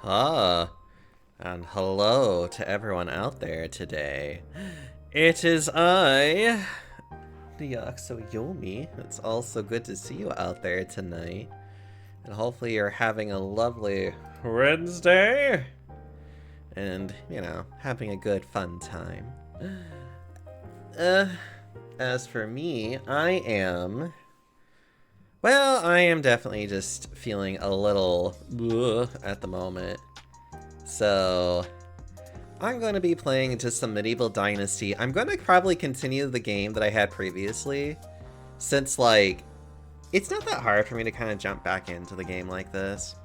Ah, and hello to everyone out there today. It is I, Yomi. It's also good to see you out there tonight. And hopefully you're having a lovely Wednesday. And, having a good fun time. As for me, I am definitely just feeling a little at the moment. So, I'm going to be playing just some Medieval Dynasty. I'm going to probably continue the game that I had previously, since, it's not that hard for me to kind of jump back into the game like this.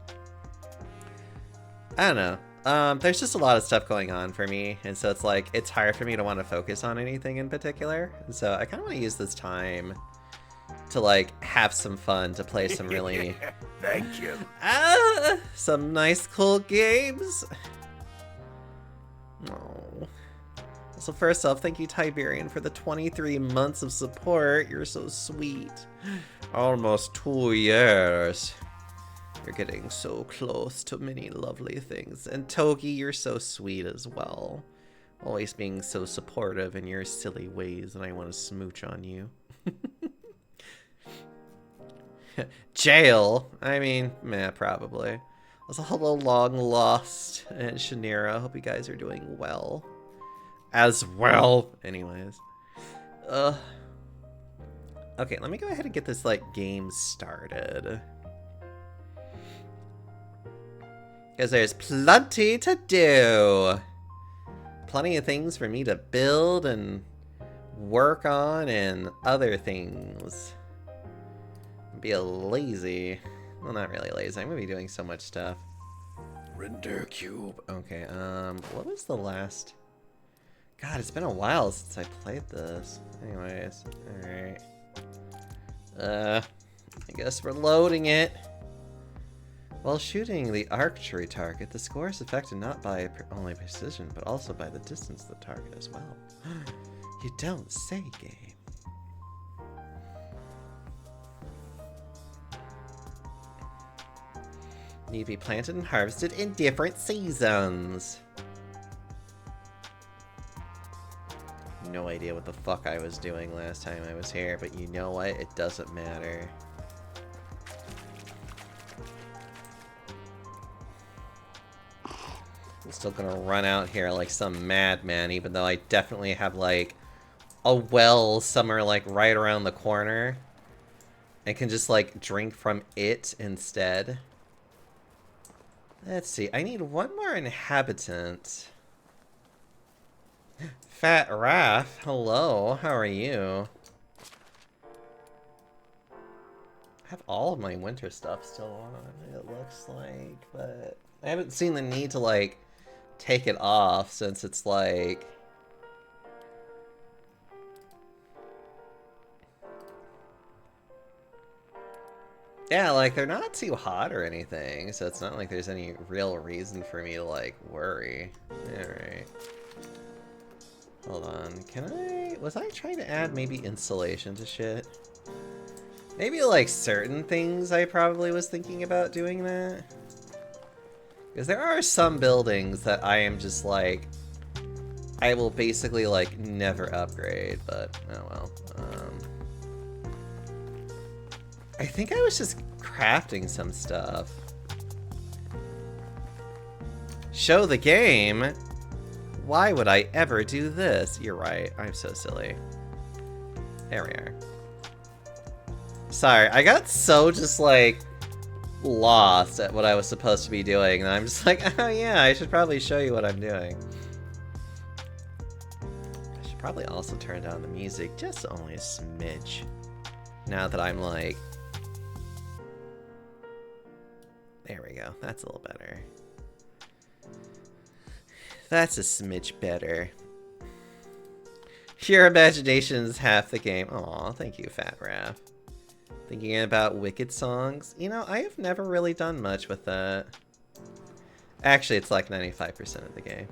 I don't know. There's just a lot of stuff going on for me, and so it's hard for me to want to focus on anything in particular. And so I kind of want to use this time to, have some fun, to play some really... Thank you. Some nice, cool games. Oh. So first off, thank you, Tiberian, for the 23 months of support. You're so sweet. Almost 2 years. You're getting so close to many lovely things. And Togi, you're so sweet as well. Always being so supportive in your silly ways, and I want to smooch on you. Jail? I mean, probably. Also, hello, long lost, and Shanira. Hope you guys are doing well. As well. Anyways. Okay, let me go ahead and get this, game started. Because there's plenty to do. Plenty of things for me to build and work on and other things. Be a lazy. Well, not really lazy. I'm gonna be doing so much stuff. Render cube. Okay, what was the last... God, it's been a while since I played this. Anyways, alright. I guess we're loading it. While shooting the archery target, the score is affected not by only precision, but also by the distance of the target as well. You don't say, game. Need to be planted and harvested in different seasons. No idea what the fuck I was doing last time I was here, but you know what? It doesn't matter. I'm still gonna run out here like some madman, even though I definitely have, a well somewhere, right around the corner. And can just, drink from it instead. Let's see, I need one more inhabitant. Fat Raph, hello, how are you? I have all of my winter stuff still on, it looks like, but I haven't seen the need to, take it off since it's, yeah, they're not too hot or anything, so it's not like there's any real reason for me to, worry. Alright. Hold on, was I trying to add maybe insulation to shit? Maybe, certain things I probably was thinking about doing that? Because there are some buildings that I am just, I will basically, never upgrade, but, oh well. I think I was just crafting some stuff. Show the game? Why would I ever do this? You're right, I'm so silly. There we are. Sorry, I got so just, lost at what I was supposed to be doing, and I'm just like, oh yeah, I should probably show you what I'm doing. I should probably also turn down the music, just only a smidge. Now that I'm there we go, that's a little better. That's a smidge better. Your imagination's half the game. Aw, thank you, Fat Raph. Thinking about Wicked songs? You know, I have never really done much with that. Actually, it's 95% of the game.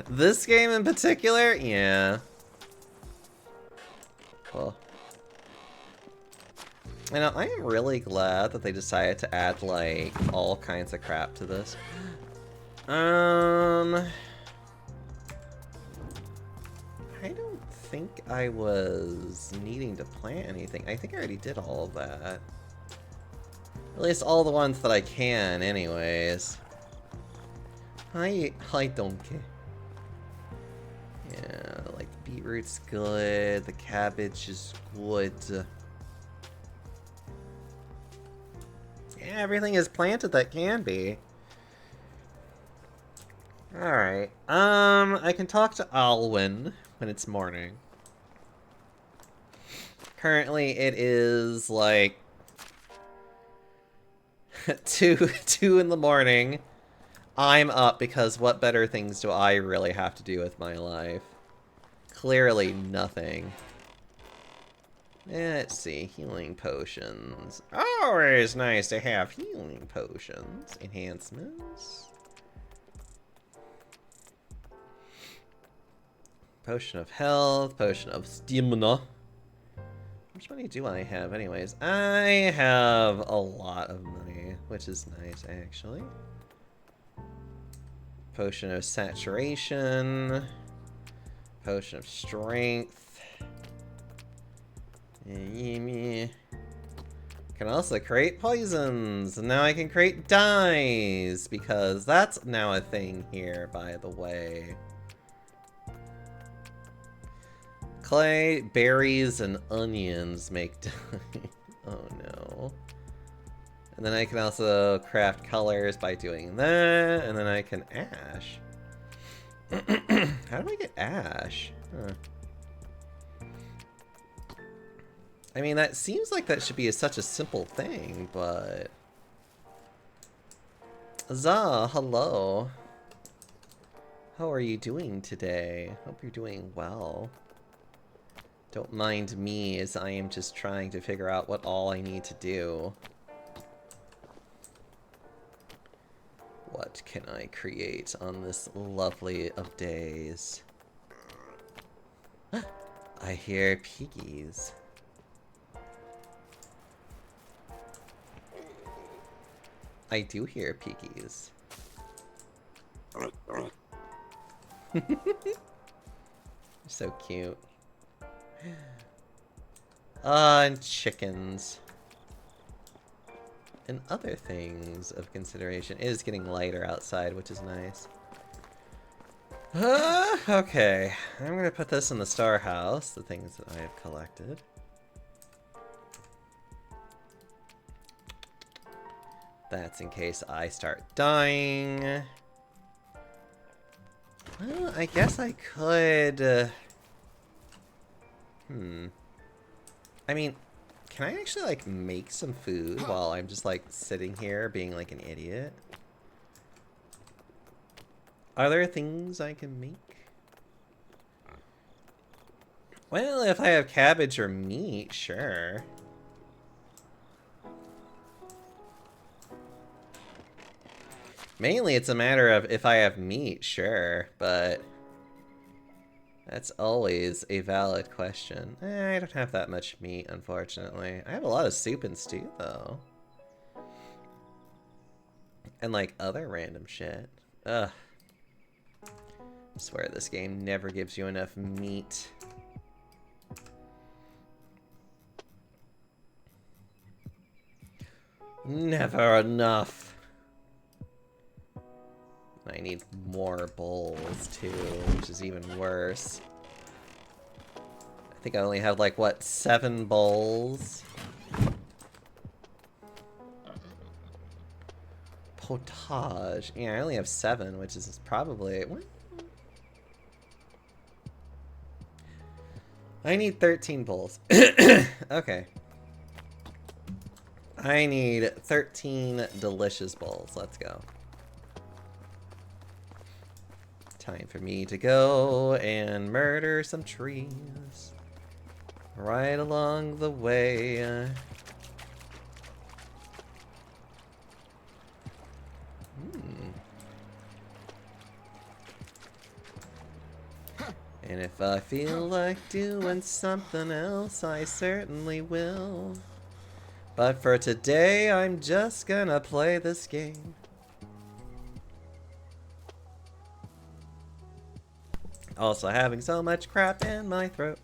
This game in particular? Yeah. Cool. You know, I am really glad that they decided to add, like, all kinds of crap to this. I don't think I was needing to plant anything. I think I already did all of that. At least all the ones that I can, anyways. Hi, donkey. Yeah, like, the beetroot's good, the cabbage is good. Yeah, everything is planted that can be. Alright, I can talk to Alwyn when it's morning. Currently, it is, like, 2 in the morning. I'm up because what better things do I really have to do with my life? Clearly nothing. Let's see, healing potions. Always nice to have healing potions. Enhancements. Potion of health, potion of stamina. How much money do I have anyways? I have a lot of money, which is nice actually. Potion of saturation. Potion of strength. Can also create poisons. And now I can create dyes, because that's now a thing here, by the way. Clay, berries, and onions make dye. Oh no. And then I can also craft colors by doing that, and then I can ash. How do I get ash? Huh. I mean, that seems like that should be such a simple thing, but... Zah, hello. How are you doing today? Hope you're doing well. Don't mind me, as I am just trying to figure out what all I need to do. What can I create on this lovely of days? I hear piggies. I do hear piggies. So cute. And chickens. And other things of consideration. It is getting lighter outside, which is nice. Okay. I'm gonna put this in the star house, the things that I have collected. That's in case I start dying. Well, I guess I could... I mean, can I actually, like, make some food while I'm just, like, sitting here being, like, an idiot? Are there things I can make? Well, if I have cabbage or meat, sure. Mainly it's a matter of if I have meat, sure, but... That's always a valid question. I don't have that much meat, unfortunately. I have a lot of soup and stew, though. And, like, other random shit. Ugh. I swear this game never gives you enough meat. Never enough. I need more bowls, too, which is even worse. I think I only have, like, what, 7 bowls? Potage. Yeah, I only have 7, which is probably... What? I need 13 bowls. Okay. I need 13 delicious bowls. Let's go. Time for me to go and murder some trees right along the way. And if I feel like doing something else, I certainly will. But for today, I'm just gonna play this game. Also having so much crap in my throat.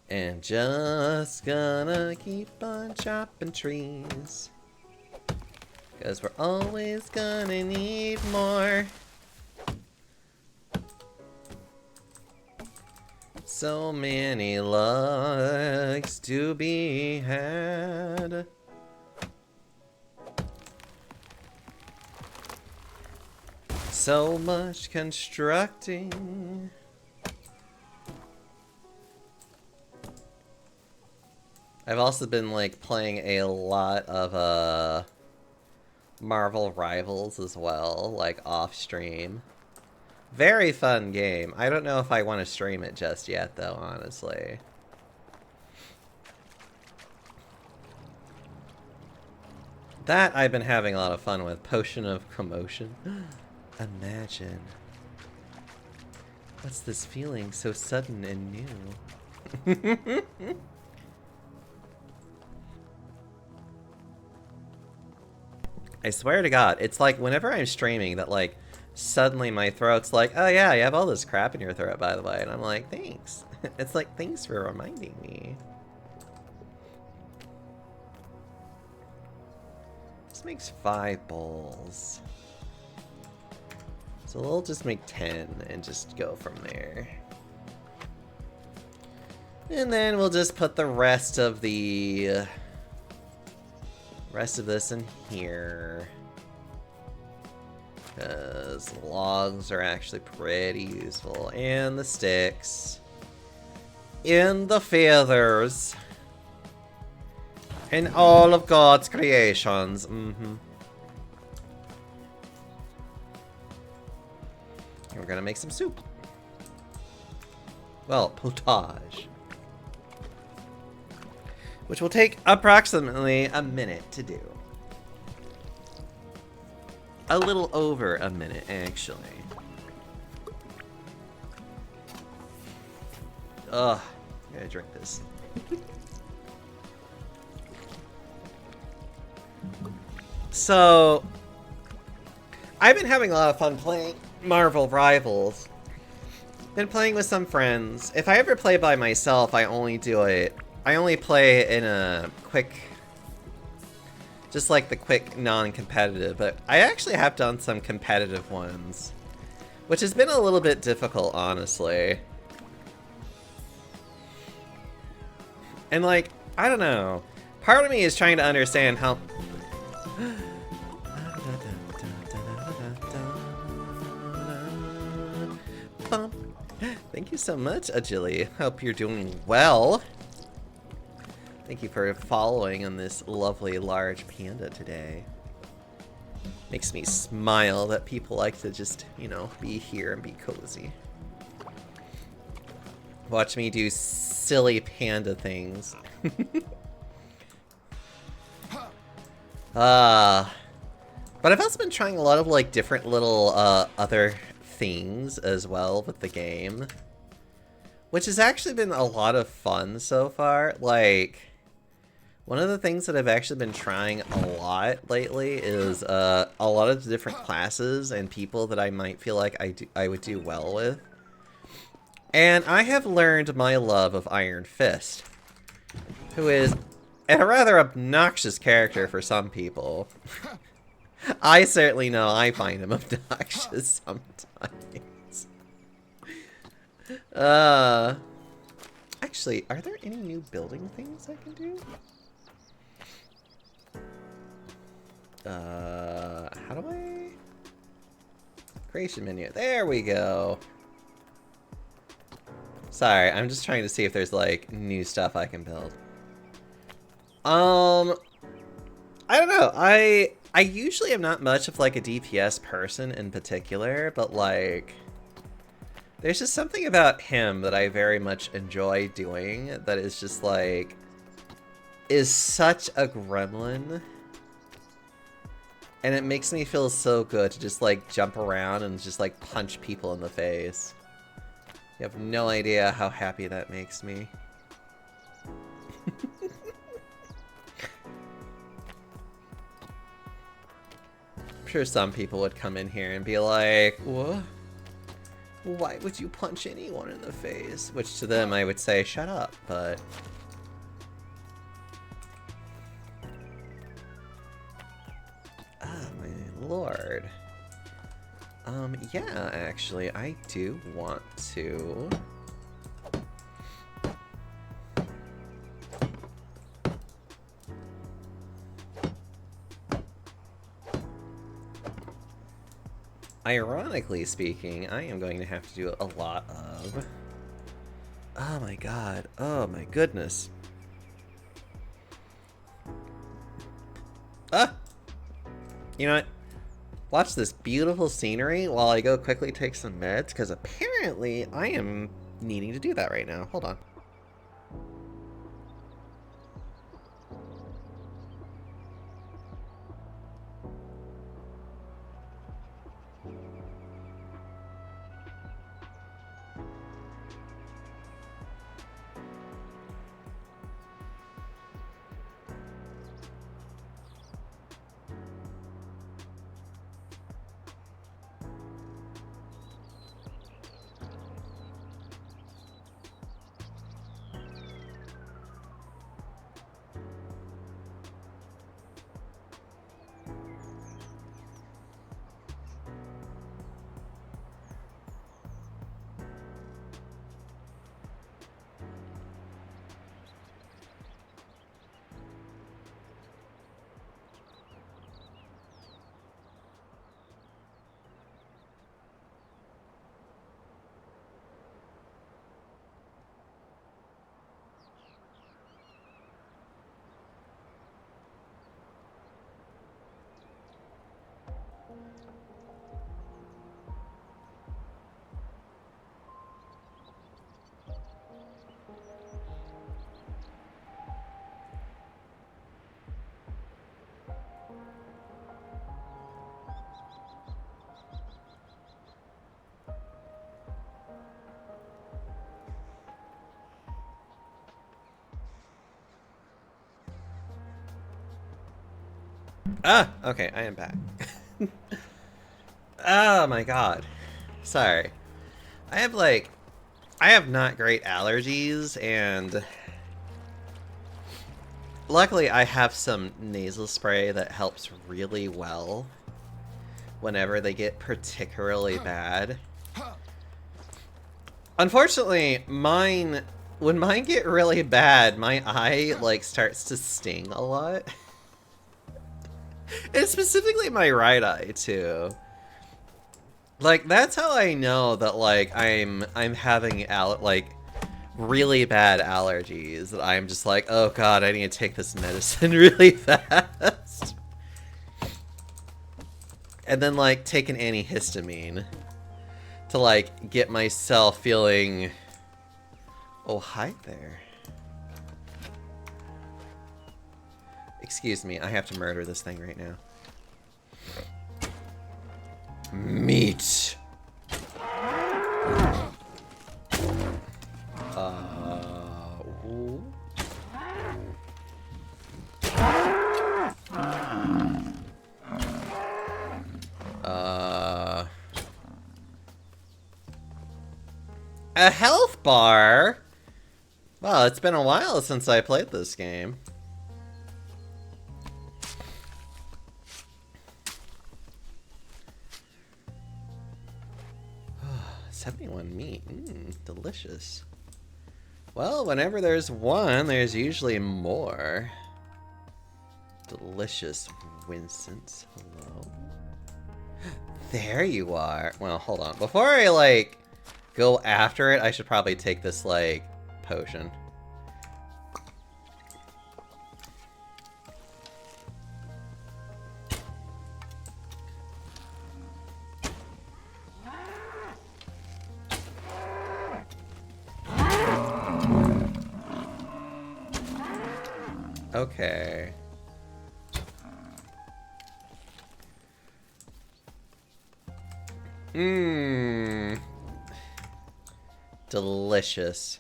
And just gonna keep on chopping trees. 'Cause we're always gonna need more. So many logs to be had. So much constructing. I've also been like playing a lot of Marvel Rivals as well, like off stream. Very fun game. I don't know if I want to stream it just yet though, honestly. That I've been having a lot of fun with. Potion of Commotion. Imagine. What's this feeling so sudden and new? I swear to God, it's like whenever I'm streaming that like suddenly my throat's like, oh yeah, you have all this crap in your throat by the way, and I'm like, thanks. It's like, thanks for reminding me. This makes 5 bowls. So we'll just make 10 and just go from there. And then we'll just put the rest of this in here. Because logs are actually pretty useful. And the sticks. And the feathers. And all of God's creations. Mm-hmm. And we're gonna make some soup. Well, potage. Which will take approximately a minute to do. A little over a minute, actually. Ugh, I gotta drink this. So, I've been having a lot of fun playing Marvel Rivals. Been playing with some friends. If I ever play by myself, I only play in a quick, just like the quick non-competitive, but I actually have done some competitive ones, which has been a little bit difficult, honestly. And like, I don't know, part of me is trying to understand how... Thank you so much, Agili. Hope you're doing well. Thank you for following on this lovely large panda today. Makes me smile that people like to just, you know, be here and be cozy. Watch me do silly panda things. But I've also been trying a lot of like different little other things as well with the game, which has actually been a lot of fun so far. Like, one of the things that I've actually been trying a lot lately is a lot of different classes and people that I might feel like I would do well with. And I have learned my love of Iron Fist, who is a rather obnoxious character for some people. I certainly know I find him obnoxious sometimes. Actually, are there any new building things I can do? How do I? Creation menu. There we go. Sorry, I'm just trying to see if there's like new stuff I can build. I don't know. I usually am not much of like a DPS person in particular, but like there's just something about him that I very much enjoy doing that is just like, is such a gremlin. And it makes me feel so good to just, like, jump around and just, like, punch people in the face. You have no idea how happy that makes me. I'm sure some people would come in here and be like, what? Why would you punch anyone in the face? Which to them I would say, shut up, but... Ah, my lord. Yeah, actually, I do want to... Ironically speaking, I am going to have to do a lot of... Oh my god. Oh my goodness. Ah! You know what? Watch this beautiful scenery while I go quickly take some meds, because apparently I am needing to do that right now. Hold on. Ah! Okay, I am back. Oh my god. Sorry. I have not great allergies, and luckily I have some nasal spray that helps really well whenever they get particularly bad. Unfortunately, when mine get really bad, my eye, like, starts to sting a lot. And specifically my right eye, too. Like, that's how I know that, like, I'm having, really bad allergies. That I'm just like, oh god, I need to take this medicine really fast. And then, like, take an antihistamine to, like, get myself feeling... Oh, hi there. Excuse me, I have to murder this thing right now. Meat! Ooh. A health bar? Well, it's been a while since I played this game. 71 meat. Delicious. Well, whenever there's one, there's usually more. Delicious, Winston. Hello. There you are. Well, hold on. Before I, like, go after it, I should probably take this, like, potion. Okay. Mmm. Delicious.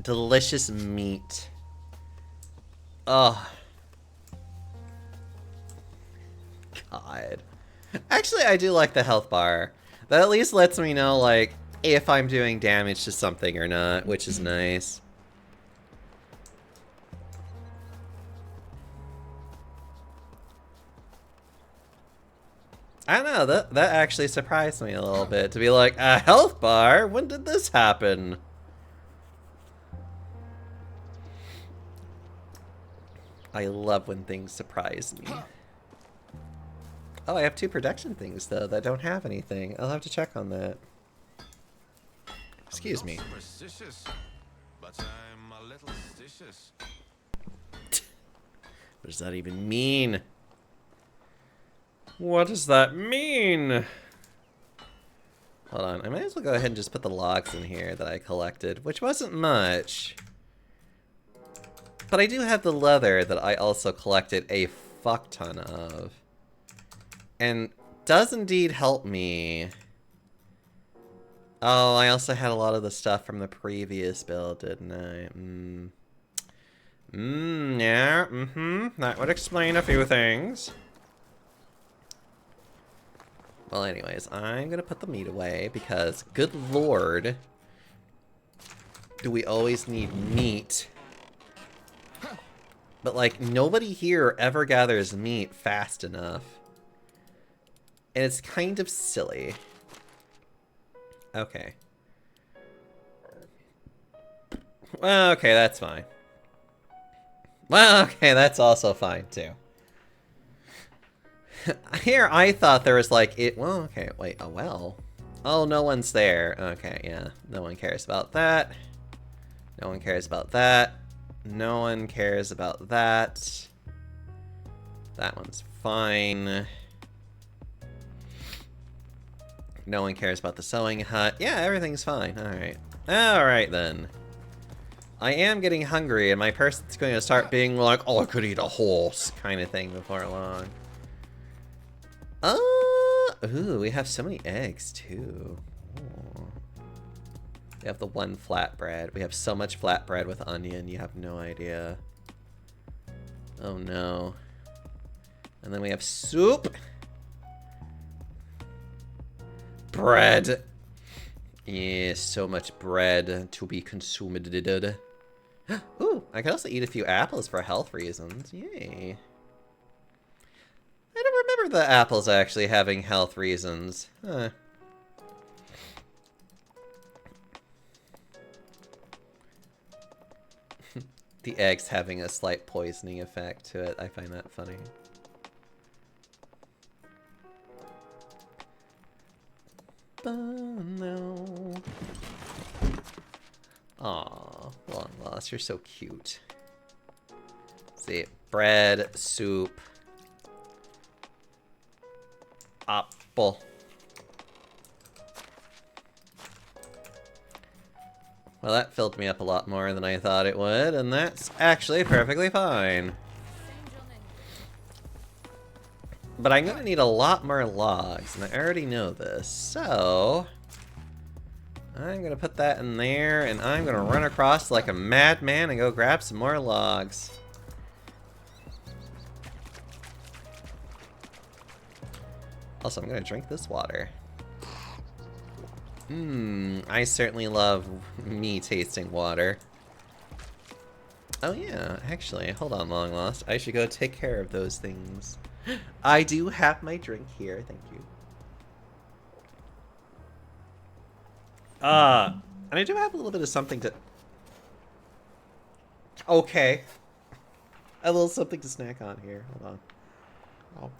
Delicious meat. Oh. God. Actually, I do like the health bar. That at least lets me know, like, if I'm doing damage to something or not, which is nice. I don't know, that actually surprised me a little bit, to be like, a health bar? When did this happen? I love when things surprise me. Oh, I have 2 production things, though, that don't have anything. I'll have to check on that. Excuse me. But I'm a little stitious. What does that even mean? What does that mean? Hold on, I might as well go ahead and just put the logs in here that I collected, which wasn't much. But I do have the leather that I also collected a fuck ton of. And does indeed help me. Oh, I also had a lot of the stuff from the previous build, didn't I? Yeah, that would explain a few things. Well, anyways, I'm gonna put the meat away because, good lord, do we always need meat. But, like, nobody here ever gathers meat fast enough. And it's kind of silly. Okay. Well, okay, that's fine. Well, okay, that's also fine, too. Here, I thought there was, like, well, okay, wait, a well. Oh, no one's there. Okay, yeah, no one cares about that. No one cares about that. No one cares about that. That one's fine. No one cares about the sewing hut. Yeah, everything's fine. Alright. Alright, then. I am getting hungry, and my person's going to start being like, oh, I could eat a horse, kind of thing before long. Ooh, we have so many eggs, too. Ooh. We have the 1 flatbread. We have so much flatbread with onion, you have no idea. Oh, no. And then we have soup. Bread. Yeah, so much bread to be consumed. Ooh, I can also eat a few apples for health reasons. Yay. I don't remember the apples actually having health reasons. Huh. The eggs having a slight poisoning effect to it. I find that funny. No. Aw, long lost. You're so cute. See, bread, soup, apple. Well, that filled me up a lot more than I thought it would, and that's actually perfectly fine. But I'm gonna need a lot more logs, and I already know this, so I'm gonna put that in there, and I'm gonna run across like a madman and go grab some more logs. Also, I'm gonna drink this water. I certainly love me tasting water. Oh yeah, actually, hold on, long lost. I should go take care of those things. I do have my drink here, thank you. And I do have a little bit of something to... Okay. A little something to snack on here, hold on. Oh.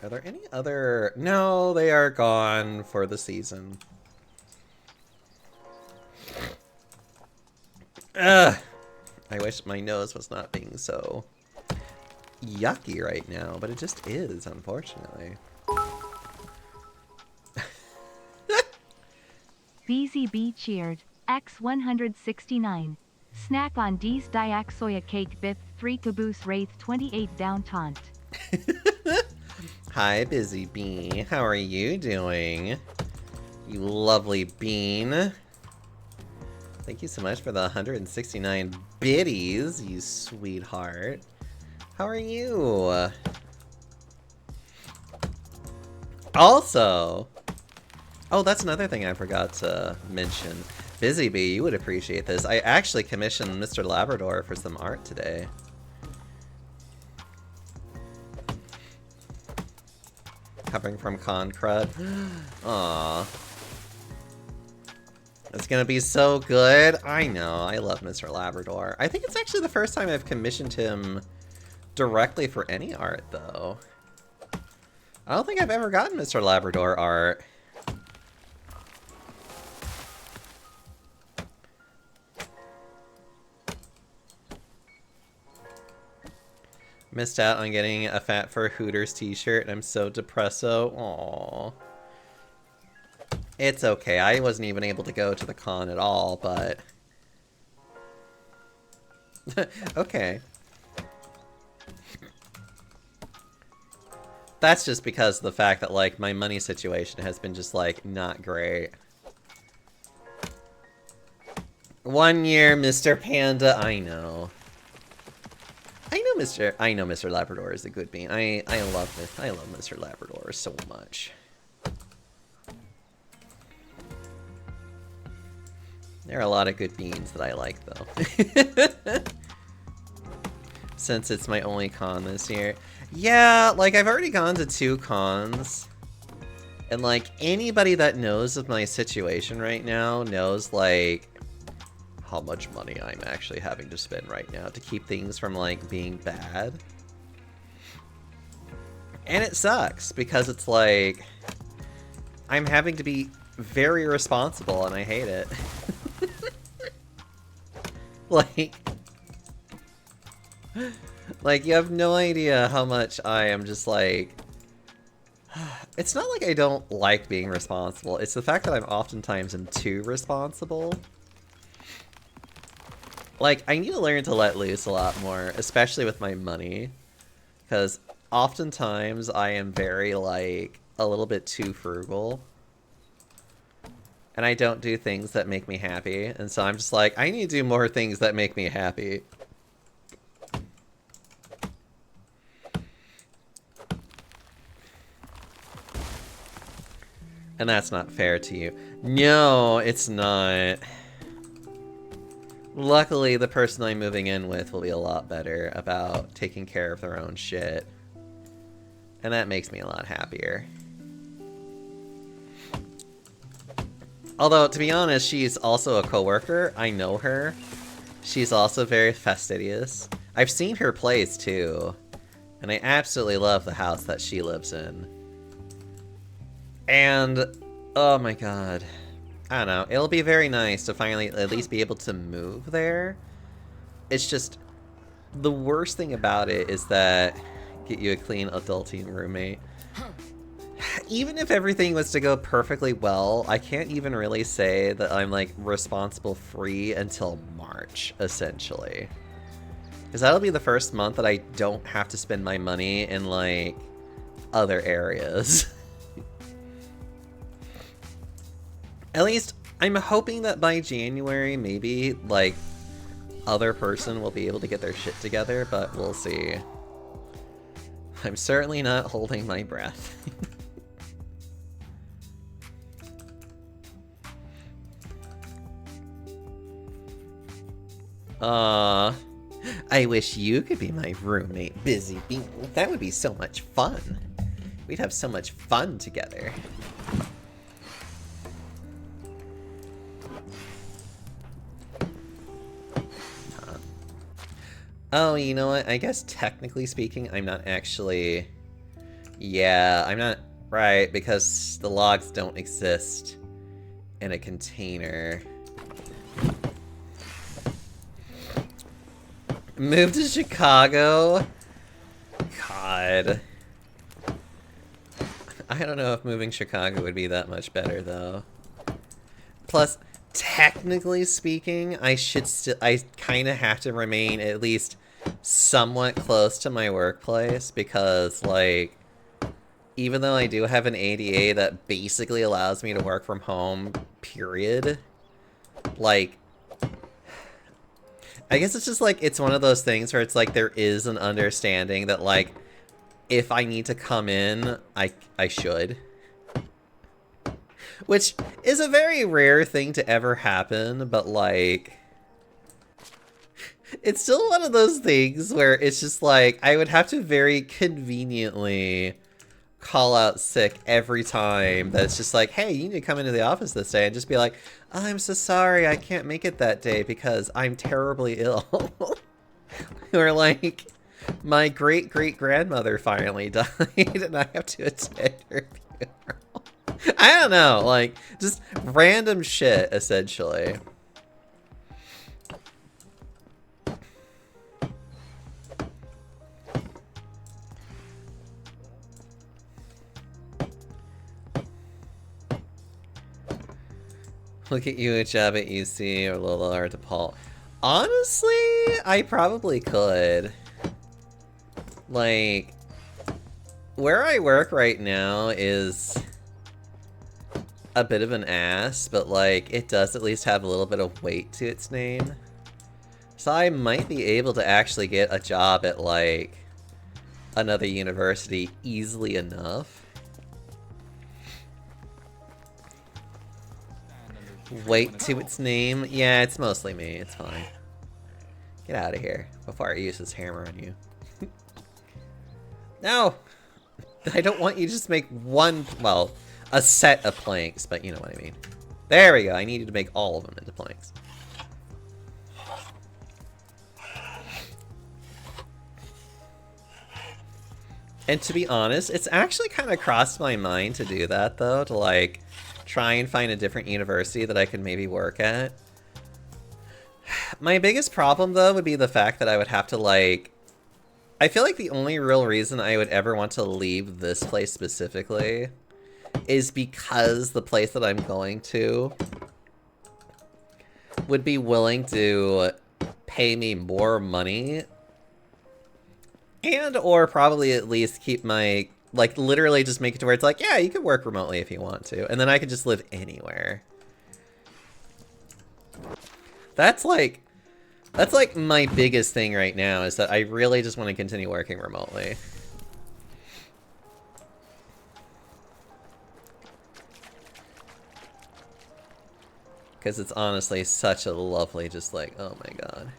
Are there any other... No, they are gone for the season. Ugh! I wish my nose was not being so yucky right now, but it just is, unfortunately. BZB cheered. X169. Snack on D's Diaxoya Cake Bip 3 Caboose Wraith 28 down taunt. Hi, Busy Bean. How are you doing? You lovely bean. Thank you so much for the 169 biddies, you sweetheart. How are you? Also, oh, that's another thing I forgot to mention. Busy Bee, you would appreciate this. I actually commissioned Mr. Labrador for some art today. Coming from Con Crud. Aww. It's gonna be so good. I know, I love Mr. Labrador. I think it's actually the first time I've commissioned him directly for any art, though. I don't think I've ever gotten Mr. Labrador art. Missed out on getting a Fat Fur Hooters t-shirt, and I'm so depresso. Aww. It's okay, I wasn't even able to go to the con at all, but... okay. That's just because of the fact that, like, my money situation has been just, like, not great. 1 year, Mr. Panda, I know. I know Mr. Labrador is a good bean. I love Mr. Labrador so much. There are a lot of good beans that I like, though. Since it's my only con this year. Yeah, like, I've already gone to 2 cons. And, like, anybody that knows of my situation right now knows, like, how much money I'm actually having to spend right now to keep things from, like, being bad. And it sucks, because it's like, I'm having to be very responsible, and I hate it. Like, you have no idea how much I am just like... It's not like I don't like being responsible, it's the fact that I'm oftentimes too responsible. Like, I need to learn to let loose a lot more, especially with my money. Because oftentimes I am very, like, a little bit too frugal. And I don't do things that make me happy. And so I'm just like, I need to do more things that make me happy. And that's not fair to you. No, it's not. Luckily, the person I'm moving in with will be a lot better about taking care of their own shit. And that makes me a lot happier. Although, to be honest, she's also a coworker. I know her. She's also very fastidious. I've seen her place, too. And I absolutely love the house that she lives in. And, oh my god. I don't know, it'll be very nice to finally at least be able to move there. It's just, the worst thing about it is that get you a clean adulting roommate. Even if everything was to go perfectly well, I can't even really say that I'm like responsible free until March, essentially. Because that'll be the first month that I don't have to spend my money in like other areas. At least, I'm hoping that by January, maybe, like, other person will be able to get their shit together, but we'll see. I'm certainly not holding my breath. I wish you could be my roommate, Busy Bee. That would be so much fun. We'd have so much fun together. Oh, you know what? I guess technically speaking, I'm not actually... Yeah, I'm not... Right, because the logs don't exist in a container. Move to Chicago? God. I don't know if moving Chicago would be that much better, though. Plus, technically speaking, I kind of have to remain at least somewhat close to my workplace because, like, even though I do have an ADA that basically allows me to work from home, period, like, I guess it's just, like, it's one of those things where it's, like, there is an understanding that, like, if I need to come in, I should. Which is a very rare thing to ever happen, but, like, it's still one of those things where it's just, like, I would have to very conveniently call out sick every time that it's just like, hey, you need to come into the office this day, and just be like, oh, I'm so sorry, I can't make it that day because I'm terribly ill. Or, like, my great-great-grandmother finally died, and I have to attend her funeral. I don't know, like, just random shit, essentially. Look at you, a job at UC or Lola or DePaul. Honestly, I probably could. Like, where I work right now is a bit of an ass, but, like, it does at least have a little bit of weight to its name. So I might be able to actually get a job at, like, another university easily enough. Weight to its name? Yeah, it's mostly me. It's fine. Get out of here before I use this hammer on you. No! I don't want you to just make one, well, a set of planks, but you know what I mean. There we go. I needed to make all of them into planks. And to be honest, it's actually kind of crossed my mind to do that, though, to, like, try and find a different university that I could maybe work at. My biggest problem, though, would be the fact that I would have to, like... I feel like the only real reason I would ever want to leave this place specifically is because the place that I'm going to would be willing to pay me more money and or probably at least keep my... like, literally just make it to where it's like, yeah, you can work remotely if you want to. And then I could just live anywhere. That's like my biggest thing right now, is that I really just want to continue working remotely. Because it's honestly such a lovely, just like, oh my god.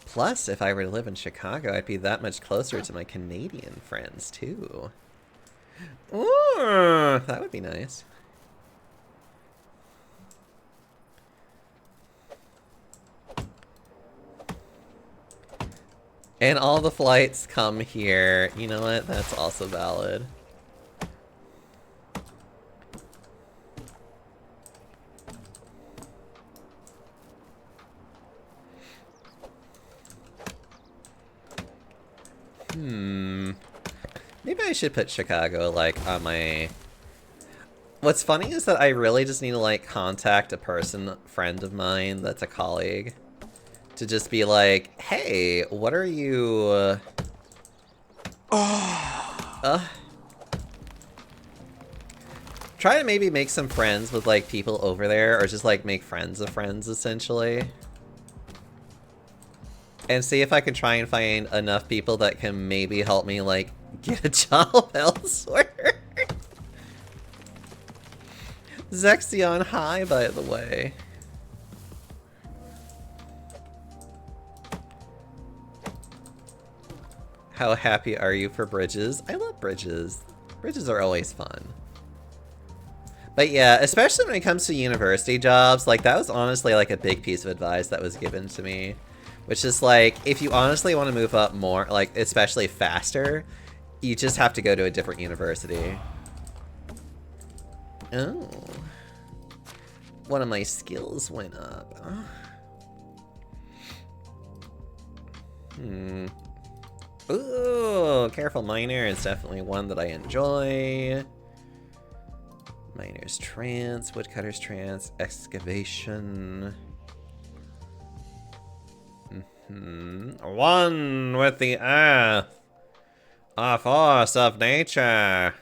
Plus, if I were to live in Chicago, I'd be that much closer to my Canadian friends, too. Ooh, that would be nice. And all the flights come here. You know what? That's also valid. Maybe I should put Chicago, like, on my... What's funny is that I really just need to, like, contact a friend of mine that's a colleague. To just be like, hey, what are you... Try to maybe make some friends with, like, people over there, or just, like, make friends of friends, essentially. And see if I can try and find enough people that can maybe help me, like, get a job elsewhere. Zexion, hi, by the way. How happy are you for bridges? I love bridges. Bridges are always fun. But yeah, especially when it comes to university jobs, like, that was honestly, like, a big piece of advice that was given to me. Which is, like, if you honestly want to move up more, like, especially faster, you just have to go to a different university. Oh. One of my skills went up. Hmm. Ooh, Careful Miner is definitely one that I enjoy. Miner's Trance, Woodcutter's Trance, Excavation. One with the earth. A force of nature.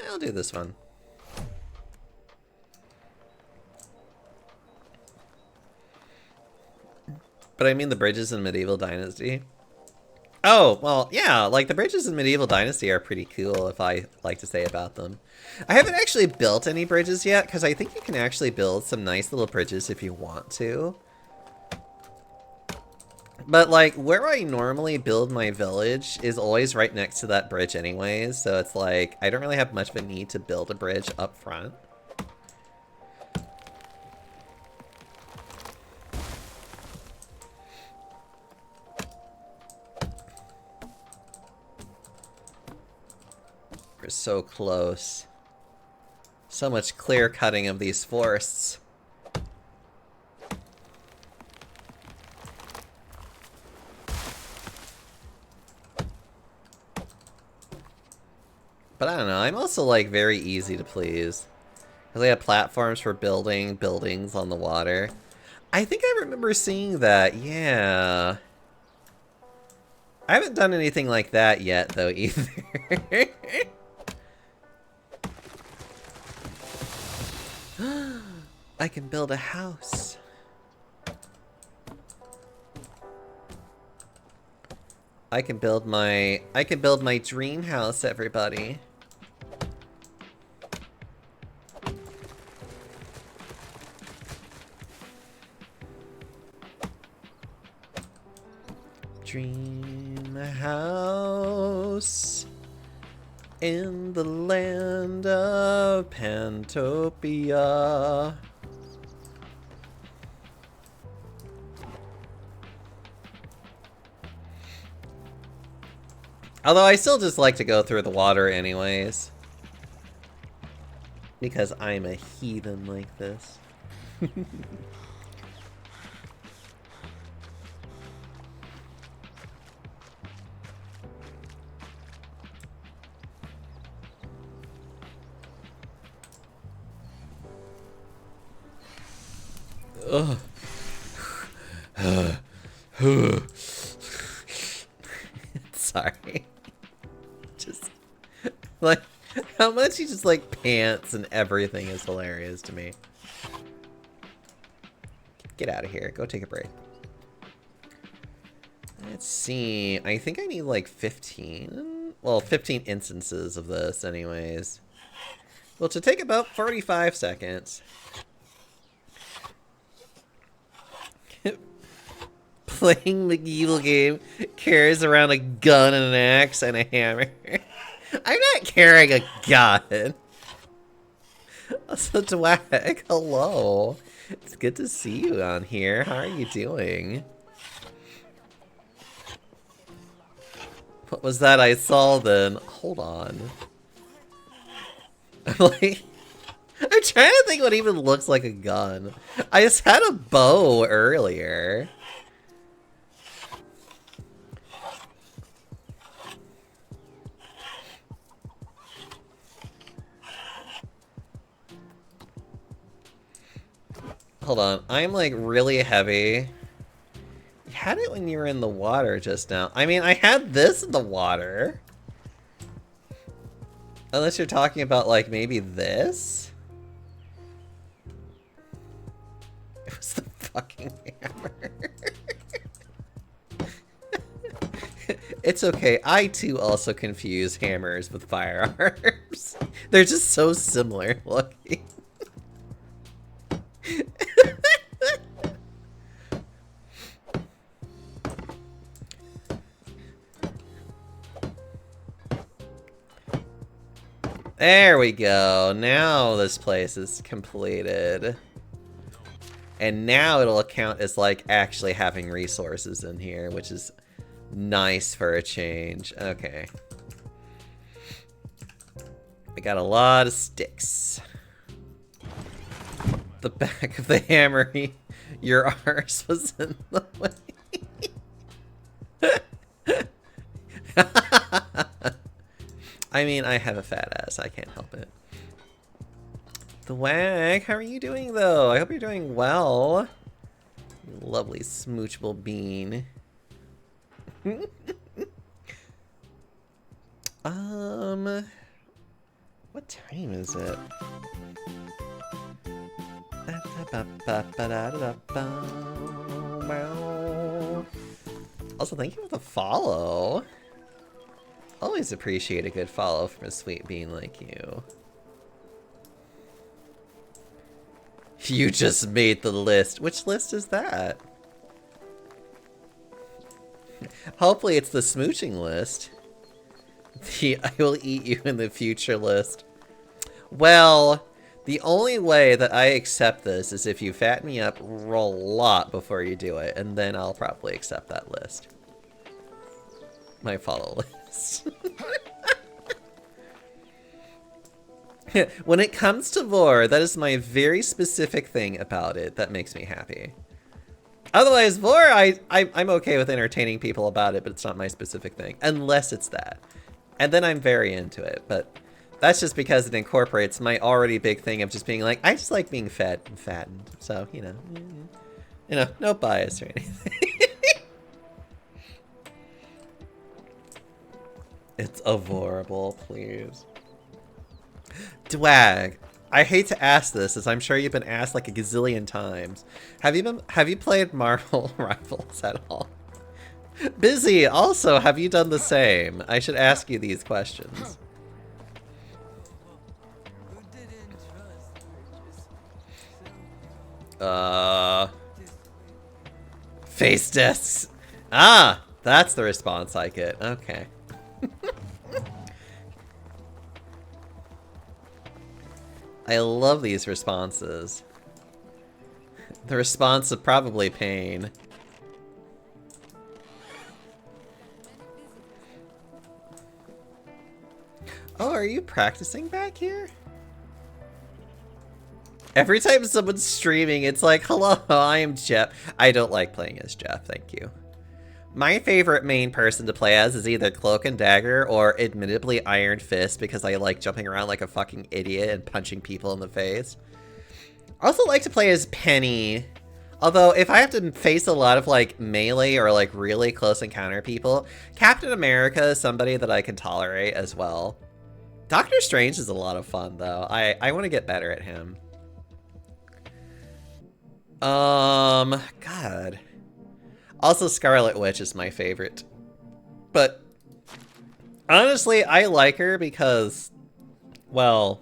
I'll do this one. But I mean the bridges in Medieval Dynasty. Oh, well, yeah, like the bridges in Medieval Dynasty are pretty cool, if I like to say about them. I haven't actually built any bridges yet, because I think you can actually build some nice little bridges if you want to. But, like, where I normally build my village is always right next to that bridge anyways, so it's like, I don't really have much of a need to build a bridge up front. We're so close. So much clear cutting of these forests. But I don't know, I'm also like very easy to please. Because they have platforms for building buildings on the water. I think I remember seeing that, yeah. I haven't done anything like that yet though either. I can build a house. I can build my dream house, everybody. Dream house in the land of Pantopia. Although I still just like to go through the water anyways. Because I'm a heathen like this. Ugh. Sorry. Just like how much he just like pants and everything is hilarious to me. Get out of here. Go take a break. Let's see. I think I need like 15. Well, 15 instances of this anyways. Well, to take about 45 seconds. Playing medieval game carries around a gun and an axe and a hammer. I'm not carrying a gun. Also, Dwag, hello. It's good to see you on here. How are you doing? What was that I saw then? Hold on. I'm like... I'm trying to think what even looks like a gun. I just had a bow earlier. Hold on, I'm like really heavy. You had it when you were in the water just now. I mean, I had this in the water. Unless you're talking about like maybe this? It was the fucking hammer. It's okay, I too also confuse hammers with firearms. They're just so similar looking. There we go. Now this place is completed. And now it'll count as like actually having resources in here, which is nice for a change. Okay. We got a lot of sticks. The back of the hammer, your arse was in the way. I mean, I have a fat ass. I can't help it. The Wag, how are you doing, though? I hope you're doing well. You lovely smoochable bean. What time is it? Also, thank you for the follow. Always appreciate a good follow from a sweet bean like you. You just made the list. Which list is that? Hopefully it's the smooching list. The I will eat you in the future list. Well, the only way that I accept this is if you fatten me up a lot before you do it, and then I'll probably accept that list. My follow list. When it comes to Vor, that is my very specific thing about it that makes me happy. Otherwise, Vor, I'm okay with entertaining people about it, but it's not my specific thing. Unless it's that. And then I'm very into it, but that's just because it incorporates my already big thing of just being like, I just like being fed and fattened. So, you know, no bias or anything. It's adorable, please. Dwag, I hate to ask this, as I'm sure you've been asked like a gazillion times. Have you played Marvel Rivals at all? Busy, also, have you done the same? I should ask you these questions. Face discs. Ah, that's the response I get. Okay. I love these responses. The response of probably pain. Oh, are you practicing back here? Every time someone's streaming, it's like, hello, I am Jeff. I don't like playing as Jeff, thank you. My favorite main person to play as is either Cloak and Dagger or admittedly Iron Fist because I like jumping around like a fucking idiot and punching people in the face. I also like to play as Penny. Although if I have to face a lot of like melee or like really close encounter people, Captain America is somebody that I can tolerate as well. Doctor Strange is a lot of fun though. I want to get better at him. God. Also, Scarlet Witch is my favorite. But, honestly, I like her because, well,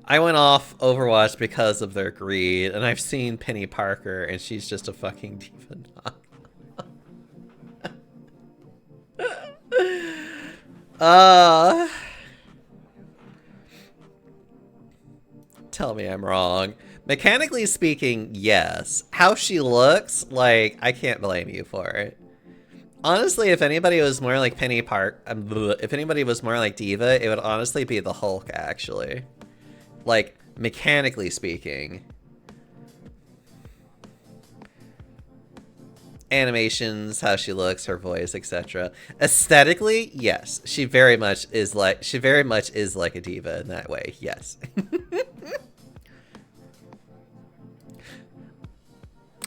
I went off Overwatch because of their greed, and I've seen Penny Parker, and she's just a fucking diva. Tell me I'm wrong. Mechanically speaking, yes. How she looks, like, I can't blame you for it. Honestly, if anybody was more like Penny Park, if anybody was more like Diva, it would honestly be the Hulk, actually. Like, mechanically speaking. Animations, how she looks, her voice, etc. Aesthetically, yes. She very much is like a diva in that way, yes.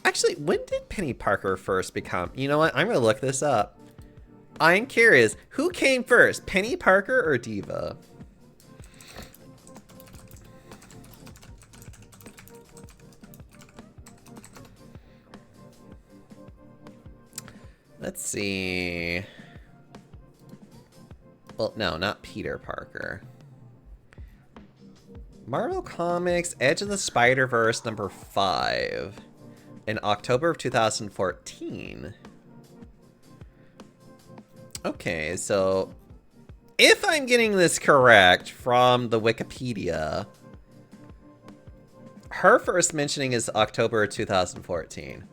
Actually, when did Penny Parker first become... You know what? I'm going to look this up. I'm curious. Who came first? Penny Parker or Diva? Let's see. Well, no, not Peter Parker. Marvel Comics Edge of the Spider-Verse number 5. In October of 2014. Okay, so if I'm getting this correct from the Wikipedia, her first mentioning is October 2014.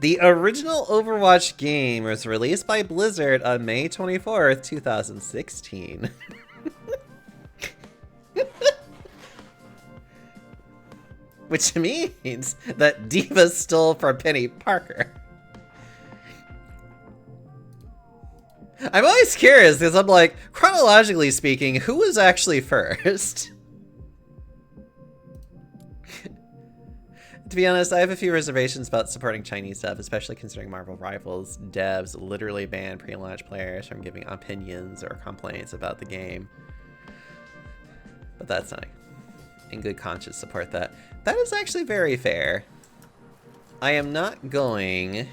The original Overwatch game was released by Blizzard on May 24th, 2016. which means that Diva stole from Penny Parker. I'm always curious because I'm like, chronologically speaking, who was actually first? To be honest, I have a few reservations about supporting Chinese stuff, especially considering Marvel Rivals devs literally ban pre-launch players from giving opinions or complaints about the game. But that's not in good conscience support that. That is actually very fair. I am not going...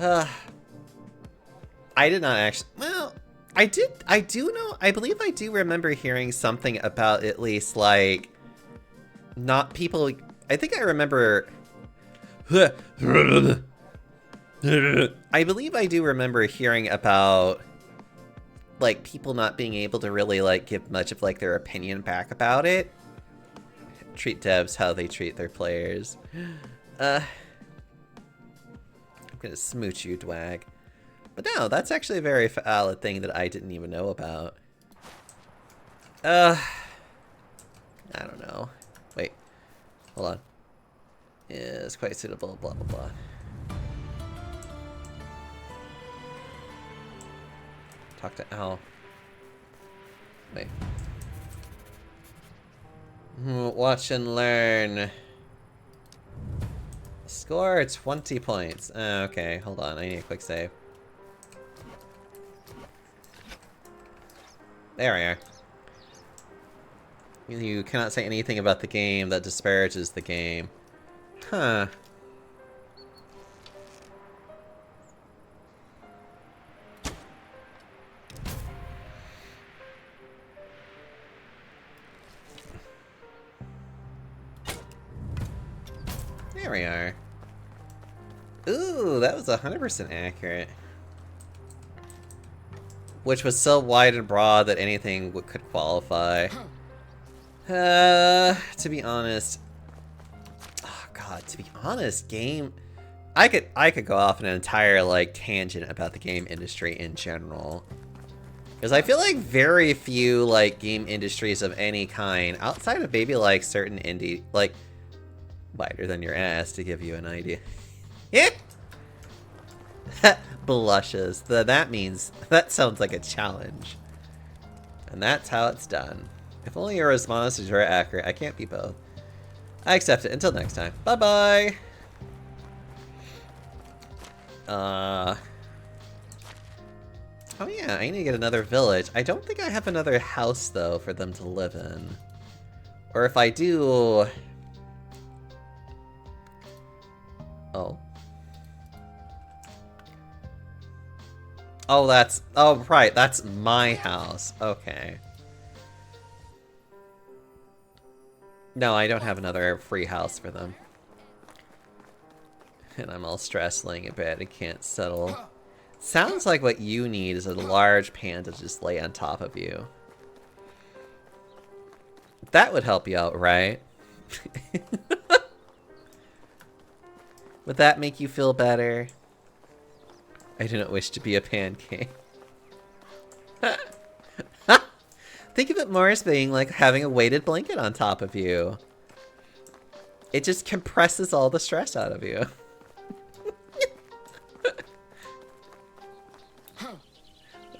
I did not actually... Well, I do know... I believe I do remember hearing something about at least, like... Not people... I think I remember... I believe I do remember hearing about... like, people not being able to really, like, give much of, like, their opinion back about it. Treat devs how they treat their players. I'm gonna smooch you, Dwag. But no, that's actually a very valid thing that I didn't even know about. I don't know. Wait. Hold on. Is quite suitable, blah, blah, blah. Talk to Al. Wait. Watch and learn. Score 20 points. Okay, hold on. I need a quick save. There we are. You cannot say anything about the game that disparages the game. Huh. There we are. Ooh, that was 100% accurate. Which was so wide and broad that anything could qualify. To be honest... Oh god, to be honest, game... I could go off on an entire, like, tangent about the game industry in general. Because I feel like very few, like, game industries of any kind, outside of maybe, like, certain indie... Like, wider than your ass to give you an idea. Yeah. Blushes. That means that sounds like a challenge. And that's how it's done. If only your responses are accurate. I can't be both. I accept it. Until next time. Bye-bye. Oh yeah, I need to get another village. I don't think I have another house though for them to live in. Or if I do... Oh. Oh, that's... Oh, right. That's my house. Okay. No, I don't have another free house for them. And I'm all stressed laying in bed. I can't settle. Sounds like what you need is a large pan to just lay on top of you. That would help you out, right? Would that make you feel better? I do not wish to be a pancake. Think of it more as being like having a weighted blanket on top of you. It just compresses all the stress out of you.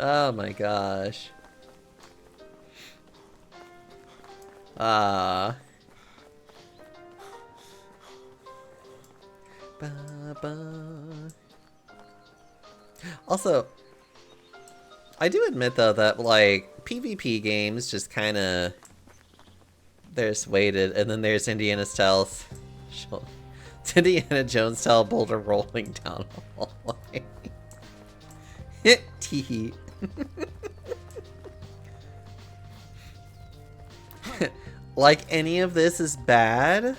Oh my gosh. Ah. Also, I do admit though that like PvP games just kind of there's weighted, and then there's Indiana Stealth. It's Indiana Jones style boulder rolling down a hallway. Tee. Like any of this is bad?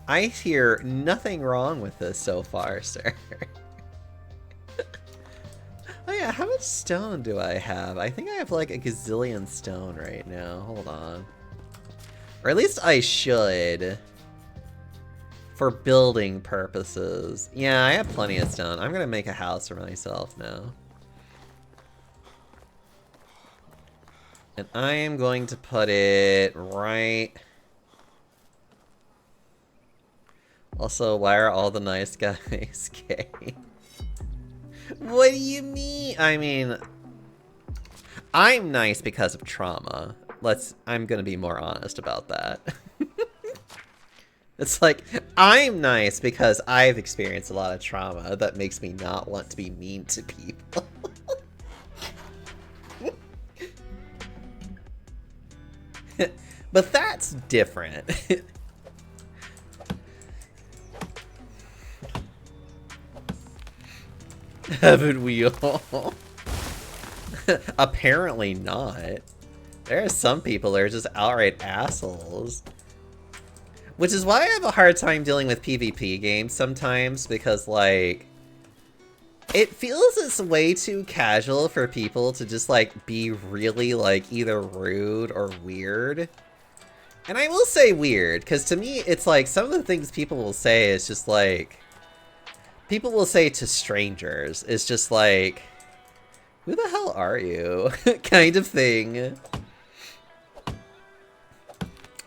I hear nothing wrong with this so far, sir. Oh yeah, how much stone do I have? I think I have like a gazillion stone right now. Hold on. Or at least I should. For building purposes. Yeah, I have plenty of stone. I'm gonna make a house for myself now. And I am going to put it right... Also, why are all the nice guys gay? What do you mean? I mean, I'm nice because of trauma. I'm gonna be more honest about that. It's like, I'm nice because I've experienced a lot of trauma that makes me not want to be mean to people. But that's different. Haven't we all? Apparently not. There are some people that are just outright assholes. Which is why I have a hard time dealing with PvP games sometimes, because, like, it feels it's way too casual for people to just, like, be really, like, either rude or weird. And I will say weird, because to me, it's like, some of the things people will say is just, like, people will say to strangers, is just like, who the hell are you? Kind of thing.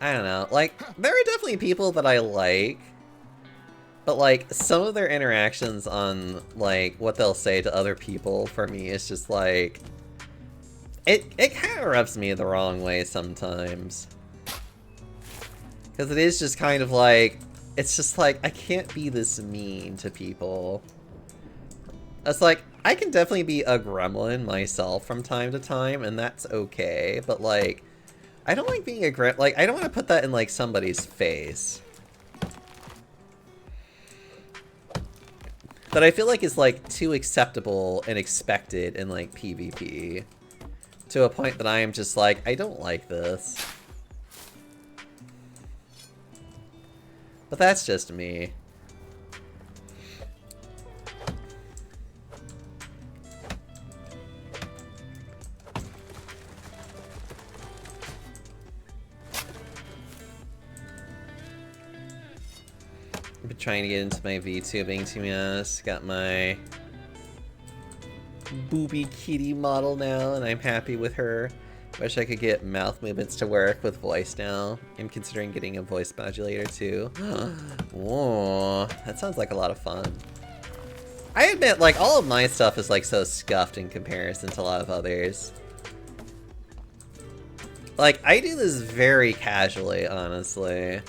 I don't know, like, there are definitely people that I like, but, like, some of their interactions on, like, what they'll say to other people, for me, is just, like, it kind of rubs me the wrong way sometimes. Because it is just kind of like, it's just like, I can't be this mean to people. It's like, I can definitely be a gremlin myself from time to time, and that's okay, but, like, I don't like being a like, I don't want to put that in, like, somebody's face. That I feel like is, like, too acceptable and expected in, like, PvP. To a point that I am just like, I don't like this. But that's just me. I've been trying to get into my VTubing, to be honest. Got my booby kitty model now, and I'm happy with her. Wish I could get mouth movements to work with voice now. I'm considering getting a voice modulator too. Whoa, that sounds like a lot of fun. I admit, like, all of my stuff is, like, so scuffed in comparison to a lot of others. Like, I do this very casually, honestly.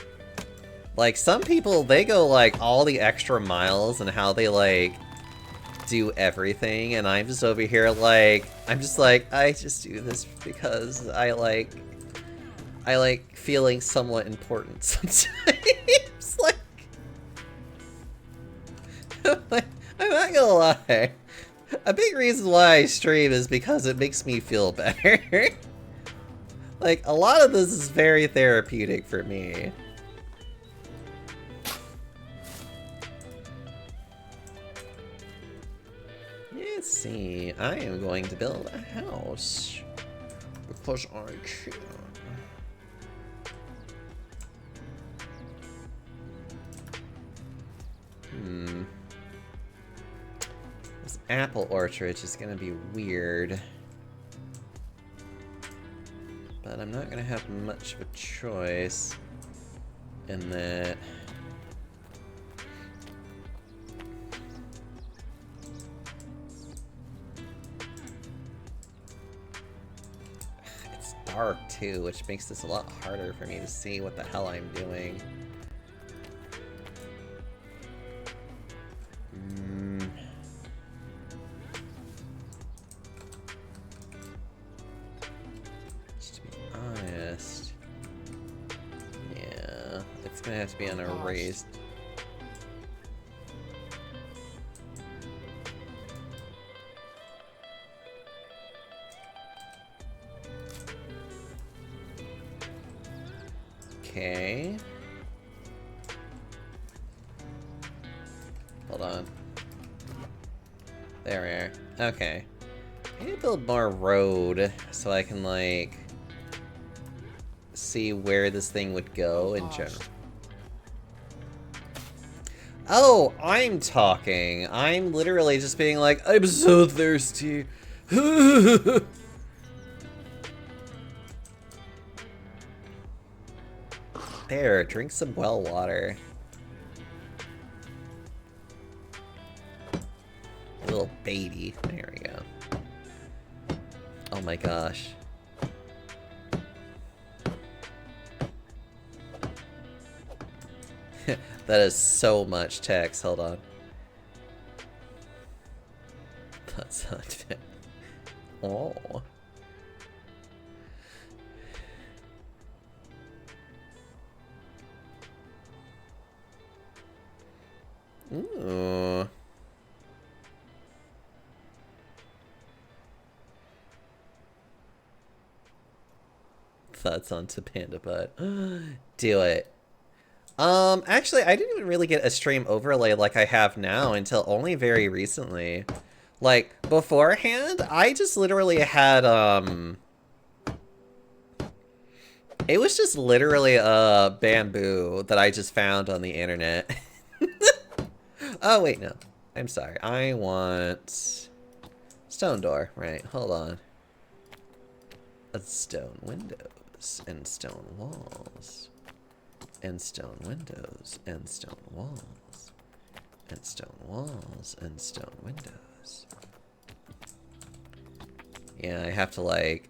Like, some people, they go, like, all the extra miles and how they, like, do everything, and I'm just over here, like, I'm just like, I just do this because I like feeling somewhat important sometimes. Like, I'm not gonna lie. A big reason why I stream is because it makes me feel better. Like, a lot of this is very therapeutic for me. Let's see, I am going to build a house. Because I can. This apple orchard is gonna be weird. But I'm not gonna have much of a choice in that. It's dark too, which makes this a lot harder for me to see what the hell I'm doing. Gonna have to be on a raised. Okay. Hold on. There we are. Okay. I need to build more road so I can, like, see where this thing would go in general. Oh, I'm talking. I'm literally just being like, I'm so thirsty. There, drink some well water. little baby. There we go. Oh my gosh. That is so much text. Hold on. That's not it. Oh. Ooh. Thoughts onto Panda Butt. Do it. Actually, I didn't even really get a stream overlay like I have now until only very recently. Like, beforehand, I just literally had, it was just literally a bamboo that I just found on the internet. Oh, wait, no. I'm sorry. I want stone door. Right, hold on. A stone windows and stone walls. And stone windows and stone walls. And stone walls and stone windows. Yeah, I have to like...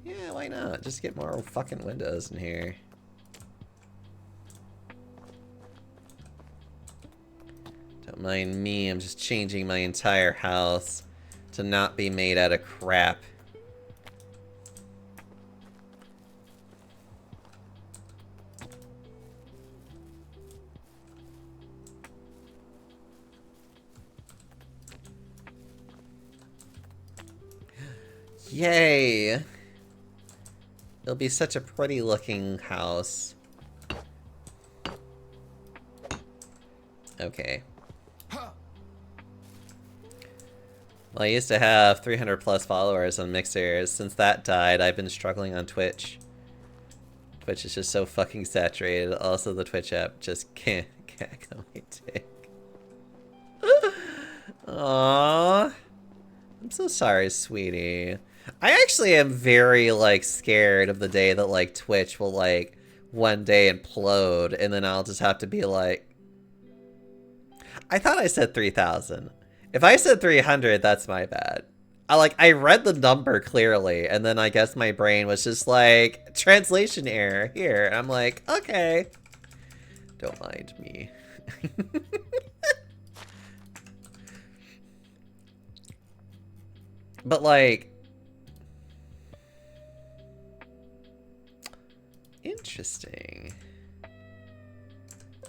Yeah, why not? Just get more fucking windows in here. Don't mind me, I'm just changing my entire house to not be made out of crap. Yay! It'll be such a pretty looking house. Okay. Well, I used to have 300 plus followers on Mixer. Since that died, I've been struggling on Twitch. Twitch is just so fucking saturated. Also, the Twitch app just can't go my dick. Aww. I'm so sorry, sweetie. I actually am very, like, scared of the day that, like, Twitch will, like, one day implode, and then I'll just have to be like... I thought I said 3,000. If I said 300, that's my bad. I read the number clearly, and then I guess my brain was just like, translation error here. And I'm like, okay. Don't mind me. But like... Interesting.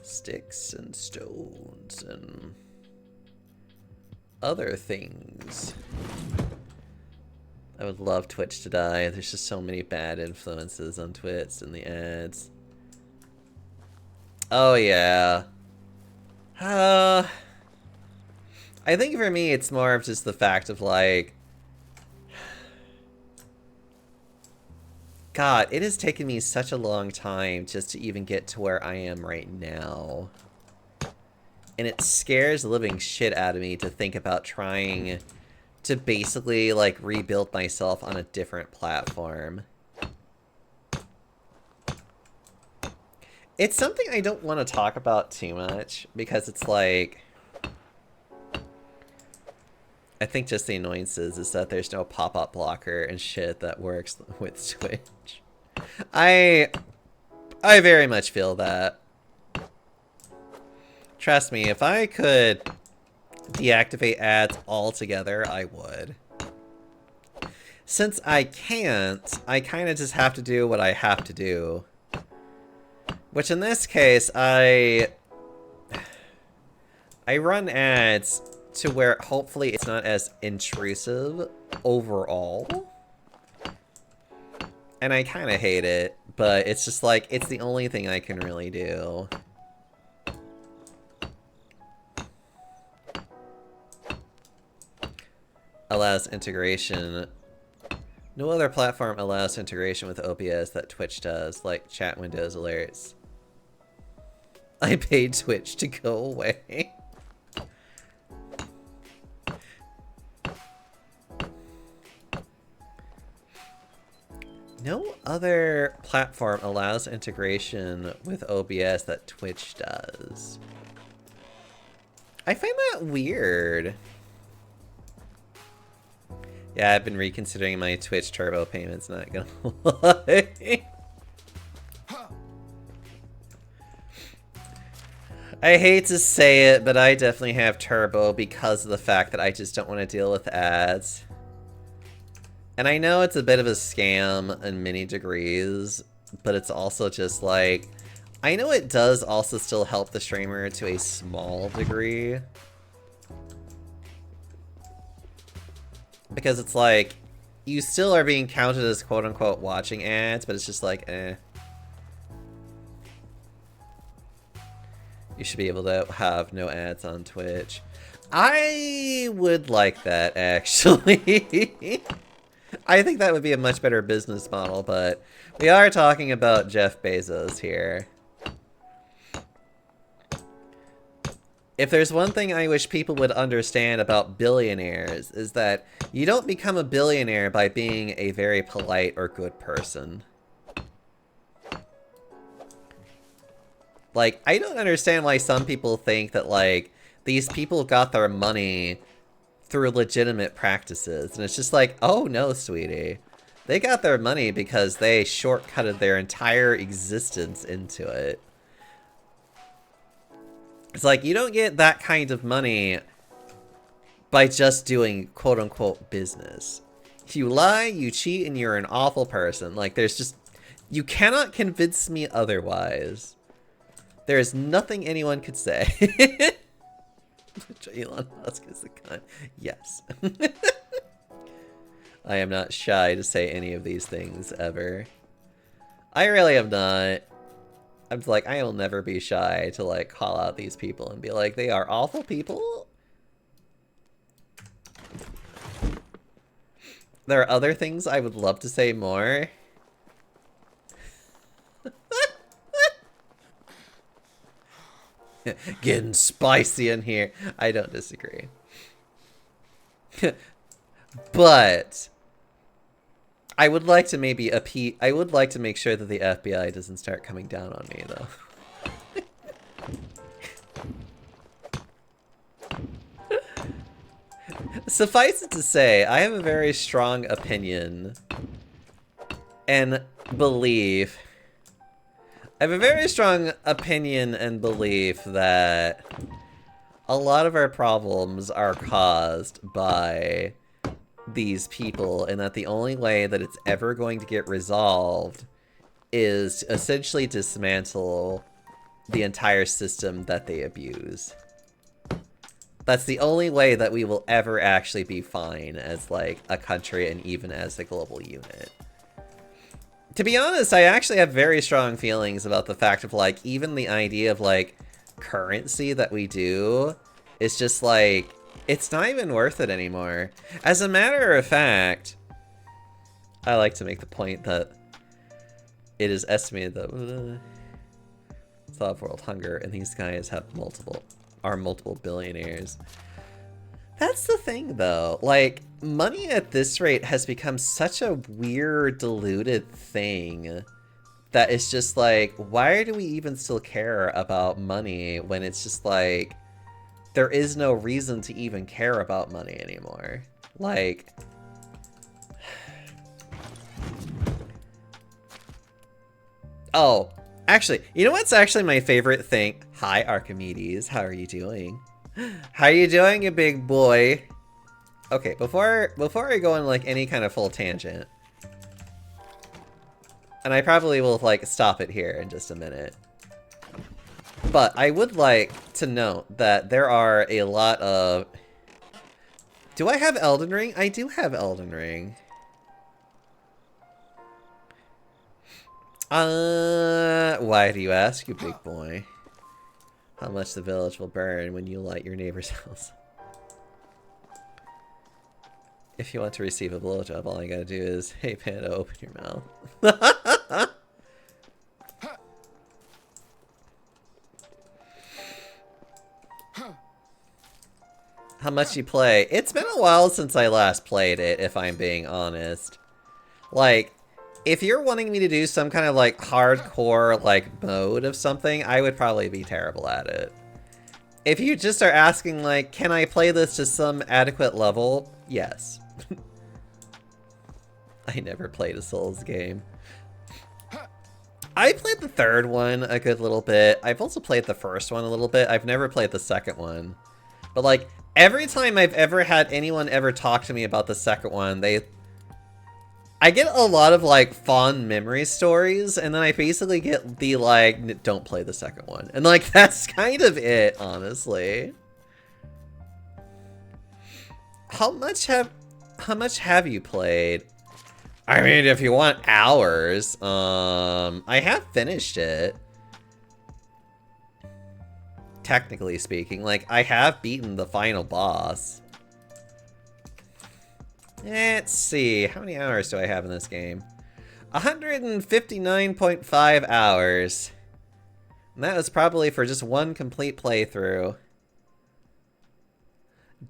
Sticks and stones and other things. I would love Twitch to die. There's just so many bad influences on Twitch and the ads. Oh yeah. I think for me it's more of just the fact of like... God, it has taken me such a long time just to even get to where I am right now. And it scares the living shit out of me to think about trying to basically, like, rebuild myself on a different platform. It's something I don't want to talk about too much, because it's like... I think just the annoyances is that there's no pop-up blocker and shit that works with Twitch. I very much feel that. Trust me, if I could deactivate ads altogether, I would. Since I can't, I kind of just have to do what I have to do. Which in this case, I run ads to where hopefully it's not as intrusive overall. And I kind of hate it, but it's just like, it's the only thing I can really do. Allows integration. No other platform allows integration with OBS that Twitch does, like chat windows alerts. I paid Twitch to go away. No other platform allows integration with OBS that Twitch does. I find that weird. Yeah, I've been reconsidering my Twitch Turbo payments, not gonna lie. I hate to say it, but I definitely have Turbo because of the fact that I just don't want to deal with ads. And I know it's a bit of a scam in many degrees, but it's also just like, I know it does also still help the streamer to a small degree. Because it's like, you still are being counted as quote-unquote watching ads, but it's just like, eh. You should be able to have no ads on Twitch. I would like that, actually. I think that would be a much better business model, but we are talking about Jeff Bezos here. If there's one thing I wish people would understand about billionaires, is that you don't become a billionaire by being a very polite or good person. Like, I don't understand why some people think that, like, these people got their money through legitimate practices. And it's just like, oh no, sweetie. They got their money because they shortcutted their entire existence into it. It's like, you don't get that kind of money by just doing quote-unquote business. You lie, you cheat, and you're an awful person. Like, there's just... You cannot convince me otherwise. There is nothing anyone could say. Elon Musk is the cunt. Yes. I am not shy to say any of these things, ever. I really am not. I'm like, I will never be shy to, like, call out these people and be like, they are awful people. There are other things I would love to say more. Getting spicy in here. I don't disagree. But I would like to maybe I would like to make sure that the FBI doesn't start coming down on me, though. Suffice it to say, I have a very strong opinion and belief. I have a very strong opinion and belief that a lot of our problems are caused by these people, and that the only way that it's ever going to get resolved is to essentially dismantle the entire system that they abuse. That's the only way that we will ever actually be fine as, like, a country and even as a global unit. To be honest, I actually have very strong feelings about the fact of, like, even the idea of, like, currency that we do is just, like, it's not even worth it anymore. As a matter of fact, I like to make the point that it is estimated that Solve World Hunger and these guys have are multiple billionaires. That's the thing, though. Like, money at this rate has become such a weird, diluted thing that it's just like, why do we even still care about money when it's just like, there is no reason to even care about money anymore? Like... Oh, actually, you know what's actually my favorite thing? Hi, Archimedes. How are you doing? How you doing, you big boy? Okay, before I go on, like, any kind of full tangent, and I probably will, like, stop it here in just a minute, but I would like to note that there are a lot of... Do I have Elden Ring? I do have Elden Ring. Why do you ask, you big boy? How much the village will burn when you light your neighbor's house. If you want to receive a blowjob, all I gotta do is, hey Panda, open your mouth. How much you play? It's been a while since I last played it, if I'm being honest. Like, if you're wanting me to do some kind of, like, hardcore, like, mode of something, I would probably be terrible at it. If you just are asking, like, can I play this to some adequate level? Yes. I never played a Souls game. I played the third one a good little bit. I've also played the first one a little bit. I've never played the second one. But, like, every time I've ever had anyone ever talk to me about the second one, I get a lot of, like, fond memory stories, and then I basically get the, like, don't play the second one. And, like, that's kind of it, honestly. How much have you played? I mean, if you want hours, I have finished it. Technically speaking, like, I have beaten the final boss. Let's see, how many hours do I have in this game? 159.5 hours. And that was probably for just one complete playthrough.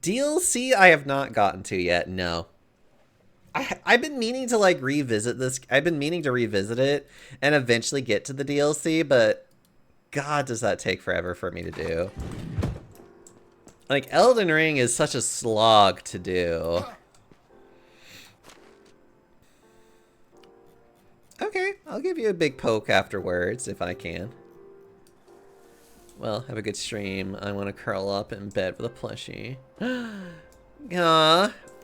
DLC I have not gotten to yet, no. I've been meaning to, like, revisit this. I've been meaning to revisit it and eventually get to the DLC, but God, does that take forever for me to do. Like, Elden Ring is such a slog to do. Okay, I'll give you a big poke afterwards if I can. Well, have a good stream. I want to curl up in bed with a plushie.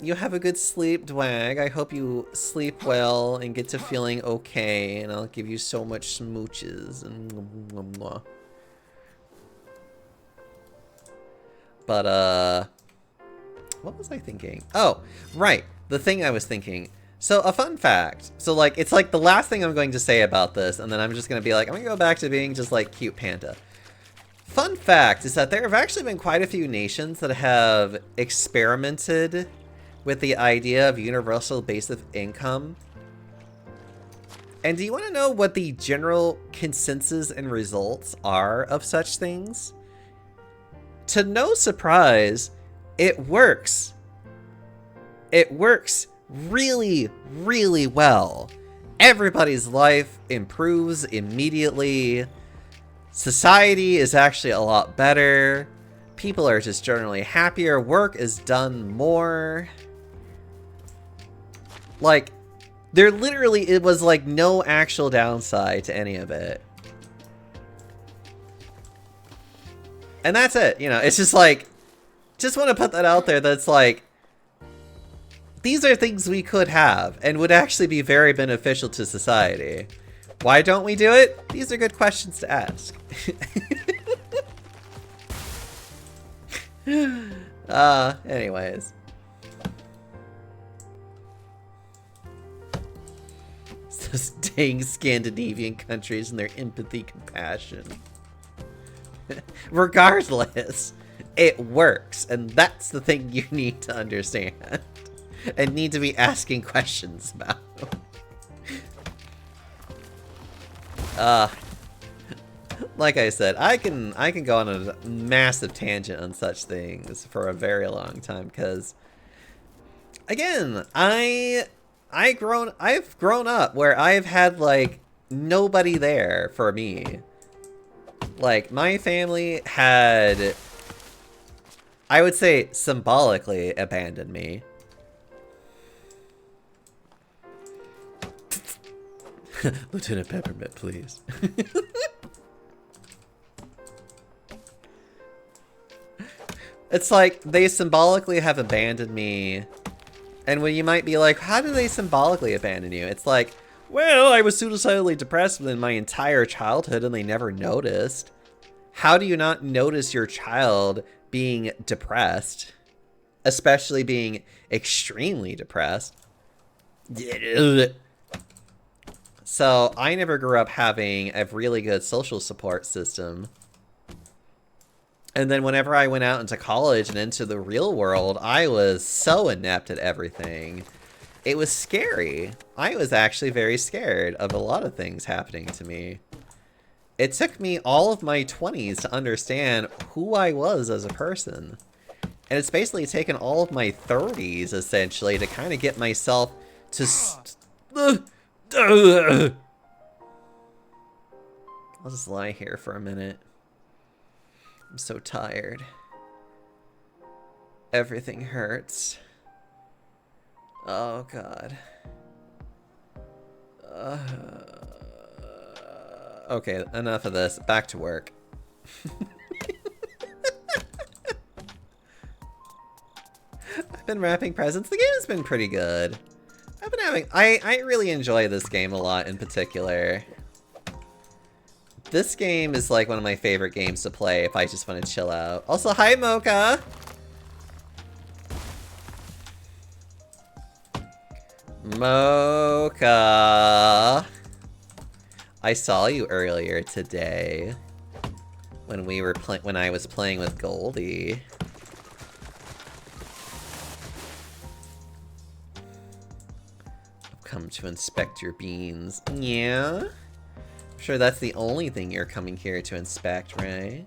You have a good sleep, Dwag. I hope you sleep well and get to feeling okay, and I'll give you so much smooches and But, what was I thinking? Oh, right. The thing I was thinking. So, a fun fact. So, like, it's like the last thing I'm going to say about this, and then I'm just going to be like, I'm going to go back to being just, like, cute panda. Fun fact is that there have actually been quite a few nations that have experimented with the idea of universal basic income. And do you want to know what the general consensus and results are of such things? To no surprise, it works. It works really, really well. Everybody's life improves immediately. Society is actually a lot better. People are just generally happier. Work is done more. Like, there literally, it was like no actual downside to any of it. And that's it, you know, it's just like, just want to put that out there that's like, these are things we could have and would actually be very beneficial to society. Why don't we do it? These are good questions to ask. Anyways. Those dang Scandinavian countries and their empathy, compassion. Regardless, it works, and that's the thing you need to understand and need to be asking questions about. Like I said, I can go on a massive tangent on such things for a very long time because, again, I've grown up where I've had like nobody there for me. Like, my family had, I would say, symbolically abandoned me. Lieutenant Peppermint, please. It's like, they symbolically have abandoned me. And when you might be like, how do they symbolically abandon you? It's like, well, I was suicidally depressed within my entire childhood and they never noticed. How do you not notice your child being depressed? Especially being extremely depressed. So, I never grew up having a really good social support system. And then whenever I went out into college and into the real world, I was so inept at everything. It was scary. I was actually very scared of a lot of things happening to me. It took me all of my 20s to understand who I was as a person. And it's basically taken all of my 30s, essentially, to kind of get myself to... I'll just lie here for a minute. I'm so tired. Everything hurts. Oh god. Okay, enough of this. Back to work. I've been wrapping presents. The game has been pretty good. I've been having... I really enjoy this game a lot in particular. This game is like one of my favorite games to play if I just want to chill out. Also, hi Mocha! Mocha! I saw you earlier today when we were when I was playing with Goldie. I've come to inspect your beans. Yeah? I'm sure that's the only thing you're coming here to inspect, right?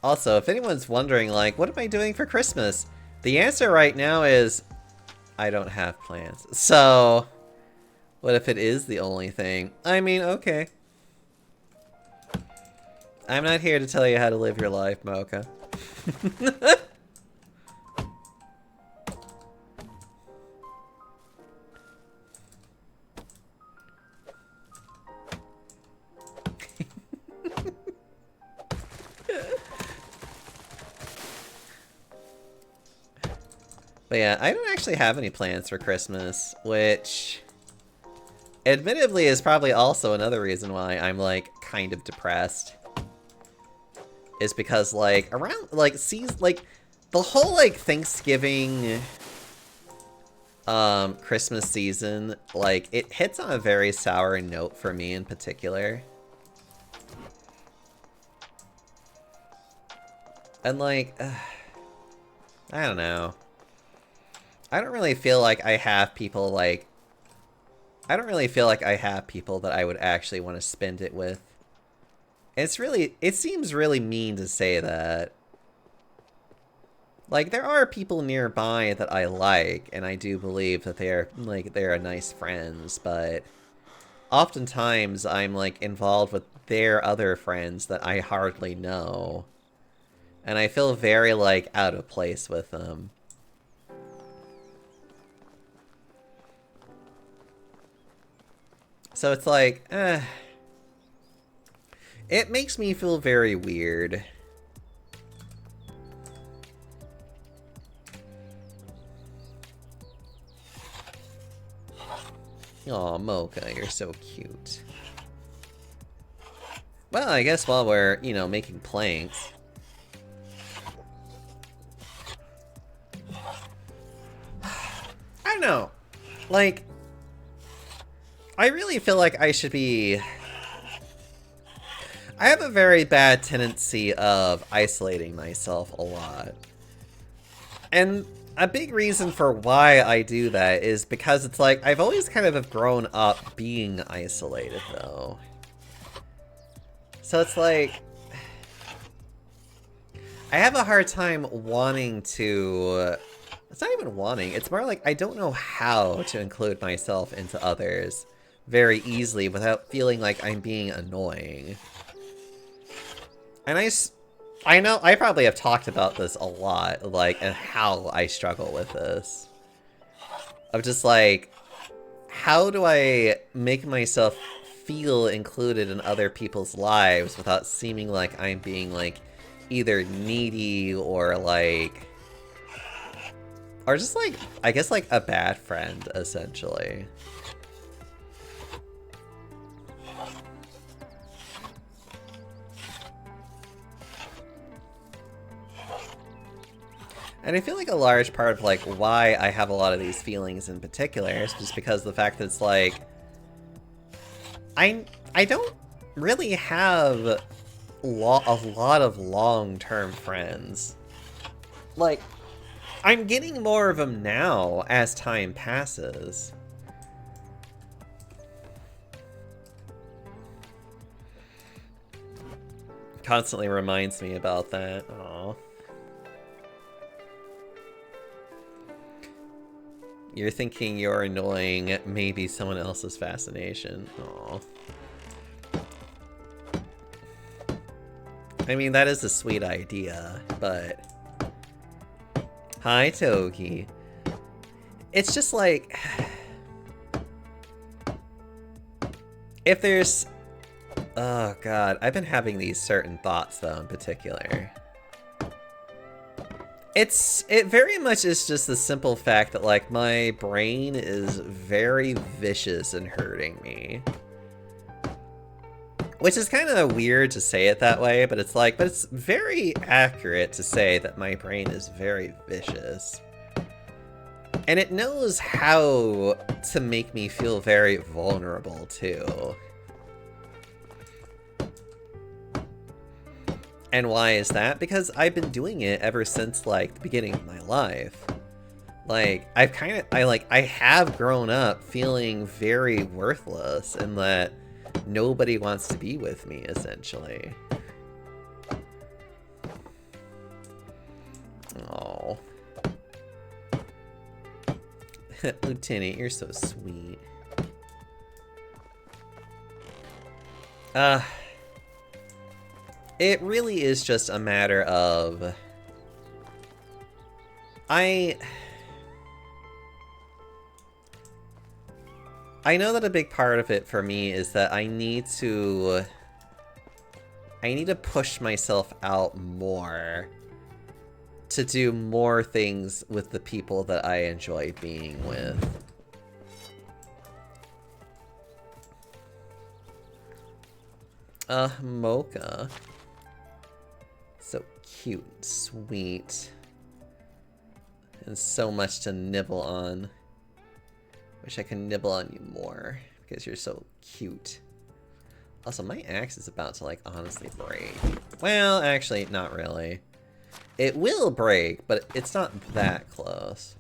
Also, if anyone's wondering, like, what am I doing for Christmas? The answer right now is, I don't have plans. So, what if it is the only thing? I mean, okay. I'm not here to tell you how to live your life, Mocha. But yeah, I don't actually have any plans for Christmas, which admittedly is probably also another reason why I'm like kind of depressed. Is because like around like the whole like Thanksgiving Christmas season, like it hits on a very sour note for me in particular. And like I don't know. I don't really feel like I have people like... I don't really feel like I have people that I would actually want to spend it with. It's really... It seems really mean to say that. Like, there are people nearby that I like, and I do believe that they're nice friends, but... Oftentimes, I'm, like, involved with their other friends that I hardly know. And I feel very, like, out of place with them. So it's like, it makes me feel very weird. Aw, Mocha, you're so cute. Well, I guess while we're, you know, making planks... I don't know. Like... I really feel like I should be... I have a very bad tendency of isolating myself a lot. And a big reason for why I do that is because it's like, I've always kind of grown up being isolated, though. So it's like... I have a hard time wanting to... It's not even wanting, it's more like I don't know how to include myself into others very easily without feeling like I'm being annoying. And I know I probably have talked about this a lot, like, and how I struggle with this. Of just like, how do I make myself feel included in other people's lives without seeming like I'm being like either needy or like, or just like, I guess like a bad friend, essentially. And I feel like a large part of, like, why I have a lot of these feelings in particular is just because of the fact that it's, like... I don't really have a lot of long-term friends. Like, I'm getting more of them now as time passes. Constantly reminds me about that. Aww. You're thinking you're annoying maybe someone else's fascination. Aww. I mean, that is a sweet idea, but... Hi, Toki. It's just like... If there's... Oh god, I've been having these certain thoughts, though, in particular. It very much is just the simple fact that, like, my brain is very vicious and hurting me. Which is kind of weird to say it that way, but it's like, but it's very accurate to say that my brain is very vicious. And it knows how to make me feel very vulnerable, too. And why is that? Because I've been doing it ever since, like, the beginning of my life. Like, I have grown up feeling very worthless and that nobody wants to be with me, essentially. Oh. Lieutenant, you're so sweet. It really is just a matter of... I know that a big part of it for me is that I need to push myself out more to do more things with the people that I enjoy being with. Mocha. So cute and sweet. And so much to nibble on. Wish I could nibble on you more, because you're so cute. Also, my axe is about to, like, honestly break. Well, actually, not really. It will break, but it's not that close.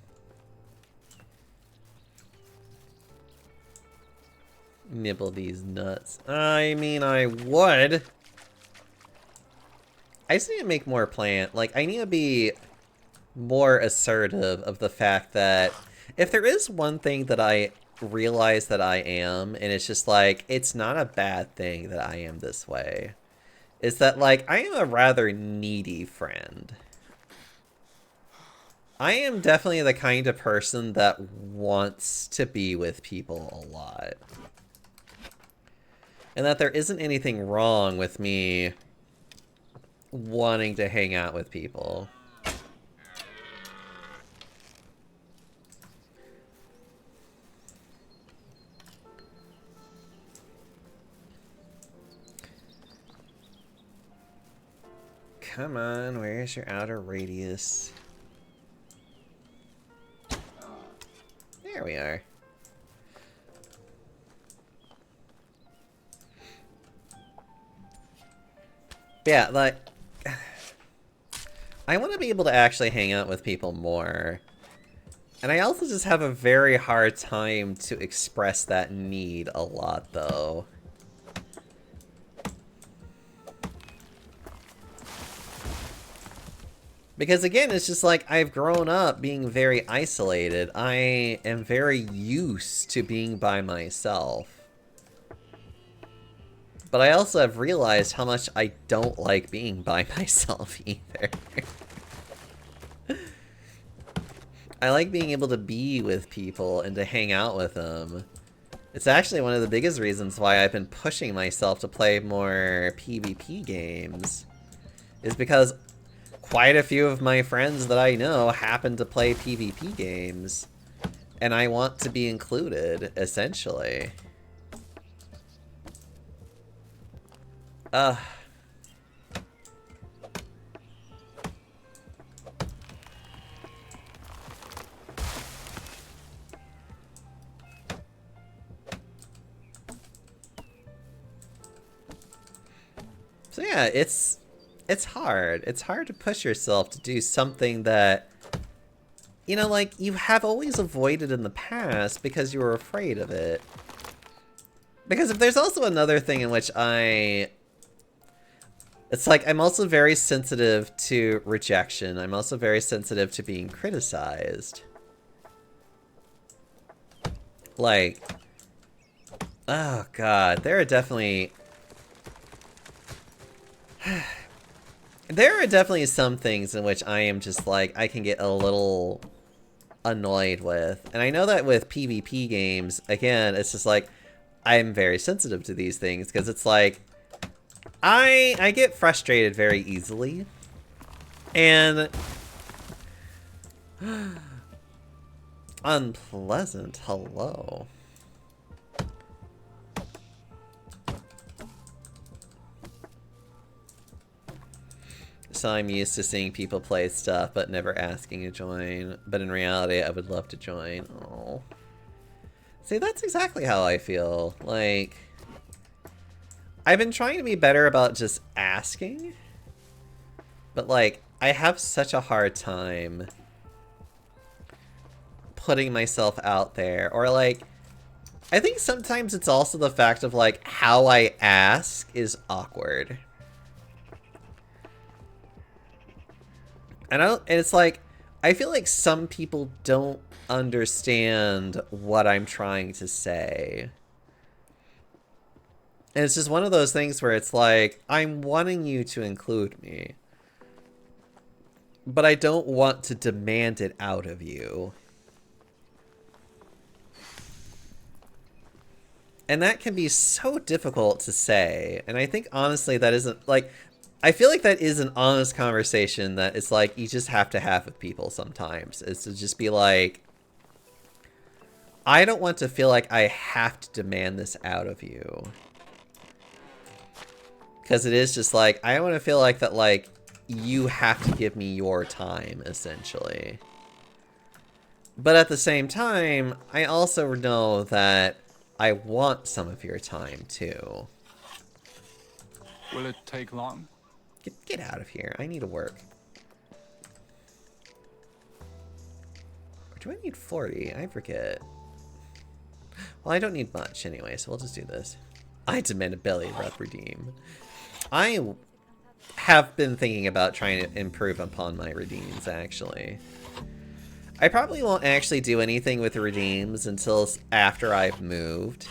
Nibble these nuts. I mean, I would. I just need to make more like, I need to be more assertive of the fact that if there is one thing that I realize that I am, and it's just like, it's not a bad thing that I am this way, is that, like, I am a rather needy friend. I am definitely the kind of person that wants to be with people a lot. And that there isn't anything wrong with me wanting to hang out with people. Come on, where's your outer radius? There we are. Yeah, like, I want to be able to actually hang out with people more. And I also just have a very hard time to express that need a lot, though. Because again, it's just like, I've grown up being very isolated. I am very used to being by myself. But I also have realized how much I don't like being by myself either. I like being able to be with people and to hang out with them. It's actually one of the biggest reasons why I've been pushing myself to play more PvP games. Is because quite a few of my friends that I know happen to play PvP games. And I want to be included, essentially. So yeah, it's hard. It's hard to push yourself to do something that, you know, like, you have always avoided in the past because you were afraid of it. Because if there's also another thing in which it's like, I'm also very sensitive to rejection. I'm also very sensitive to being criticized. Like, oh god, there are definitely some things in which I am just like, I can get a little annoyed with. And I know that with PvP games, again, it's just like, I'm very sensitive to these things, because it's like, I get frustrated very easily. And unpleasant, hello. So I'm used to seeing people play stuff but never asking to join. But in reality, I would love to join. Oh. See, that's exactly how I feel. Like, I've been trying to be better about just asking. But like, I have such a hard time putting myself out there. Or like, I think sometimes it's also the fact of like, how I ask is awkward. And it's like, I feel like some people don't understand what I'm trying to say. And it's just one of those things where it's like, I'm wanting you to include me, but I don't want to demand it out of you. And that can be so difficult to say. And I think honestly that isn't like, I feel like that is an honest conversation that it's like you just have to have with people sometimes. Is to just be like, I don't want to feel like I have to demand this out of you. Because it is just like, I want to feel like that, like, you have to give me your time, essentially. But at the same time, I also know that I want some of your time, too. Will it take long? Get out of here. I need to work. Or do I need 40? I forget. Well, I don't need much anyway, so we'll just do this. I demand a belly rub redeem. I have been thinking about trying to improve upon my redeems, actually. I probably won't actually do anything with the redeems until after I've moved.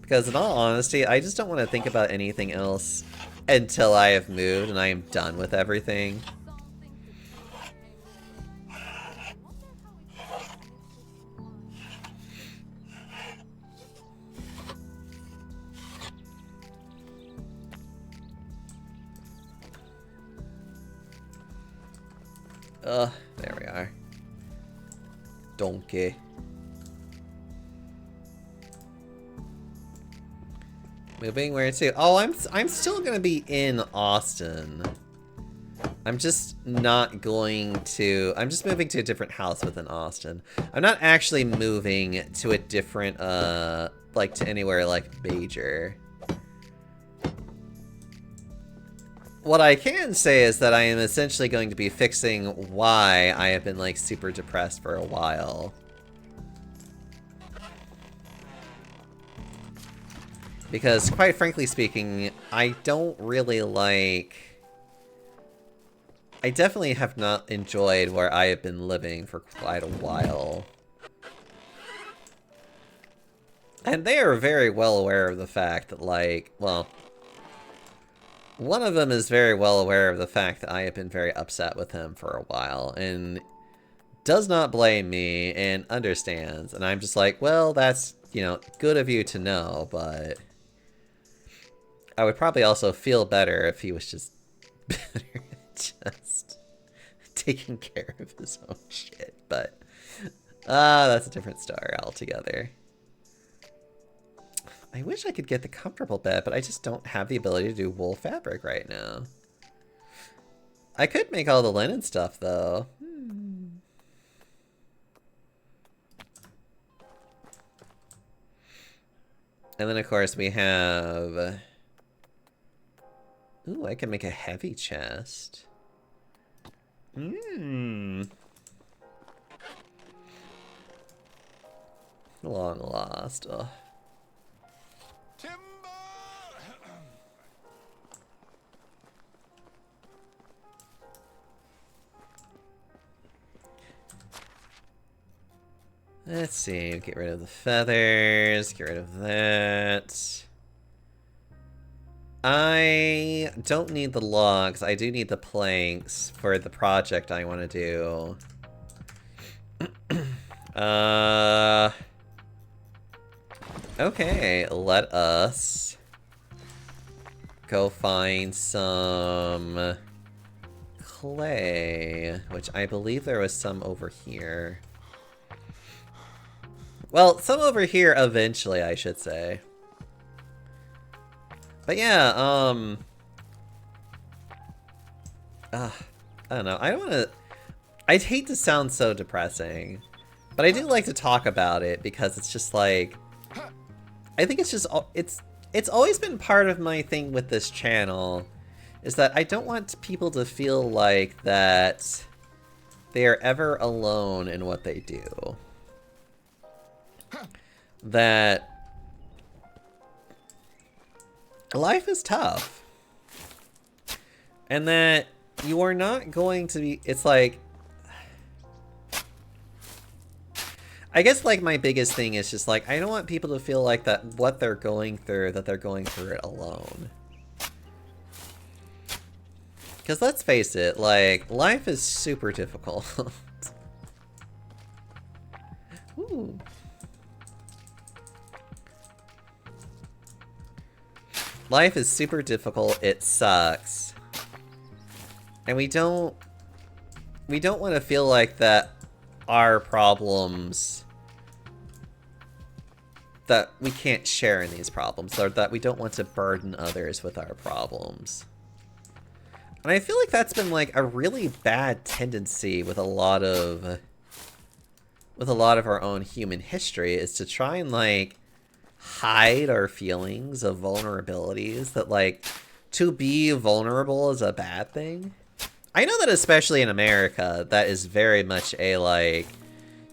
Because in all honesty, I just don't want to think about anything else until I have moved and I am done with everything. There we are. Donkey. Moving where to? Oh, I'm still gonna be in Austin. I'm just not going to... I'm just moving to a different house within Austin. I'm not actually moving to a different, like, to anywhere like Bajor. What I can say is that I am essentially going to be fixing why I have been, like, super depressed for a while. Because, quite frankly speaking, I don't really like... I definitely have not enjoyed where I have been living for quite a while. And they are very well aware of the fact that, like, well... One of them is very well aware of the fact that I have been very upset with him for a while, and does not blame me, and understands. And I'm just like, well, that's, you know, good of you to know, but... I would probably also feel better if he was just better at just taking care of his own shit, but that's a different story altogether. I wish I could get the comfortable bed, but I just don't have the ability to do wool fabric right now. I could make all the linen stuff, though. And then, of course, we have... Ooh, I can make a heavy chest. Long lost. Ugh. Let's see, get rid of the feathers, get rid of that. I don't need the logs, I do need the planks for the project I want to do. Okay, let us go find some clay, which I believe there was some over here. Well, some over here eventually, I should say. But yeah, I don't know. I don't want to... I'd hate to sound so depressing, but I do like to talk about it because it's just like... I think it's just... It's always been part of my thing with this channel, is that I don't want people to feel like that they are ever alone in what they do. That life is tough. And that you are not going to be... It's like... I guess, like, my biggest thing is just, like, I don't want people to feel like that what they're going through, that they're going through it alone. Because let's face it, like, life is super difficult. Ooh. Life is super difficult, it sucks. And we don't want to feel like that our problems, that we can't share in these problems, or that we don't want to burden others with our problems. And I feel like that's been like a really bad tendency with a lot of our own human history, is to try and like hide our feelings of vulnerabilities, that like to be vulnerable is a bad thing. I know that especially in America, that is very much a like,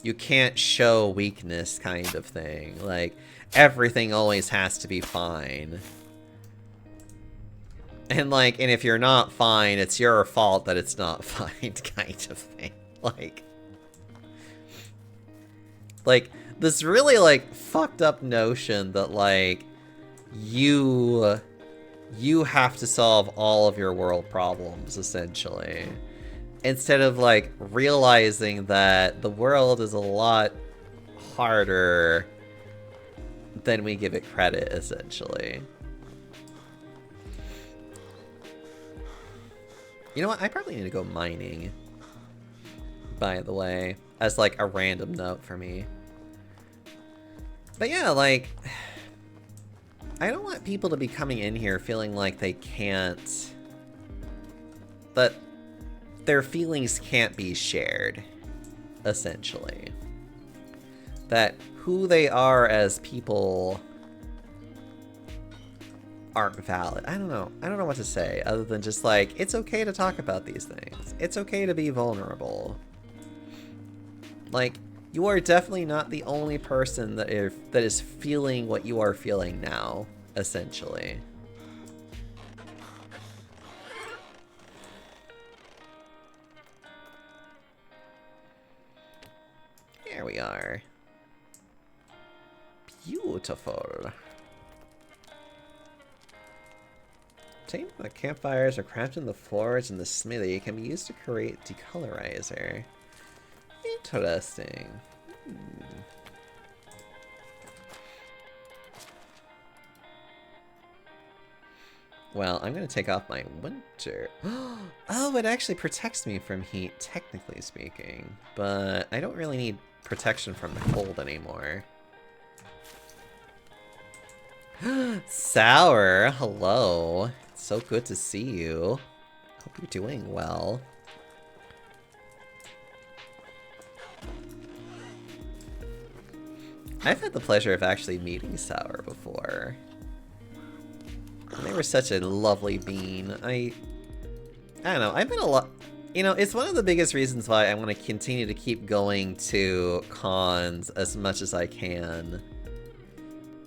you can't show weakness kind of thing. Like, everything always has to be fine. And like, and if you're not fine, it's your fault that it's not fine kind of thing. Like this really like fucked up notion that like you have to solve all of your world problems, essentially. Instead of like realizing that the world is a lot harder than we give it credit, essentially. You know what? I probably need to go mining, by the way, as like a random note for me. But yeah, like, I don't want people to be coming in here feeling like they can't, that their feelings can't be shared, essentially. That who they are as people aren't valid. I don't know what to say other than just like, it's okay to talk about these things. It's okay to be vulnerable. Like, you are definitely not the only person that is feeling what you are feeling now, essentially. Here we are. Beautiful. Taking the campfires or crafting the floors in the smithy can be used to create decolorizer. Interesting. Well, I'm gonna take off my winter. Oh, it actually protects me from heat, technically speaking. But I don't really need protection from the cold anymore. Sour, hello. It's so good to see you. Hope you're doing well. I've had the pleasure of actually meeting Sour before. And they were such a lovely bean. I don't know, I've been a lot... You know, it's one of the biggest reasons why I want to continue to keep going to cons as much as I can.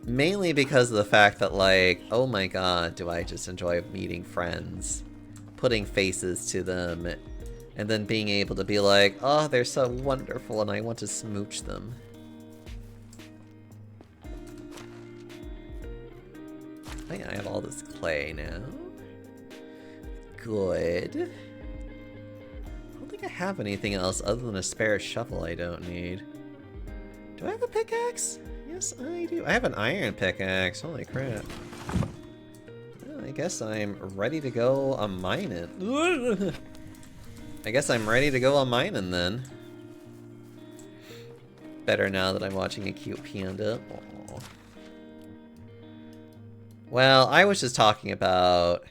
Mainly because of the fact that, like, oh my god, do I just enjoy meeting friends. Putting faces to them. And then being able to be like, oh, they're so wonderful and I want to smooch them. Oh yeah, I have all this clay now. Good. I don't think I have anything else other than a spare shovel I don't need. Do I have a pickaxe? Yes, I do. I have an iron pickaxe. Holy crap. Well, I guess I'm ready to go a mining. I guess I'm ready to go a mining then. Better now that I'm watching a cute panda. Aww. Well, I was just talking about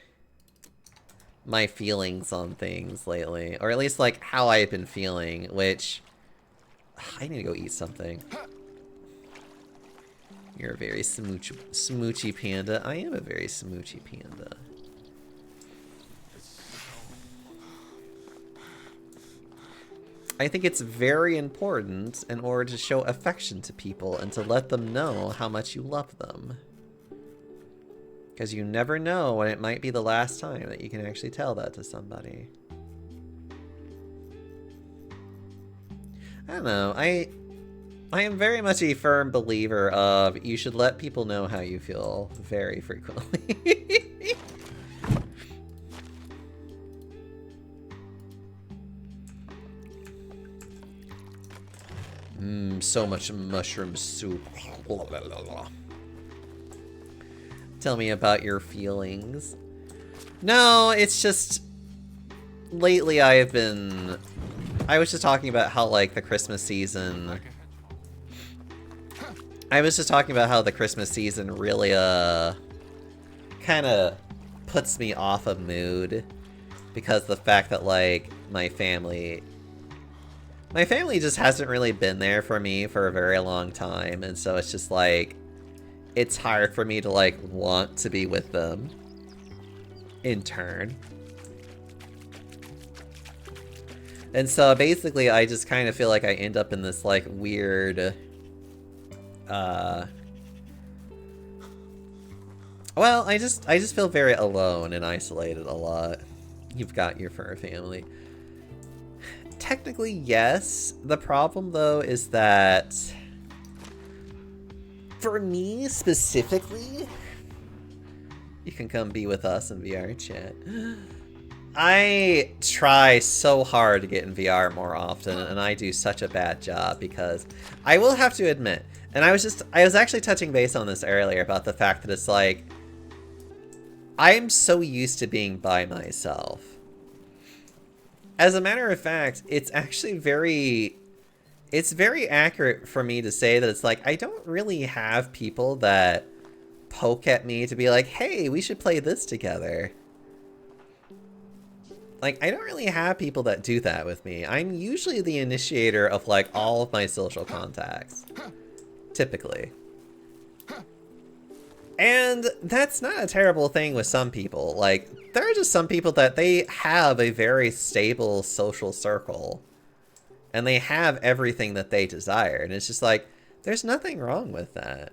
my feelings on things lately, or at least like how I've been feeling, which I need to go eat something. You're a very smoochy panda. I am a very smoochy panda. I think it's very important in order to show affection to people and to let them know how much you love them. Because you never know when it might be the last time that you can actually tell that to somebody. I don't know, I am very much a firm believer of you should let people know how you feel very frequently. So much mushroom soup. Tell me about your feelings. No, it's just lately I was just talking about how like the Christmas season really kind of puts me off a mood because the fact that like my family just hasn't really been there for me for a very long time, and so it's just like it's hard for me to like want to be with them in turn. And so basically I just kind of feel like I end up in this like weird well, I just feel very alone and isolated a lot. You've got your fur family. Technically, yes. The problem, though, is that for me, specifically, you can come be with us in VR chat. I try so hard to get in VR more often, and I do such a bad job because I will have to admit, and I was actually touching base on this earlier about the fact that it's like, I'm so used to being by myself. As a matter of fact, it's actually very accurate for me to say that it's like, I don't really have people that poke at me to be like, hey, we should play this together. Like, I don't really have people that do that with me. I'm usually the initiator of like all of my social contacts. Typically. And that's not a terrible thing with some people. Like, there are just some people that they have a very stable social circle. And they have everything that they desire. And it's just like, there's nothing wrong with that.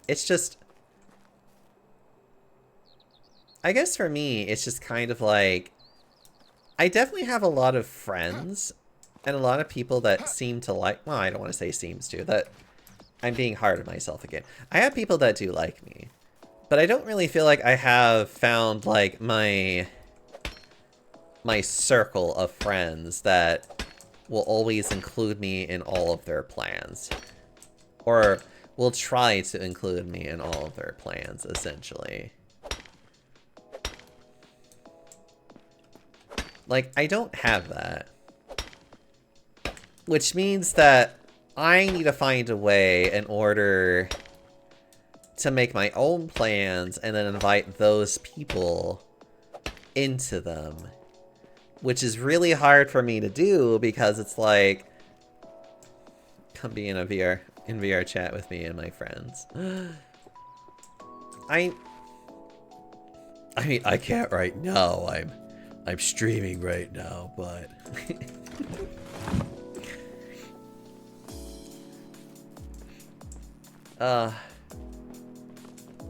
It's just... I guess for me, it's just kind of like... I definitely have a lot of friends. And a lot of people that seem to like... Well, I don't want to say seems to. That I'm being hard on myself again. I have people that do like me. But I don't really feel like I have found, like, my circle of friends that will always include me in all of their plans. Or will try to include me in all of their plans, essentially. Like, I don't have that. Which means that I need to find a way in order to make my own plans and then invite those people into them. Which is really hard for me to do because it's like, come be in VR chat with me and my friends. I mean, I can't right now. I'm streaming right now, but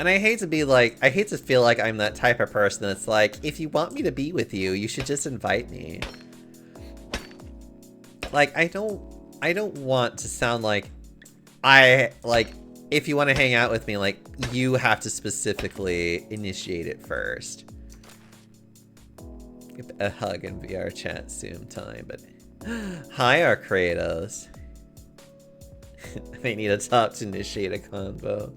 and I hate to be like, I hate to feel like I'm that type of person that's like, if you want me to be with you, you should just invite me. Like, I don't want to sound like I if you want to hang out with me, like, you have to specifically initiate it first. Give a hug in VR chat soon time, but... Hi, our Kratos. They need a top to initiate a convo.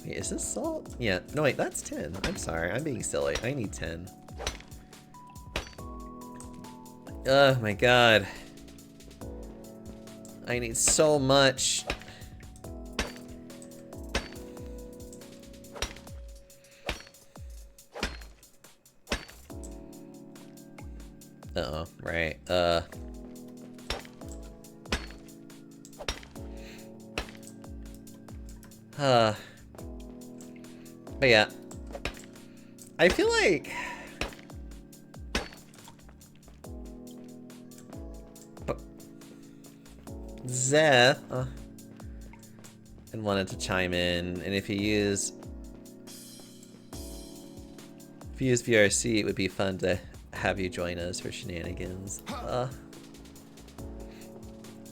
Wait, is this salt? Yeah. No, wait, that's 10. I'm sorry. I'm being silly. I need 10. Oh my god. I need so much. Uh-oh, right. But yeah. I feel like... Zeth and wanted to chime in, and if you use VRC, it would be fun to have you join us for shenanigans.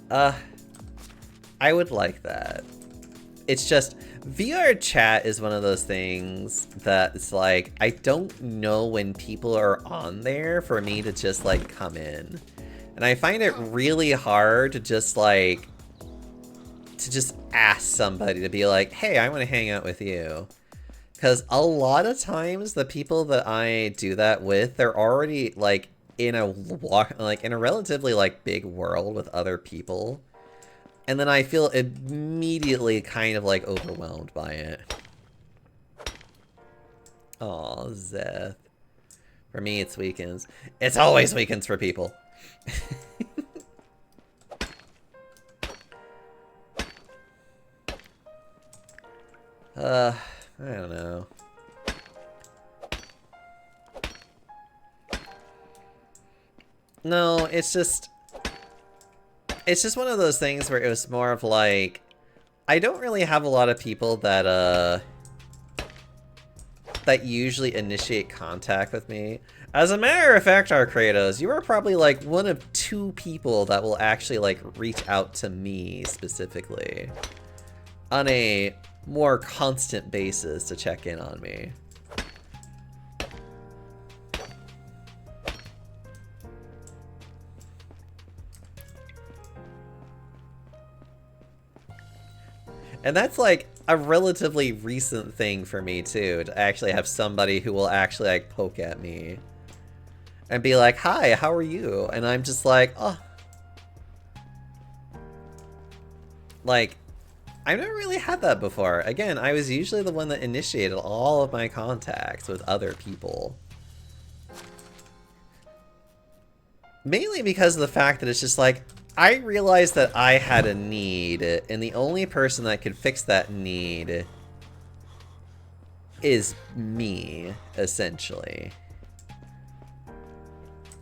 I would like that. It's just VR chat is one of those things that it's like I don't know when people are on there for me to just like come in. And I find it really hard to just like, ask somebody to be like, hey, I want to hang out with you. Because a lot of times the people that I do that with, they're already like in a relatively like big world with other people. And then I feel immediately kind of like overwhelmed by it. Aw, Zeth. For me, it's weekends. It's always weekends for people. I don't know. No, it's just one of those things where it was more of like, I don't really have a lot of people that usually initiate contact with me. As a matter of fact, our Kratos, you are probably like one of 2 people that will actually like reach out to me specifically on a more constant basis to check in on me. And that's like a relatively recent thing for me too, to actually have somebody who will actually like poke at me and be like, hi, how are you? And I'm just like, oh. Like, I've never really had that before. Again, I was usually the one that initiated all of my contacts with other people. Mainly because of the fact that it's just like, I realized that I had a need, and the only person that could fix that need is me, essentially.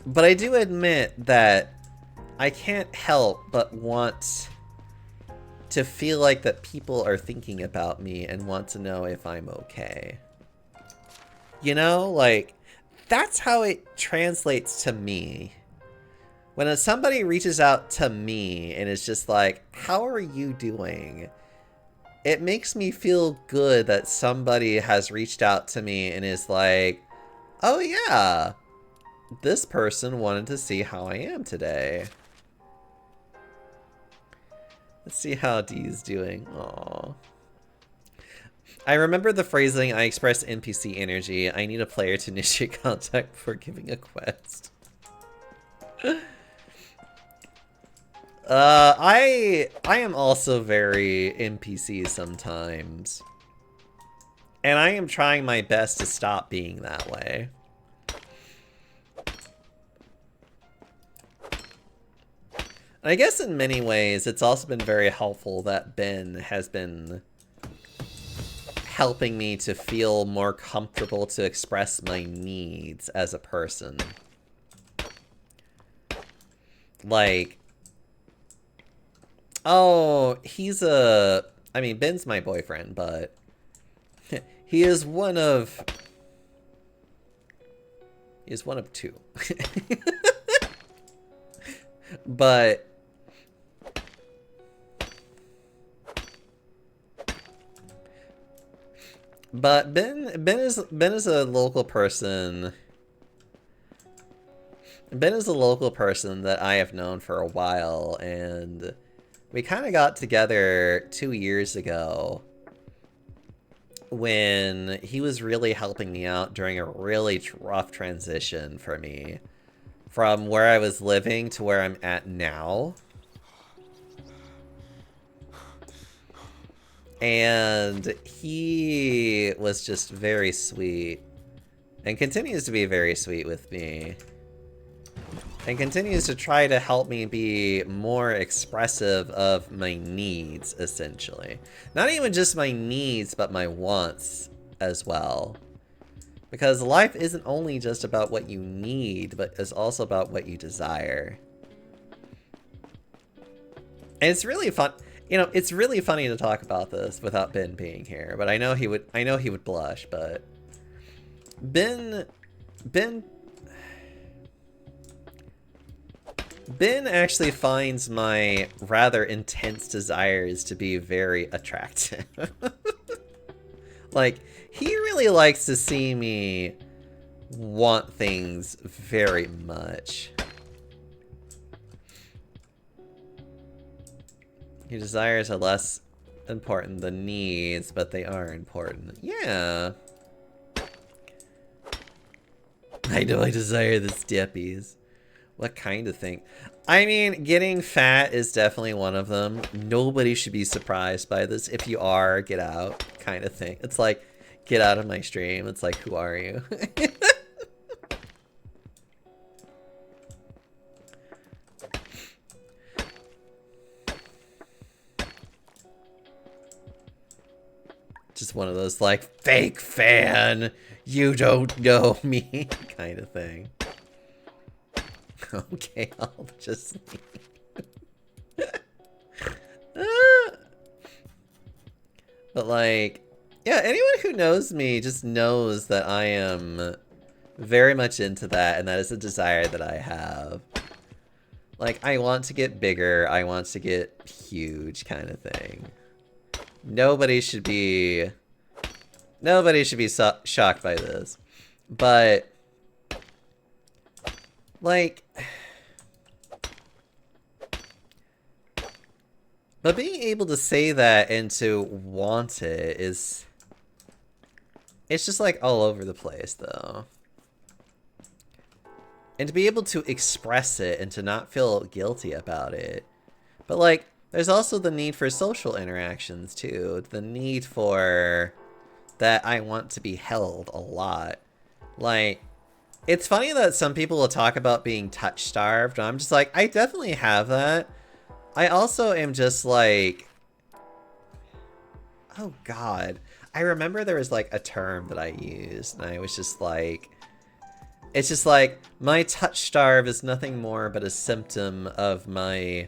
But I do admit that I can't help but want to feel like that people are thinking about me and want to know if I'm okay. You know, like, that's how it translates to me. When somebody reaches out to me and is just like, how are you doing? It makes me feel good that somebody has reached out to me and is like, oh yeah, this person wanted to see how I am today. Let's see how Dee's doing. Aww. I remember the phrasing, I express NPC energy. I need a player to initiate contact before giving a quest. I am also very NPC sometimes. And I am trying my best to stop being that way. And I guess in many ways, it's also been very helpful that Ben has been helping me to feel more comfortable to express my needs as a person. Like, oh, I mean, Ben's my boyfriend, but he is one of 2. But Ben is a local person. Ben is a local person that I have known for a while, and we kind of got together 2 years ago when he was really helping me out during a really rough transition for me from where I was living to where I'm at now. And he was just very sweet and continues to be very sweet with me. And continues to try to help me be more expressive of my needs, essentially. Not even just my needs, but my wants as well. Because life isn't only just about what you need, but it's also about what you desire. And it's really fun. You know, it's really funny to talk about this without Ben being here, but I know he would blush, but Ben actually finds my rather intense desires to be very attractive. Like, he really likes to see me want things very much. Your desires are less important than needs, but they are important. Yeah. I know I desire the steppies. What kind of thing? I mean, getting fat is definitely one of them. Nobody should be surprised by this. If you are, get out kind of thing. It's like, get out of my stream. It's like, who are you? Just one of those, like, fake fan, you don't know me kind of thing. Okay, I'll just leave. But like, yeah, anyone who knows me just knows that I am very much into that, and that is a desire that I have. Like, I want to get bigger, I want to get huge kind of thing. Nobody should be shocked by this. But like, but being able to say that and to want it is, it's just like all over the place though. And to be able to express it and to not feel guilty about it. But like, there's also the need for social interactions too. The need for that I want to be held a lot. Like, it's funny that some people will talk about being touch starved. I'm just like, I definitely have that. I also am just like, oh God. I remember there was like a term that I used and I was just like, it's just like, my touch starve is nothing more but a symptom of my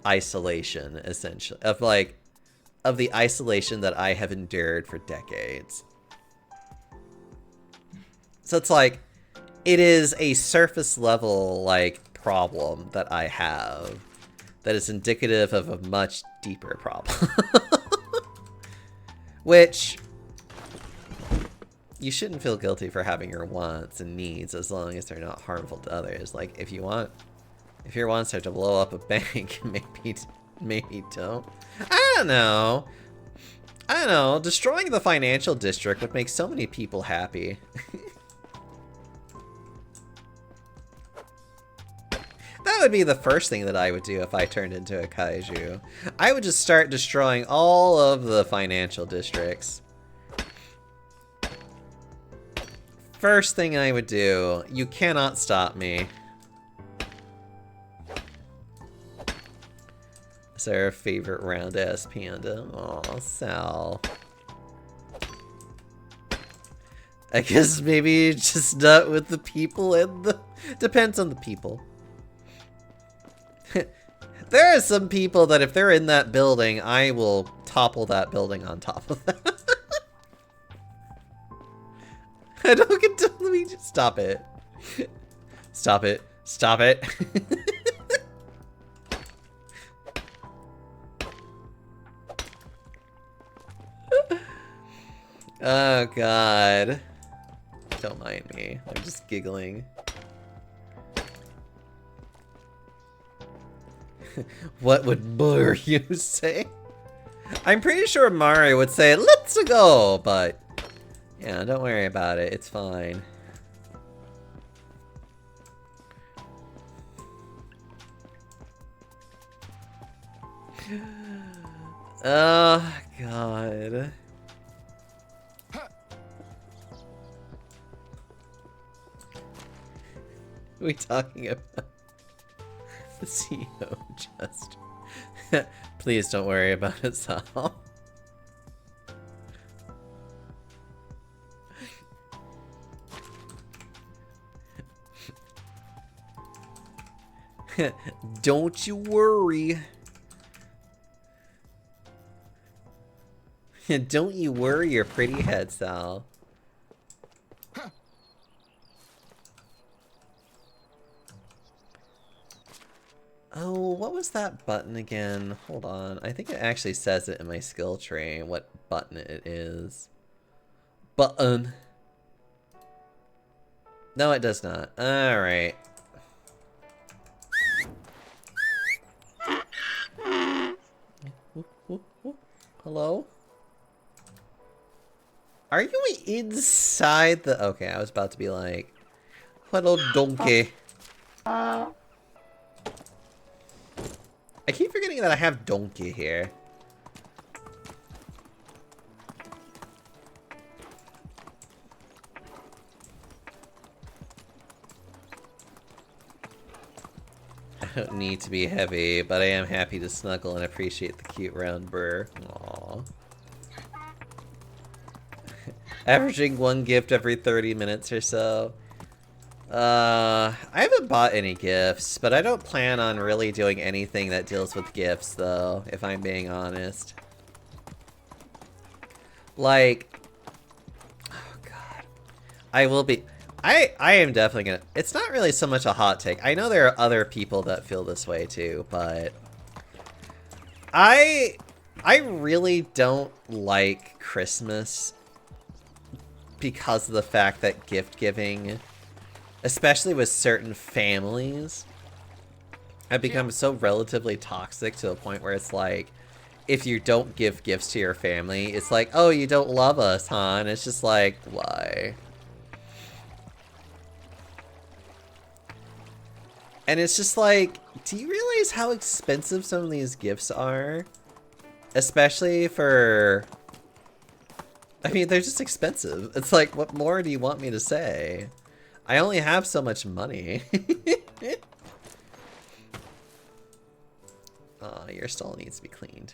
isolation, essentially. Of the isolation that I have endured for decades. So it's like, it is a surface level, like, problem that I have that is indicative of a much deeper problem. Which, you shouldn't feel guilty for having your wants and needs as long as they're not harmful to others. Like, if your wants are to blow up a bank, maybe don't. I don't know. Destroying the financial district would make so many people happy. That would be the first thing that I would do if I turned into a kaiju. I would just start destroying all of the financial districts. First thing I would do. You cannot stop me. Is there a favorite round ass panda? Aw, Sal. I guess maybe just not with the people and the... Depends on the people. There are some people that if they're in that building, I will topple that building on top of them. I don't get to... Let me just stop it. Stop it. Stop it. Oh god. Don't mind me. I'm just giggling. What would Mario say? I'm pretty sure Mario would say, "Let's go," but yeah, don't worry about it. It's fine. Oh god. What are we talking about? The CEO just. Please don't worry about it, Sal. Don't you worry. Don't you worry your pretty head, Sal. Oh, what was that button again? Hold on. I think it actually says it in my skill tree, what button it is. Button. No, it does not. Alright. Hello? Are you inside the... Okay, I was about to be like... Hello, donkey. I keep forgetting that I have donkey here. I don't need to be heavy, but I am happy to snuggle and appreciate the cute round burr. Aww. Averaging one gift every 30 minutes or so. I haven't bought any gifts, but I don't plan on really doing anything that deals with gifts, though, if I'm being honest. Like, oh god. I will be... I am definitely gonna... It's not really so much a hot take. I know there are other people that feel this way, too, but... I really don't like Christmas because of the fact that gift giving, especially with certain families, have become so relatively toxic to a point where it's like, if you don't give gifts to your family, it's like, oh, you don't love us, huh? And it's just like, why? And it's just like, do you realize how expensive some of these gifts are? Especially for... I mean, they're just expensive. It's like, what more do you want me to say? I only have so much money. Your stall needs to be cleaned.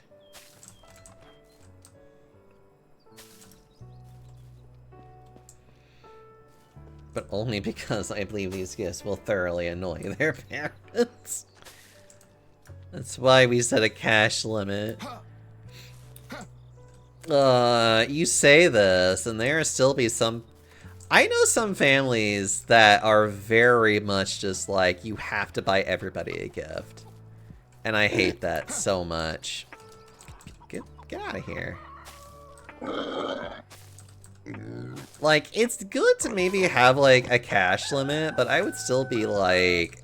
But only because I believe these gifts will thoroughly annoy their parents. That's why we set a cash limit. You say this, and there still be some... I know some families that are very much just like, you have to buy everybody a gift. And I hate that so much. Get out of here. Like, it's good to maybe have, like, a cash limit, but I would still be like...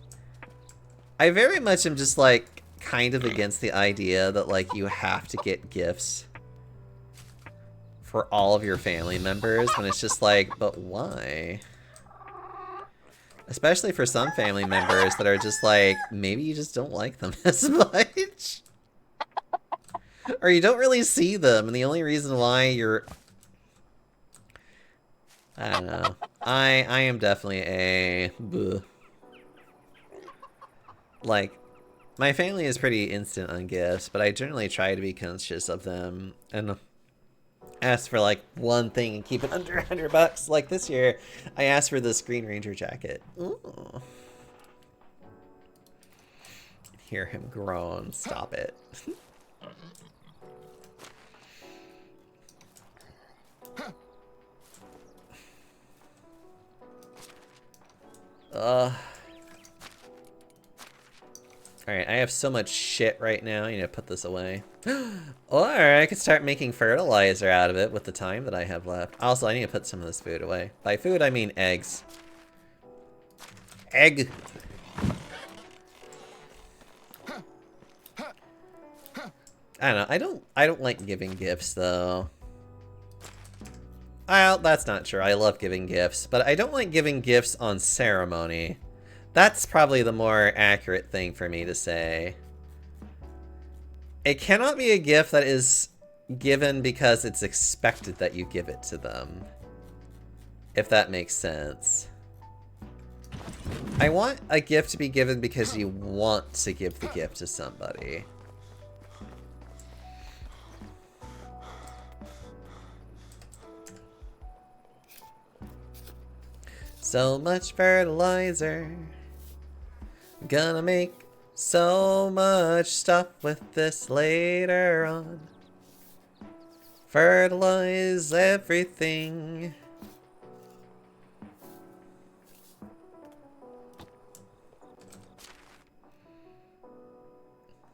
I very much am just, like, kind of against the idea that, like, you have to get gifts for all of your family members, when it's just like, but why? Especially for some family members that are just like, maybe you just don't like them as much. Or you don't really see them, and the only reason why you're... I don't know. I am definitely a... Bleh. Like, my family is pretty instant on gifts, but I generally try to be conscious of them, and ask for like one thing and keep it under $100. Like this year, I asked for this Green Ranger jacket. Ooh. Hear him groan. Stop it. Alright, I have so much shit right now, I need to put this away. Or I could start making fertilizer out of it with the time that I have left. Also, I need to put some of this food away. By food, I mean eggs. Egg! I don't know, I don't like giving gifts, though. Well, that's not true, I love giving gifts, but I don't like giving gifts on ceremony. That's probably the more accurate thing for me to say. It cannot be a gift that is given because it's expected that you give it to them. If that makes sense. I want a gift to be given because you want to give the gift to somebody. So much fertilizer. Gonna make so much stuff with this later on. Fertilize everything.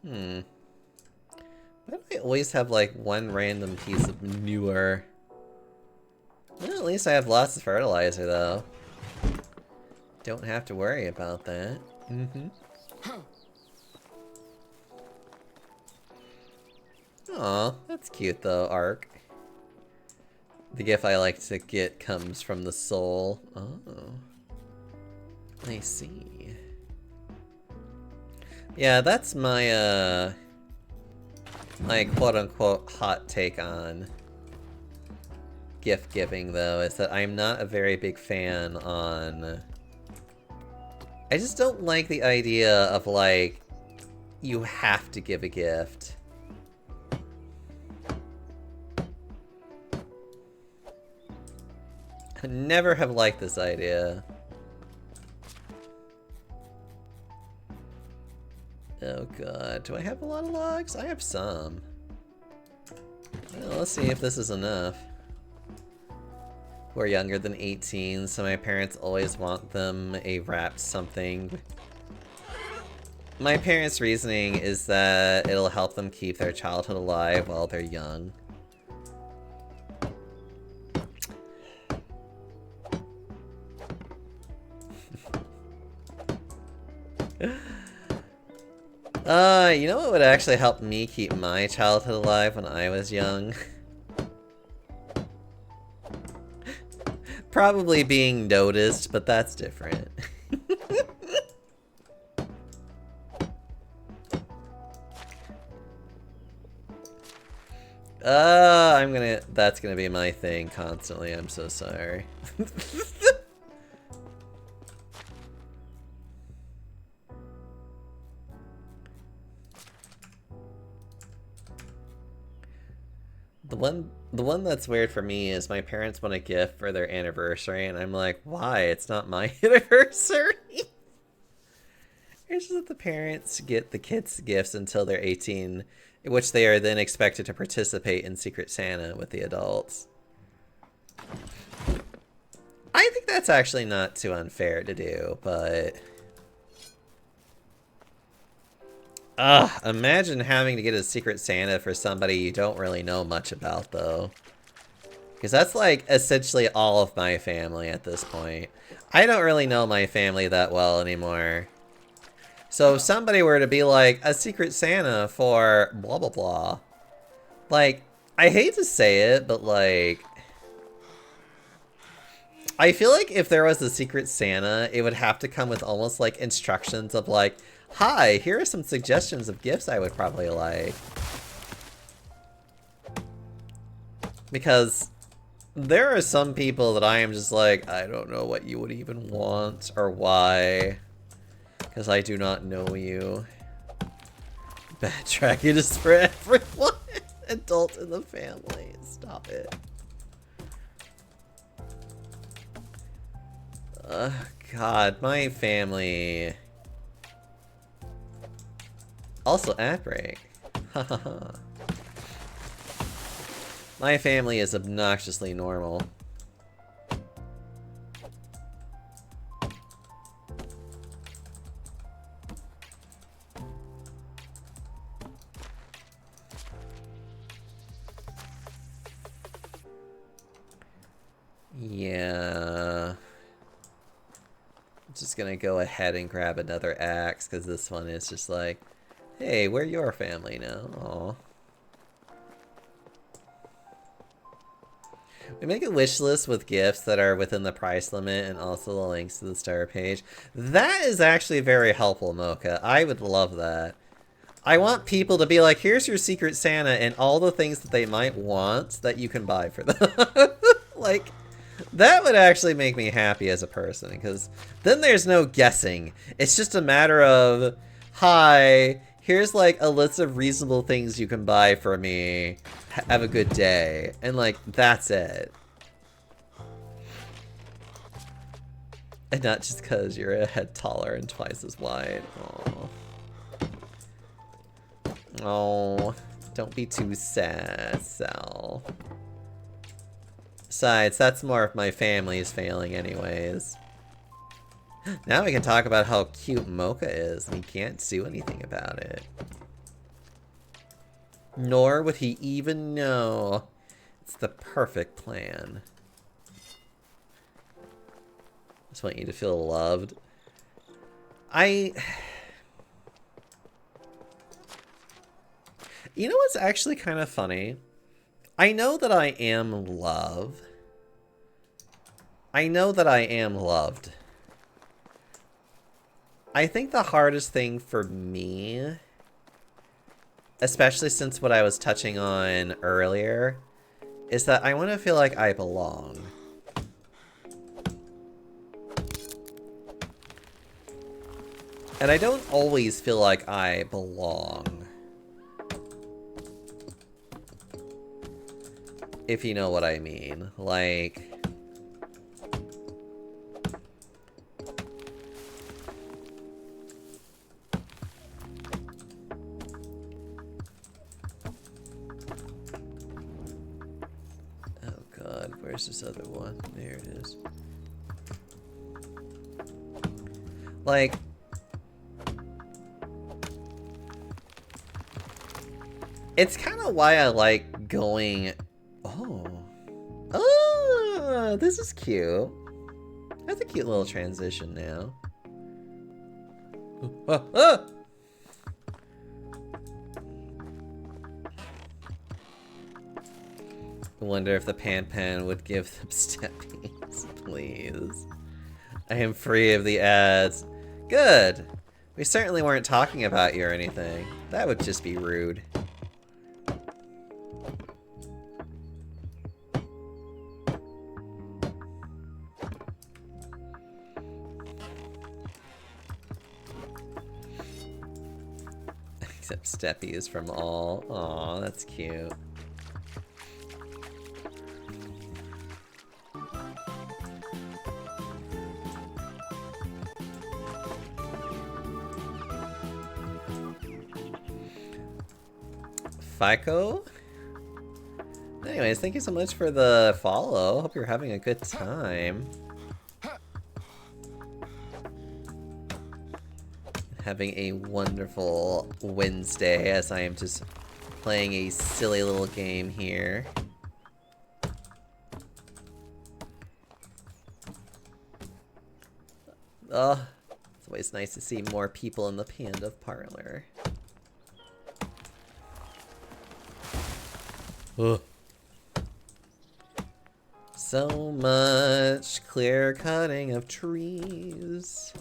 Why do I always have like one random piece of manure? Well, at least I have lots of fertilizer though. Don't have to worry about that. Aw, that's cute though, Ark. The gift I like to get comes from the soul. Oh. I see. Yeah, that's my, my quote-unquote hot take on gift giving, though, is that I'm not a very big fan on... I just don't like the idea of, like, you have to give a gift. I never have liked this idea. Oh god, do I have a lot of logs? I have some. Well, let's see if this is enough. We're younger than 18, so my parents always want them a wrapped something. My parents' reasoning is that it'll help them keep their childhood alive while they're young. You know what would actually help me keep my childhood alive when I was young? Probably being noticed, but that's different. That's gonna be my thing constantly, I'm so sorry. The one that's weird for me is my parents want a gift for their anniversary, and I'm like, why? It's not my anniversary. It's just that the parents get the kids gifts until they're 18, in which they are then expected to participate in Secret Santa with the adults. I think that's actually not too unfair to do, but... imagine having to get a Secret Santa for somebody you don't really know much about, though. Because that's, like, essentially all of my family at this point. I don't really know my family that well anymore. So if somebody were to be like, a Secret Santa for blah blah blah. Like, I hate to say it, but like... I feel like if there was a Secret Santa, it would have to come with almost like instructions of like, hi, here are some suggestions of gifts I would probably like. Because there are some people that I am just like, I don't know what you would even want or why. Because I do not know you. Backtracking is for everyone. Adult in the family. Stop it. God, my family... Also, ad break. My family is obnoxiously normal. Yeah. I'm just gonna go ahead and grab another axe, because this one is just like, hey, we're your family now. Aww. We make a wish list with gifts that are within the price limit and also the links to the star page. That is actually very helpful, Mocha. I would love that. I want people to be like, here's your Secret Santa and all the things that they might want that you can buy for them. Like, that would actually make me happy as a person, because then there's no guessing. It's just a matter of, hi, here's like a list of reasonable things you can buy for me. Have a good day. And like, that's it. And not just because you're a head taller and twice as wide. Aww. Oh, don't be too sad, Sal. Besides, that's more of my family's failing anyways. Now we can talk about how cute Mocha is, and he can't do anything about it. Nor would he even know. It's the perfect plan. Just want you to feel loved. You know what's actually kind of funny? I know that I am love. I know that I am loved. I think the hardest thing for me, especially since what I was touching on earlier, is that I want to feel like I belong. And I don't always feel like I belong. If you know what I mean. Like, oh god, where's this other one? There it is. Like, it's kind of why I like going. Oh, this is cute. That's a cute little transition now. I wonder if the Pan would give them steppies, please. I am free of the ads. Good. We certainly weren't talking about you or anything. That would just be rude. Except Steppy is from all. Aw, that's cute. FICO? Anyways, thank you so much for the follow. Hope you're having a good time. Having a wonderful Wednesday as I am just playing a silly little game here. Oh, it's always nice to see more people in the Panda parlor. Ugh. So much clear cutting of trees.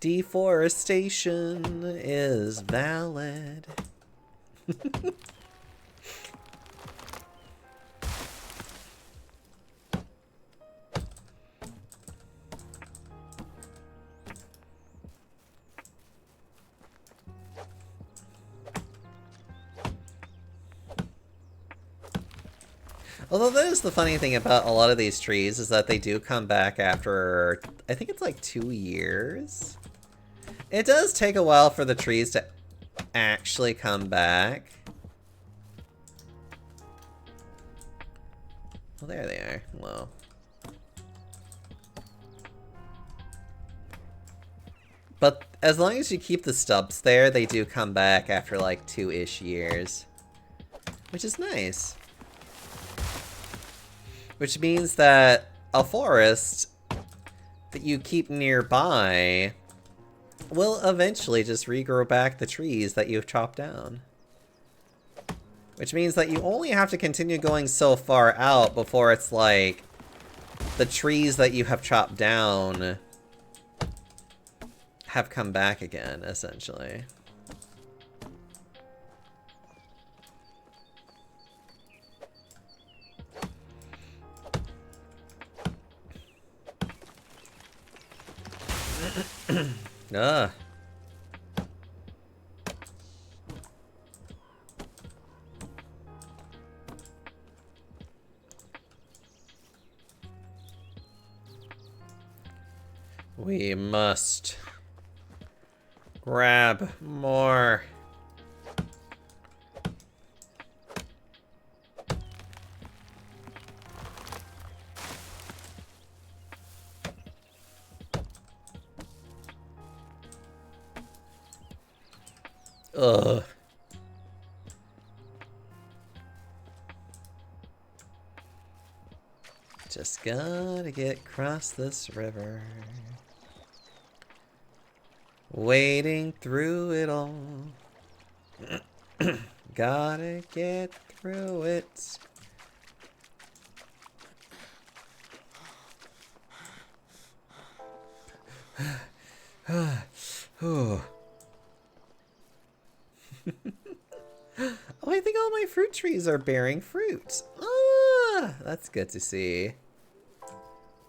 Deforestation is valid. Although that is the funny thing about a lot of these trees is that they do come back after, I think it's like 2 years. It does take a while for the trees to actually come back. Well, there they are. Hello. But as long as you keep the stubs there, they do come back after like 2-ish years. Which is nice. Which means that a forest that you keep nearby will eventually just regrow back the trees that you've chopped down. Which means that you only have to continue going so far out before it's like the trees that you have chopped down have come back again, essentially. Ugh. We must grab more. Ugh. Just gotta get across this river. Wading through it all. Gotta get through it. Oh, I think all my fruit trees are bearing fruit. Ah, that's good to see.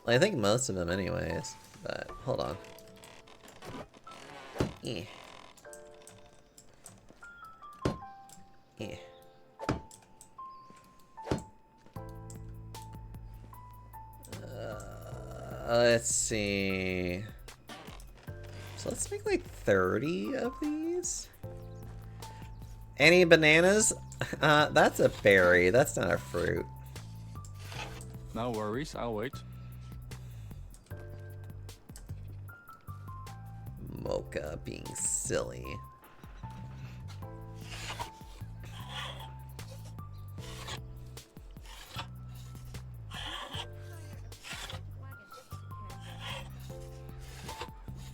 I think most of them anyways, but hold on. Eh. Eh. Let's see. So let's make like 30 of these. Any bananas? That's a berry. That's not a fruit. No worries, I'll wait. Mocha being silly.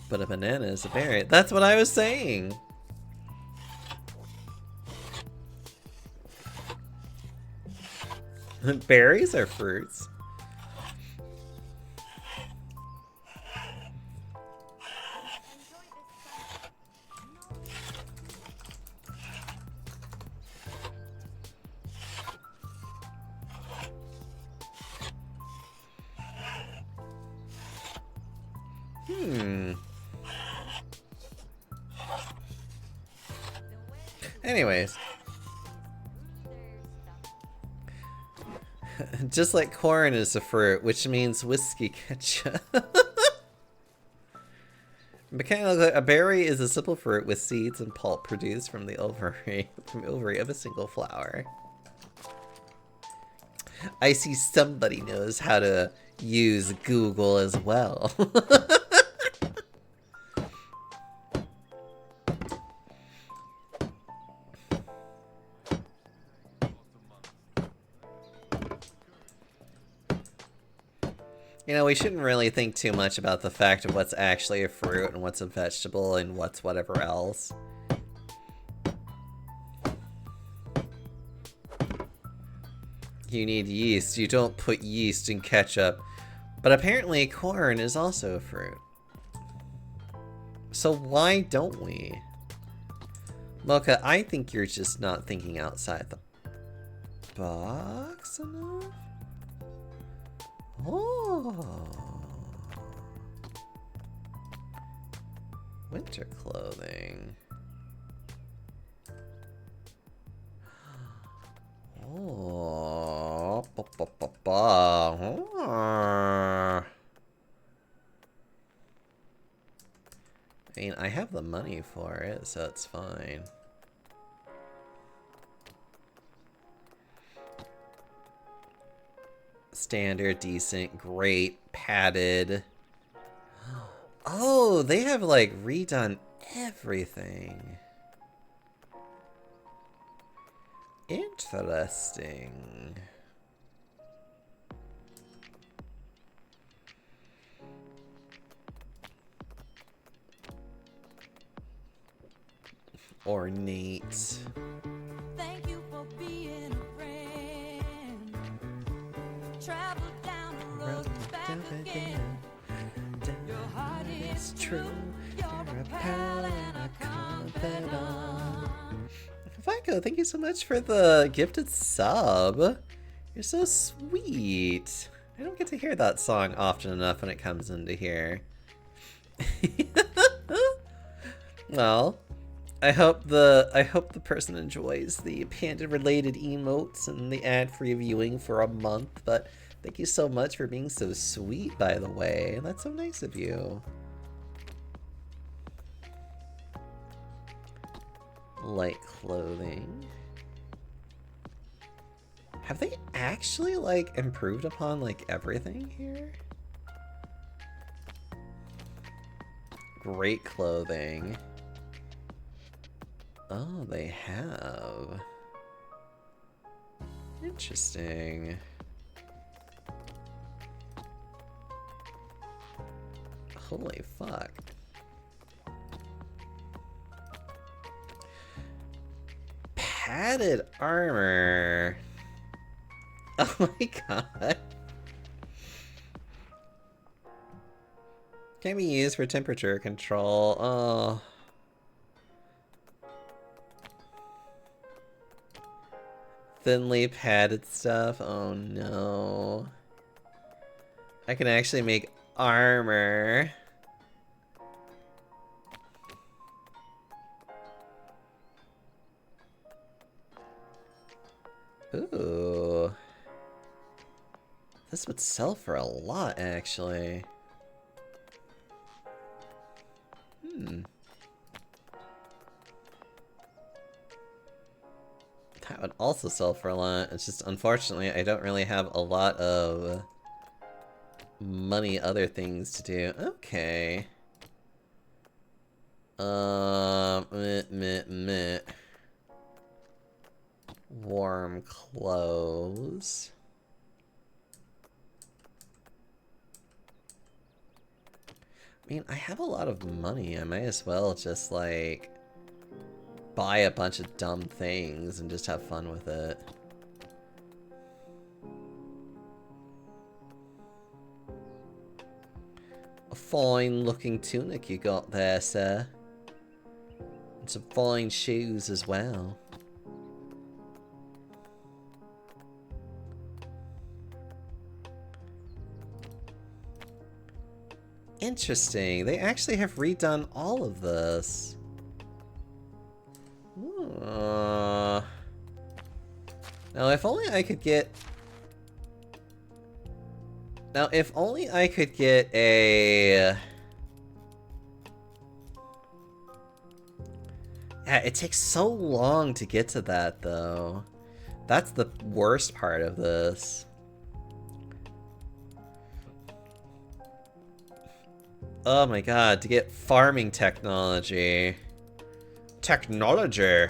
But a banana is a berry. That's what I was saying. Berries are fruits. Anyways. Just like corn is a fruit, which means whiskey ketchup. Mechanically, a berry is a simple fruit with seeds and pulp produced from the ovary of a single flower. I see somebody knows how to use Google as well. You know, we shouldn't really think too much about the fact of what's actually a fruit and what's a vegetable and what's whatever else. You need yeast. You don't put yeast in ketchup. But apparently corn is also a fruit. So why don't we? Mocha, I think you're just not thinking outside the box enough? Oh. Winter clothing. Oh. I mean, I have the money for it, so it's fine. Standard, decent, great, padded. Oh, they have like redone everything. Interesting. ornate. Thank you for being a friend. Travel down the road back again. Your heart is true. You're a pal and a confidant. Vico, thank you so much for the gifted sub. You're so sweet. I don't get to hear that song often enough when it comes into here. Well, I hope the person enjoys the panda-related emotes and the ad-free viewing for a month. But thank you so much for being so sweet, by the way. That's so nice of you. Light clothing. Have they actually, like, improved upon, like, everything here? Great clothing. Oh, they have. Interesting. Holy fuck. Padded armor. Oh my god. Can be used for temperature control. Oh. Thinly padded stuff. Oh no. I can actually make armor. Ooh. This would sell for a lot, actually. That would also sell for a lot. It's just, unfortunately, I don't really have a lot of money, other things to do. Okay. Meh. Warm clothes. I mean, I have a lot of money. I might as well just, like, buy a bunch of dumb things and just have fun with it. A fine looking tunic you got there, sir. And some fine shoes as well. Interesting. They actually have redone all of this. Now, if only I could get... Now, if only I could get a... Yeah, it takes so long to get to that, though. That's the worst part of this. Oh my god, to get farming technology. Technology!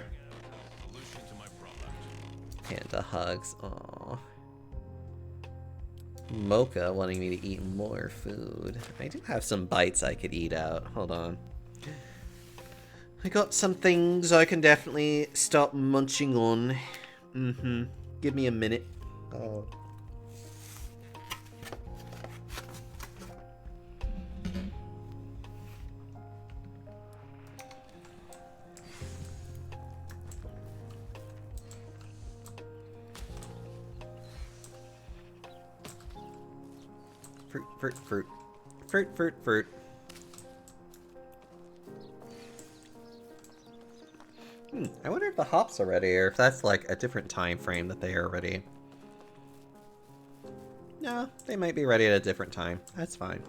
Panda hugs, aww. Mocha wanting me to eat more food. I do have some bites I could eat out. Hold on. I got some things I can definitely stop munching on. Give me a minute. Oh. Fruit. I wonder if the hops are ready, or if that's like a different time frame that they are ready. No, they might be ready at a different time. That's fine.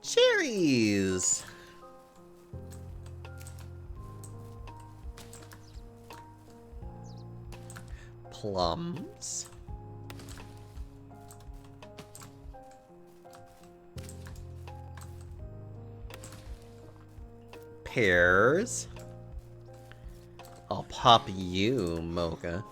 Cherries! Plums. Pears. I'll pop you, Mocha.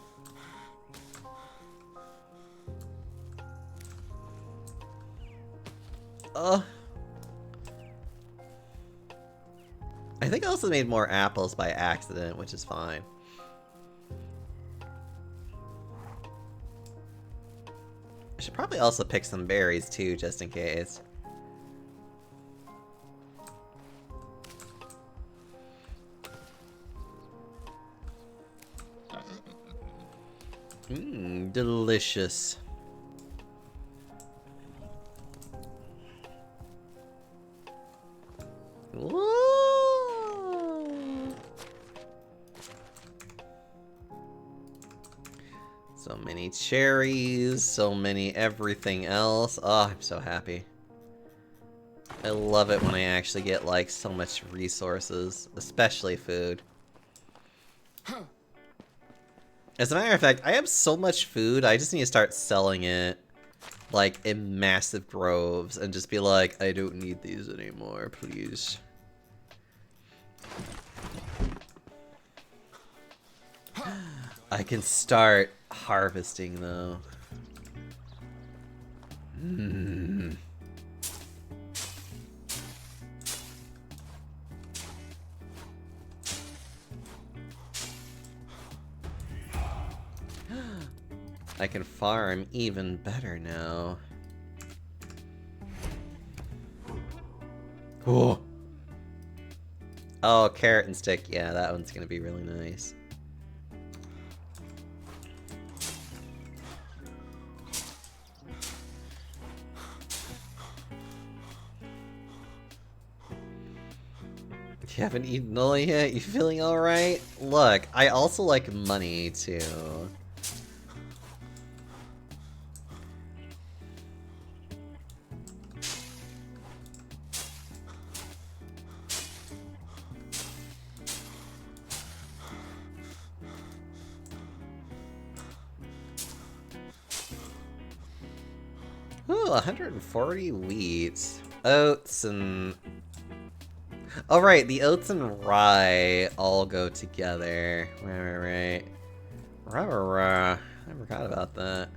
I think I also made more apples by accident, which is fine. I should probably also pick some berries too, just in case. Mmm, delicious. Whoa! So many cherries, so many everything else. Oh, I'm so happy. I love it when I actually get, like, so much resources, especially food. As a matter of fact, I have so much food, I just need to start selling it, like, in massive groves, and just be like, I don't need these anymore, please. I can start harvesting, though. Hmm. I can farm even better now. Oh. Oh, carrot and stick. Yeah, that one's gonna be really nice. You haven't eaten all yet? You feeling alright? Look, I also like money, too. Ooh, 140 wheat. Oats and... Oh right, the oats and rye all go together. Right. Rah. I forgot about that.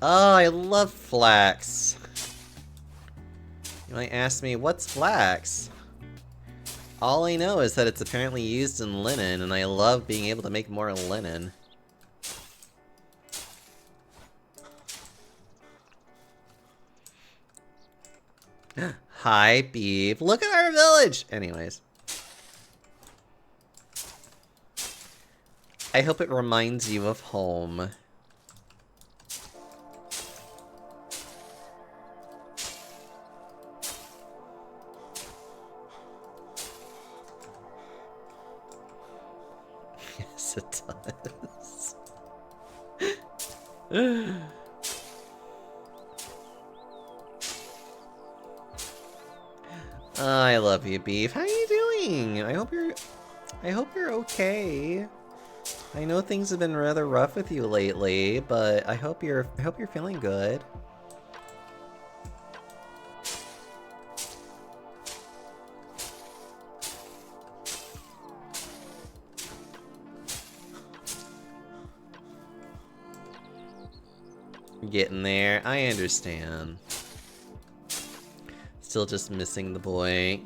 Oh, I love flax. You might ask me, what's flax? All I know is that it's apparently used in linen, and I love being able to make more linen. Hi, Beef. Look at our village! Anyways. I hope it reminds you of home. Yes, it does. I love you, Beef. How are you doing? I hope you're okay. I know things have been rather rough with you lately, but I hope you're feeling good. Getting there. I understand. Still just missing the boy.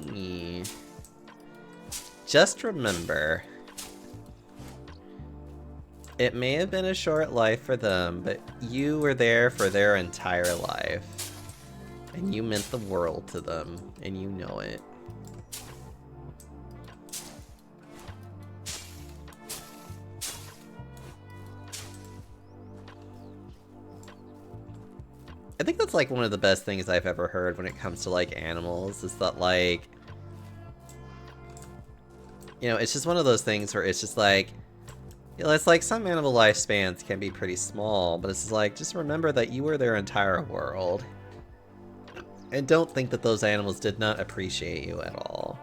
Just remember, it may have been a short life for them, but you were there for their entire life. And you meant the world to them, and you know it. I think that's like one of the best things I've ever heard when it comes to like animals, is that like, you know, it's just one of those things where it's just like, you know, it's like some animal lifespans can be pretty small, but it's like, just remember that you were their entire world. And don't think that those animals did not appreciate you at all.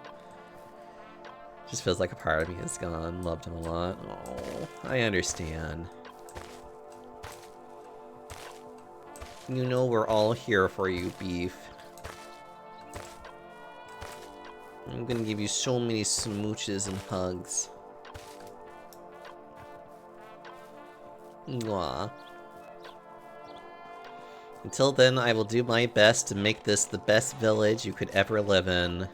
Just feels like a part of me is gone. Loved him a lot. Oh, I understand. You know we're all here for you, Beef. I'm gonna give you so many smooches and hugs. Mwah. Until then, I will do my best to make this the best village you could ever live in.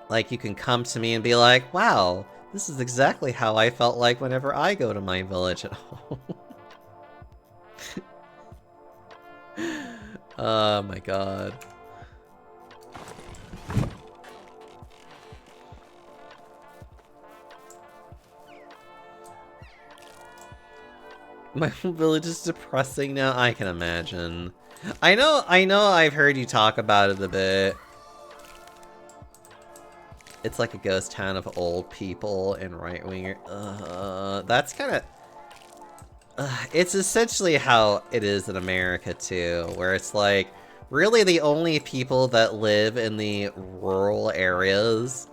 Like, you can come to me and be like, wow, this is exactly how I felt like whenever I go to my village at home. Oh my god. My village is depressing now, I can imagine. I know I've heard you talk about it a bit. It's like a ghost town of old people and right-winger. That's kind of... it's essentially how it is in America, too. Where it's like, really the only people that live in the rural areas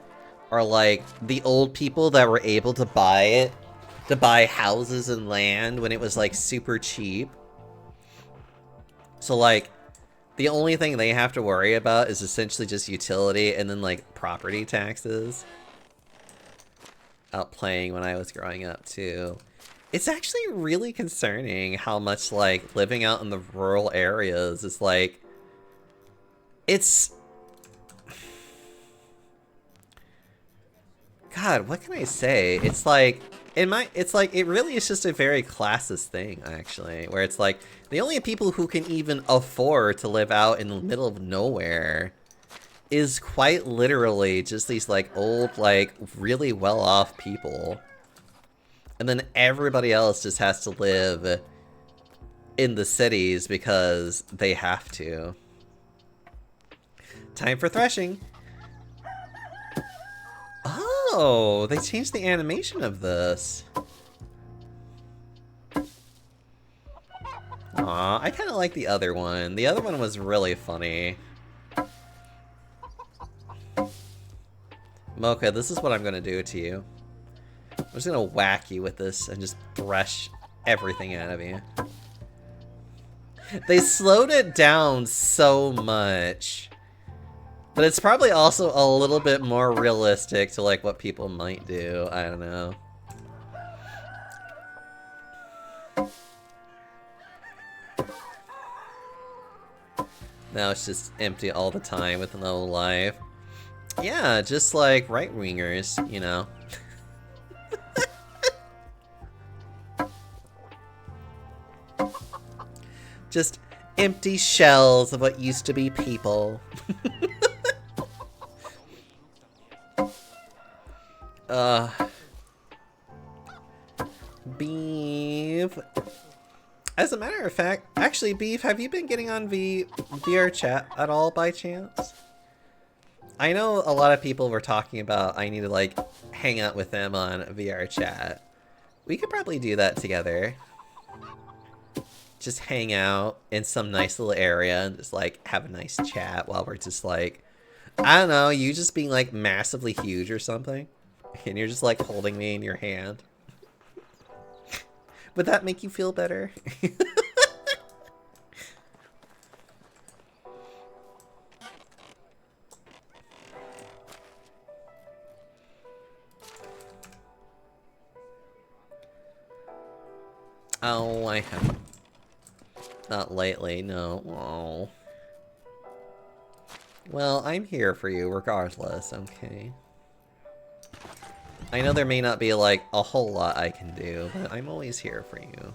are like the old people that were able to buy it. To buy houses and land when it was like super cheap. So like, the only thing they have to worry about is essentially just utility and then like property taxes. Outplaying when I was growing up too. It's actually really concerning how much like living out in the rural areas is like, it's... God, what can I say? It's like, it's like, it really is just a very classist thing, actually, where it's like, the only people who can even afford to live out in the middle of nowhere is quite literally just these, like, old, like, really well-off people. And then everybody else just has to live in the cities because they have to. Time for threshing. Oh, they changed the animation of this. Aw, I kind of like the other one. The other one was really funny. Mocha, this is what I'm gonna do to you. I'm just gonna whack you with this and just brush everything out of you. They slowed it down so much. But it's probably also a little bit more realistic to like what people might do. I don't know. Now it's just empty all the time with no life. Yeah, just like right-wingers, you know. Just empty shells of what used to be people. Beef. As a matter of fact, actually, Beef, have you been getting on VR chat at all by chance? I know a lot of people were talking about I need to like hang out with them on VR chat. We could probably do that together. Just hang out in some nice little area and just like have a nice chat while we're just like, I don't know, you just being like massively huge or something. And you're just like holding me in your hand. Would that make you feel better? Oh, I haven't. Not lately, no. Oh. Well, I'm here for you regardless, okay? I know there may not be, like, a whole lot I can do, but I'm always here for you.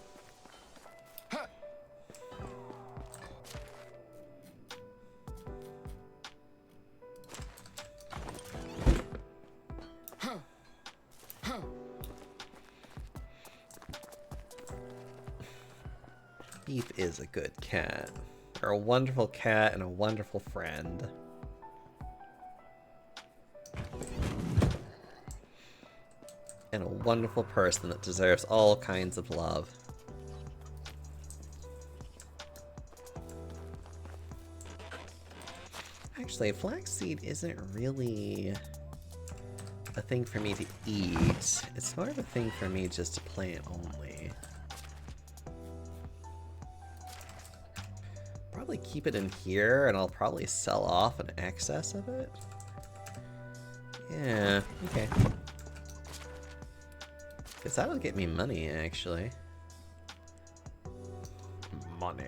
Beef is a good cat. You're a wonderful cat and a wonderful friend. And a wonderful person that deserves all kinds of love. Actually, flaxseed isn't really a thing for me to eat. It's more of a thing for me just to plant only. Probably keep it in here and I'll probably sell off an excess of it. Yeah, okay. Because that'll get me money, actually. money.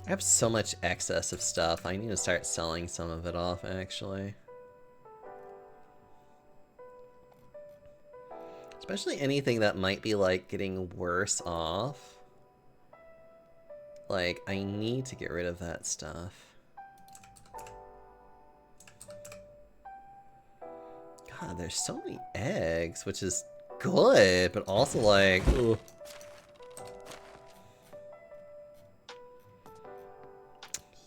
I have so much excess of stuff. I need to start selling some of it off, actually. Especially anything that might be, like, getting worse off. Like, I need to get rid of that stuff. God, there's so many eggs, which is good, but also, like, ugh.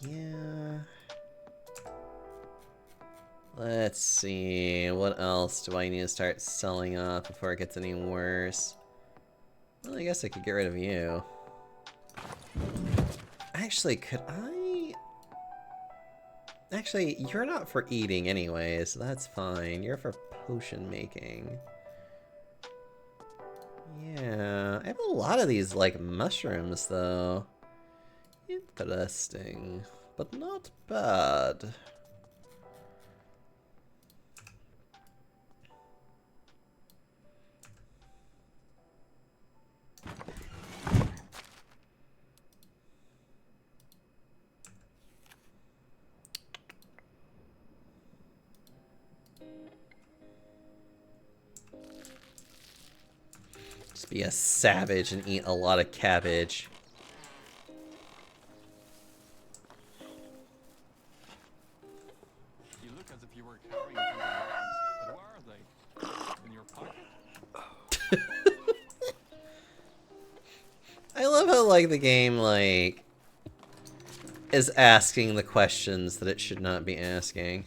Yeah. Let's see, what else do I need to start selling off before it gets any worse? Well, I guess I could get rid of you. Actually, could I? Actually, you're not for eating anyway, so that's fine. You're for potion making. Yeah, I have a lot of these, like, mushrooms, though. Interesting, but not bad. Just be a savage and eat a lot of cabbage. You look as if you were carrying something around, but where are they? In your pocket? I love how, like, the game, like, is asking the questions that it should not be asking.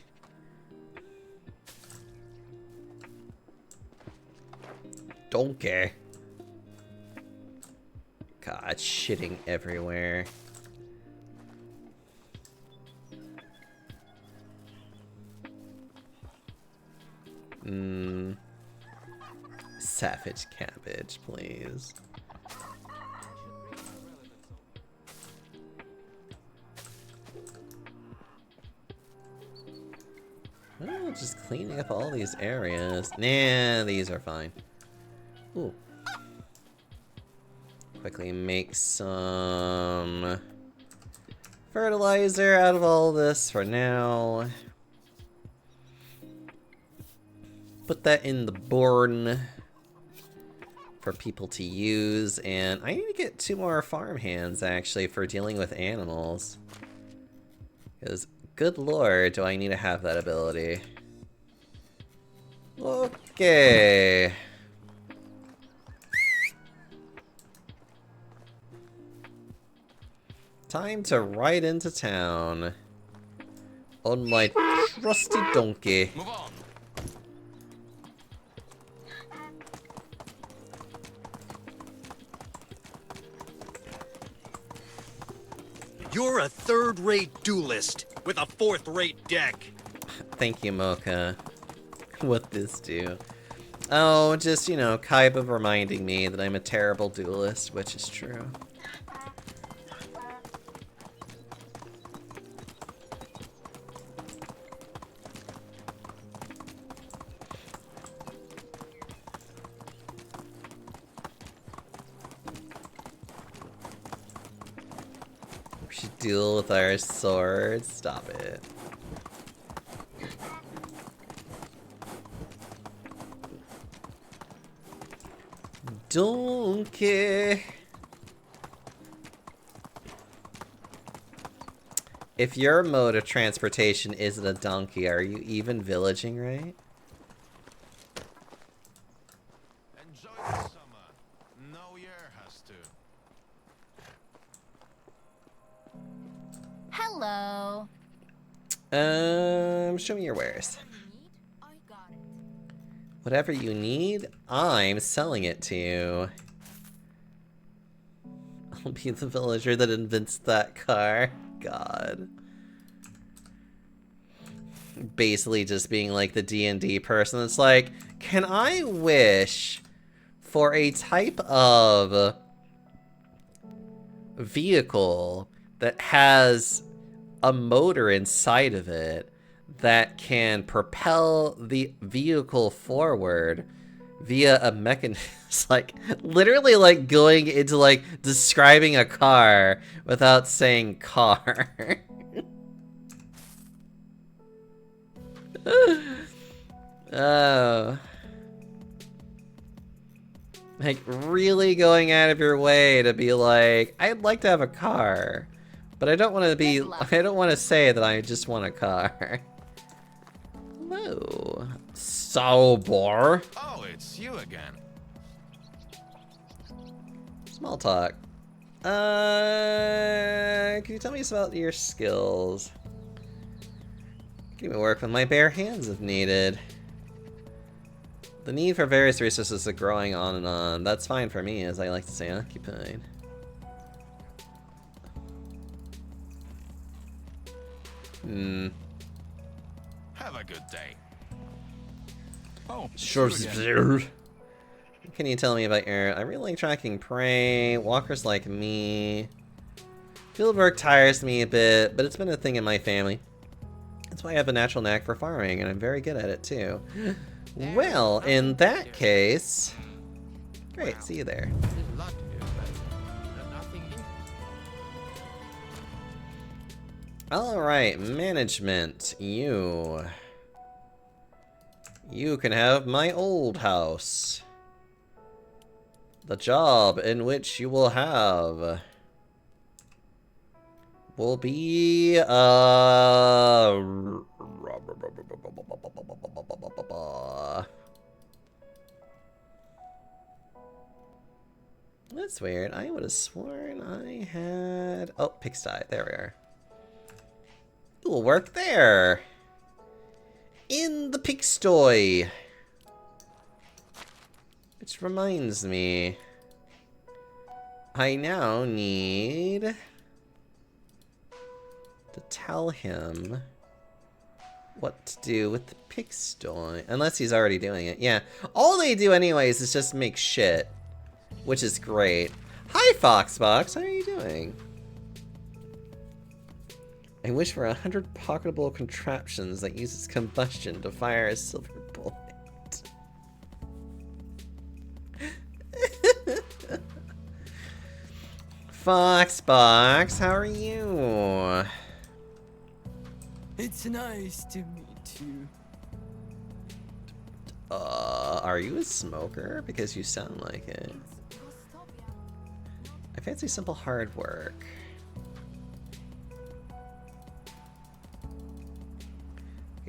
Donkey. God, shitting everywhere. Savage cabbage, please. Oh, just cleaning up all these areas. Nah, these are fine. Ooh. Quickly make some fertilizer out of all this for now. Put that in the barn for people to use, and I need to get 2 more farm hands actually for dealing with animals. Because, good lord, do I need to have that ability. Okay. Time to ride into town on my trusty donkey. Move on. You're a third-rate duelist with a fourth-rate deck. Thank you, Mocha. What this do? Oh, just, you know, Kaiba reminding me that I'm a terrible duelist, which is true. We should duel with our swords. Stop it. Donkey. If your mode of transportation isn't a donkey, are you even villaging right? Enjoy the summer. No year has to. Hello. Show me your wares. What you need? I got it. Whatever you need, I'm selling it to you. I'll be the villager that invents that car. God. Basically just being like the D&D person that's like, can I wish for a type of vehicle that has a motor inside of it that can propel the vehicle forward via a mechanism. Like, literally, like, going into, like, describing a car without saying car. Oh. Like, really going out of your way to be like, I'd like to have a car, but I don't want to be, I don't want to say that I just want a car. Hello. Sober. Oh, it's you again. Small talk. Can you tell me about your skills? Give me work with my bare hands if needed. The need for various resources is growing on and on. That's fine for me, as I like to stay occupied. Have a good day. Oh, Sure. you again. Can you tell me about your... I really like tracking prey. Walkers like me. Fieldwork tires me a bit, but it's been a thing in my family. That's why I have a natural knack for farming, and I'm very good at it too. Well, in that case... Great, see you there. There's a lot to do, but nothing in. Alright, management. You can have my old house. The job in which you will have will be that's weird. I would have sworn I had... Oh, pigsty. There we are. You will work there. In the pigsty. Which reminds me, I now need to tell him what to do with the pigsty. Unless he's already doing it. Yeah. All they do anyways is just make shit. Which is great. Hi, Foxbox. How are you doing? I wish for 100 pocketable contraptions that uses combustion to fire a silver bullet. Foxbox, how are you? It's nice to meet you. Are you a smoker? Because you sound like it. I fancy simple hard work.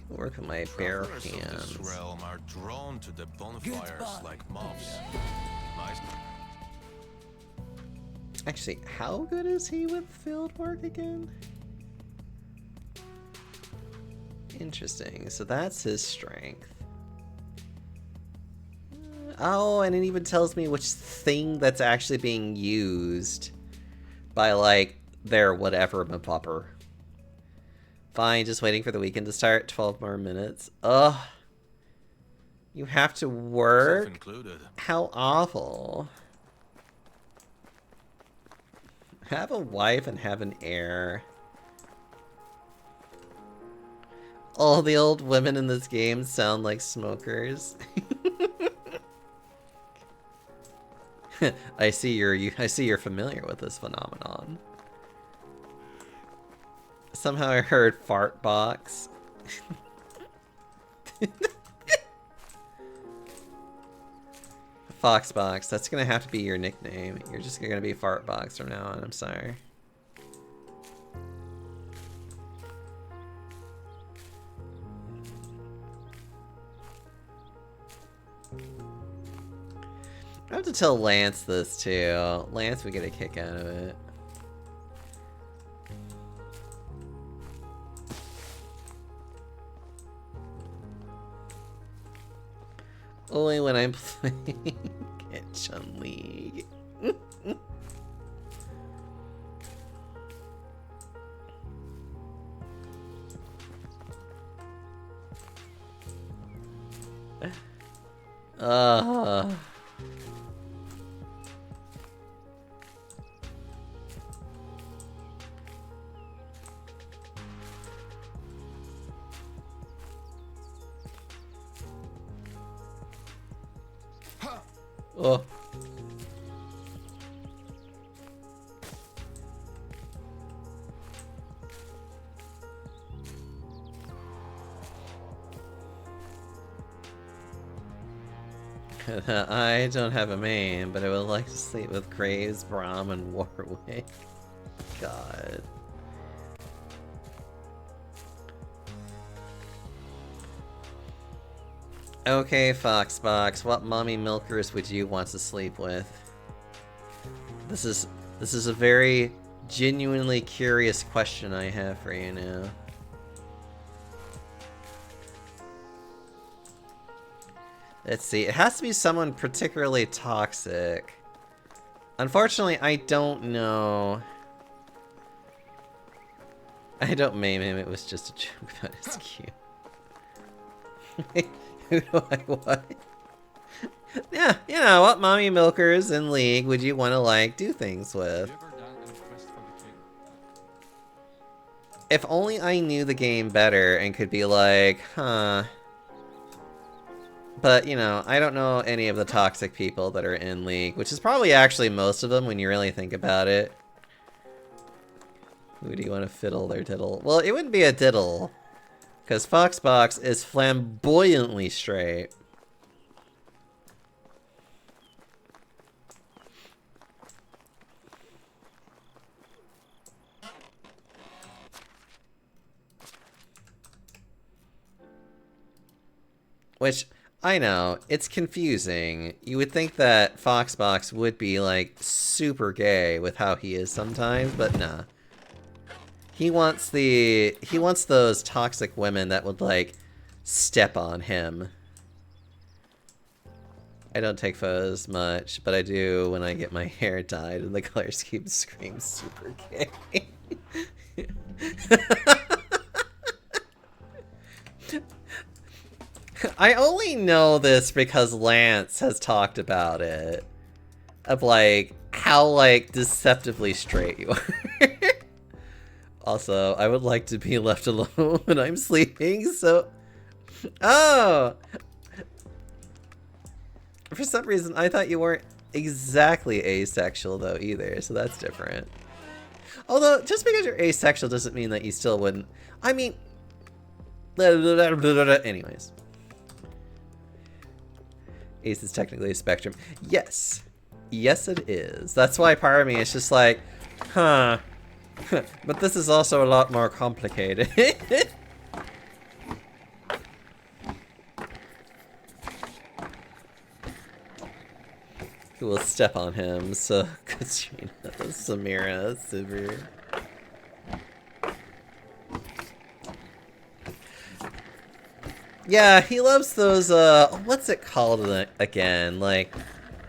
Work with my bare Travelers of hands. this realm are drawn to the bonfires Goodbye. like moths. Nice. Actually, how good is he with field work again? Interesting. So that's his strength. Oh, and it even tells me which thing that's actually being used by, like, their whatever mapupper. Fine, just waiting for the weekend to start. 12 more minutes. Ugh. You have to work? Self-included. How awful. Have a wife and have an heir. All the old women in this game sound like smokers. I see you're familiar with this phenomenon. Somehow I heard fart box. Foxbox, that's gonna have to be your nickname. You're just gonna be Fartbox from now on, I'm sorry. I have to tell Lance this too. Lance would get a kick out of it. Only when I'm playing Kitchen League. Oh. I don't have a main, but I would like to sleep with Graves, Braum, and Warwick. God. Okay, Foxbox, what mommy milkers would you want to sleep with? This is a very genuinely curious question I have for you now. Let's see, it has to be someone particularly toxic. Unfortunately, I don't know. I don't maim him, it was just a joke about his cute. Who do I want? Yeah, you know, what mommy milkers in League would you want to, like, do things with? Have you ever done any quest for the king? If only I knew the game better and could be like, huh. But, you know, I don't know any of the toxic people that are in League, which is probably actually most of them when you really think about it. Who do you want to fiddle their diddle? Well, it wouldn't be a diddle, because Foxbox is flamboyantly straight. Which, I know, it's confusing. You would think that Foxbox would be, like, super gay with how he is sometimes, but nah. He wants those toxic women that would, like, step on him. I don't take photos much, but I do when I get my hair dyed and the color scheme screams super gay. I only know this because Lance has talked about it. Of, like, how, like, deceptively straight you are. Also, I would like to be left alone when I'm sleeping, so... Oh! For some reason, I thought you weren't exactly asexual, though, either, so that's different. Although, just because you're asexual doesn't mean that you still wouldn't... I mean... Anyways. Ace is technically a spectrum. Yes. Yes, it is. That's why part of me is just like, huh. But this is also a lot more complicated. Who will step on him? So, Katrina, Samira, Sivir. Yeah, he loves those, what's it called again? Like,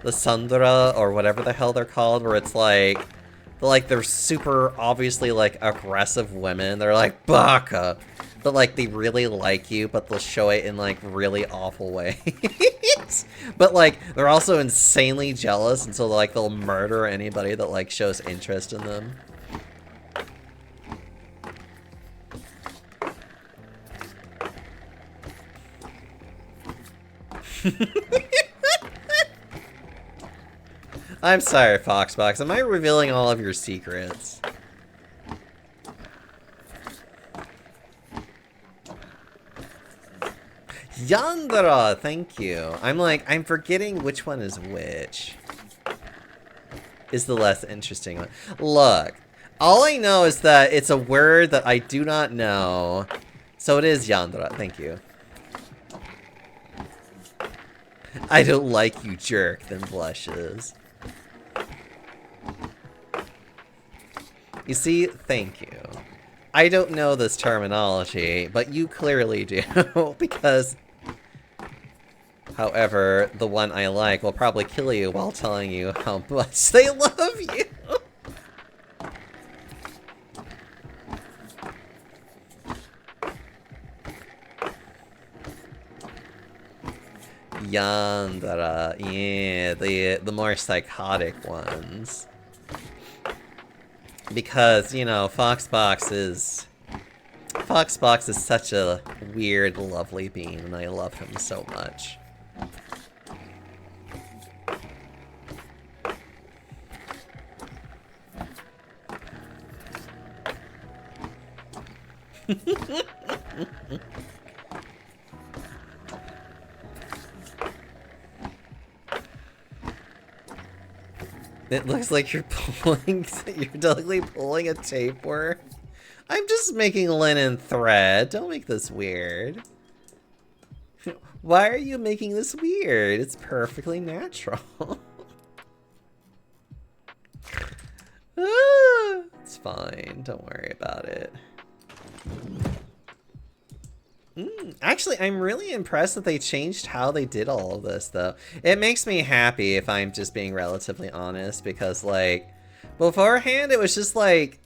the Sundra, or whatever the hell they're called, where it's like, they're super obviously, like, aggressive women. They're like, baka! But, like, they really like you, but they'll show it in, like, really awful ways. But, like, they're also insanely jealous, and so, like, they'll murder anybody that, like, shows interest in them. I'm sorry, Foxbox. Am I revealing all of your secrets? Yandra, thank you. I'm forgetting which one is which. Is the less interesting one. Look, all I know is that it's a word that I do not know. So it is Yandra, thank you. I don't like you, jerk, then blushes. You see, thank you. I don't know this terminology, but you clearly do, because... However, the one I like will probably kill you while telling you how much they love you! Yandra, yeah, the more psychotic ones. Because, you know, Foxbox is such a weird, lovely being, and I love him so much. It looks like you're pulling, you're totally pulling a tapeworm. I'm just making linen thread. Don't make this weird. Why are you making this weird? It's perfectly natural. It's fine. Don't worry about it. Actually, I'm really impressed that they changed how they did all of this, though. It makes me happy, if I'm just being relatively honest, because, like, beforehand, it was just, like,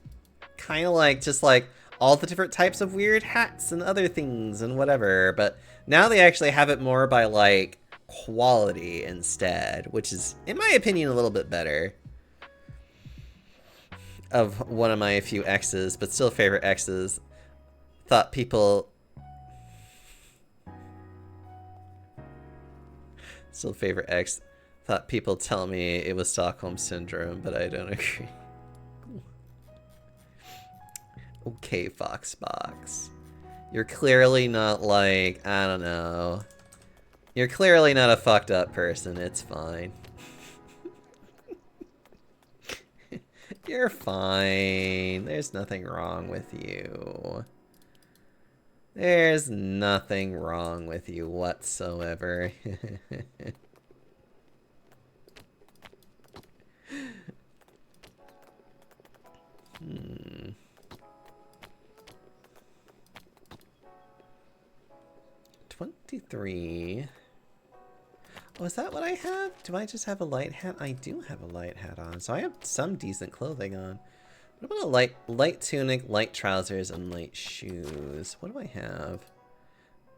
kind of like, just, like, all the different types of weird hats and other things and whatever, but now they actually have it more by, like, quality instead, which is, in my opinion, a little bit better. Of one of my few exes, but still favorite exes, thought people... Still favorite ex, thought people tell me it was Stockholm Syndrome, but I don't agree. Okay, Foxbox. You're clearly not like, I don't know. You're clearly not a fucked up person, it's fine. You're fine. There's nothing wrong with you. There's nothing wrong with you whatsoever. 23. Oh, is that what I have? Do I just have a light hat? I do have a light hat on, so I have some decent clothing on. What about a light tunic, light trousers, and light shoes? What do I have?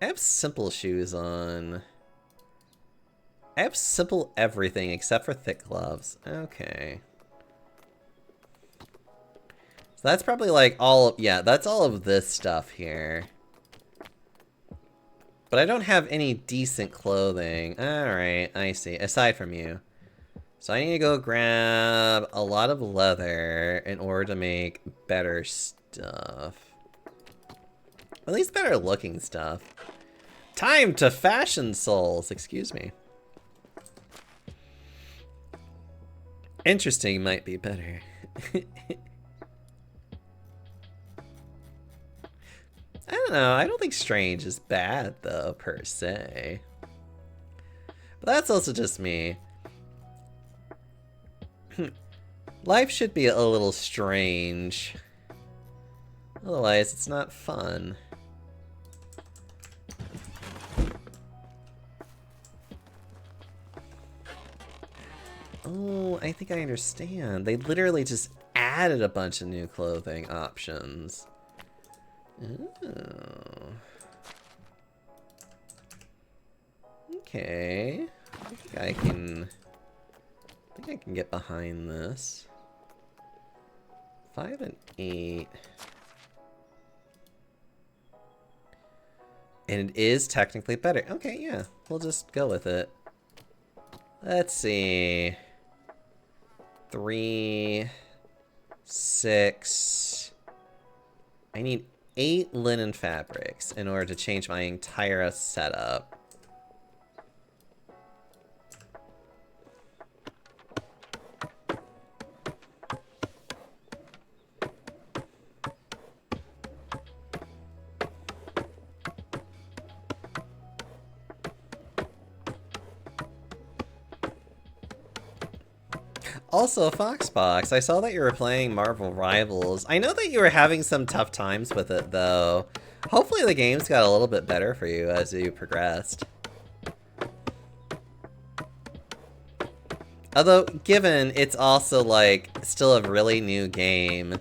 I have simple shoes on. I have simple everything except for thick gloves. Okay. So that's probably like all, yeah, that's all of this stuff here. But I don't have any decent clothing. Alright, I see. Aside from you. So I need to go grab a lot of leather in order to make better stuff. At least better looking stuff. Time to fashion souls, excuse me. Interesting might be better. I don't know, I don't think strange is bad though, per se. But that's also just me. Life should be a little strange. Otherwise, it's not fun. Oh, I think I understand. They literally just added a bunch of new clothing options. Oh. Okay. I think I can get behind this. 5 and 8. And it is technically better. Okay, yeah. We'll just go with it. Let's see. 3, 6. I need 8 linen fabrics in order to change my entire setup. Also, Foxbox, I saw that you were playing Marvel Rivals. I know that you were having some tough times with it, though. Hopefully the games got a little bit better for you as you progressed. Although, given it's also, like, still a really new game,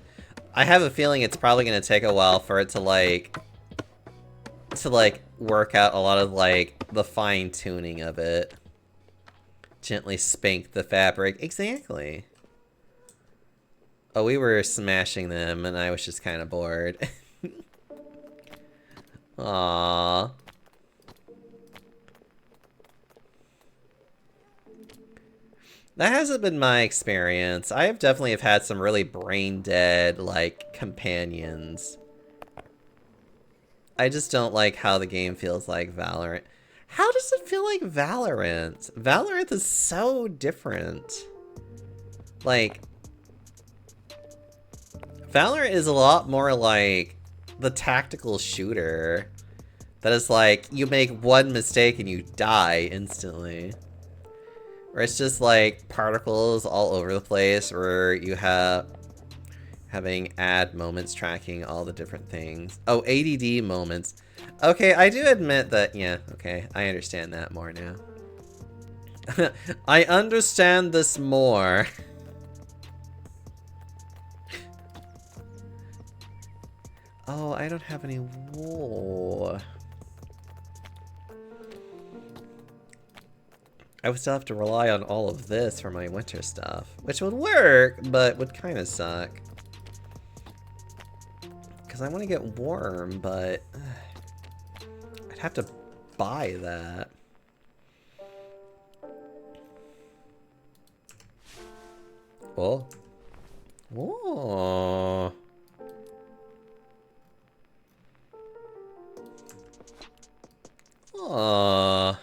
I have a feeling it's probably going to take a while for it to, like, work out a lot of, like, the fine-tuning of it. Gently spank the fabric. Exactly. Oh, we were smashing them, and I was just kind of bored. Aww. That hasn't been my experience. I have definitely had some really brain-dead, like, companions. I just don't like how the game feels like Valorant. How does it feel like Valorant? Valorant is so different. Like, Valorant is a lot more like the tactical shooter. That is like, you make one mistake and you die instantly. Where it's just like particles all over the place, where you have having add moments tracking all the different things. Oh, ADD moments. Okay, I do admit that, yeah, okay, I understand that more now. I understand this more. Oh, I don't have any wool. I would still have to rely on all of this for my winter stuff, which would work, but would kind of suck. Because I want to get warm, but I'd have to buy that. Oh. Whoa. Aww.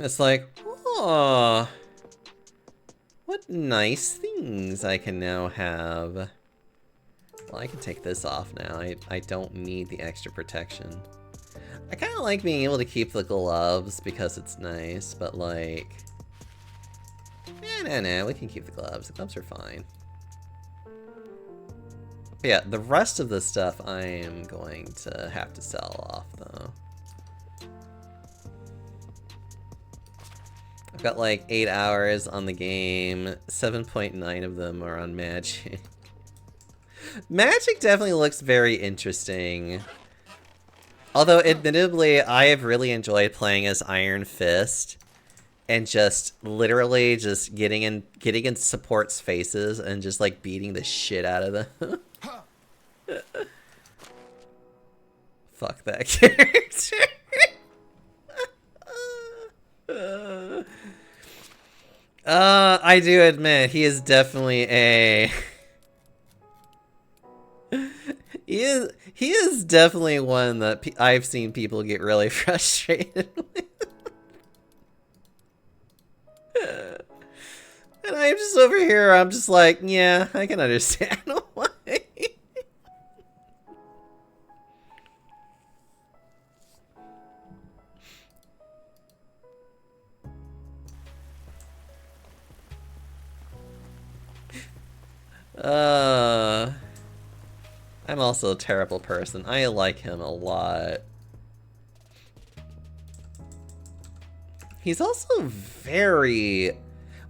It's like, oh, what nice things I can now have. Well, I can take this off now. I don't need the extra protection. I kind of like being able to keep the gloves because it's nice, but like, nah, we can keep the gloves. The gloves are fine. But yeah, the rest of the stuff I am going to have to sell off though. I've got like 8 hours on the game, 7.9 of them are on Magic. Magic definitely looks very interesting. Although, admittedly, I have really enjoyed playing as Iron Fist and just literally just getting in supports' faces and just like beating the shit out of them. Fuck that character. I do admit he is definitely a he is definitely one that I've seen people get really frustrated with. And I'm just over here, I'm just like, yeah, I can understand why. I'm also a terrible person. I like him a lot. He's also very...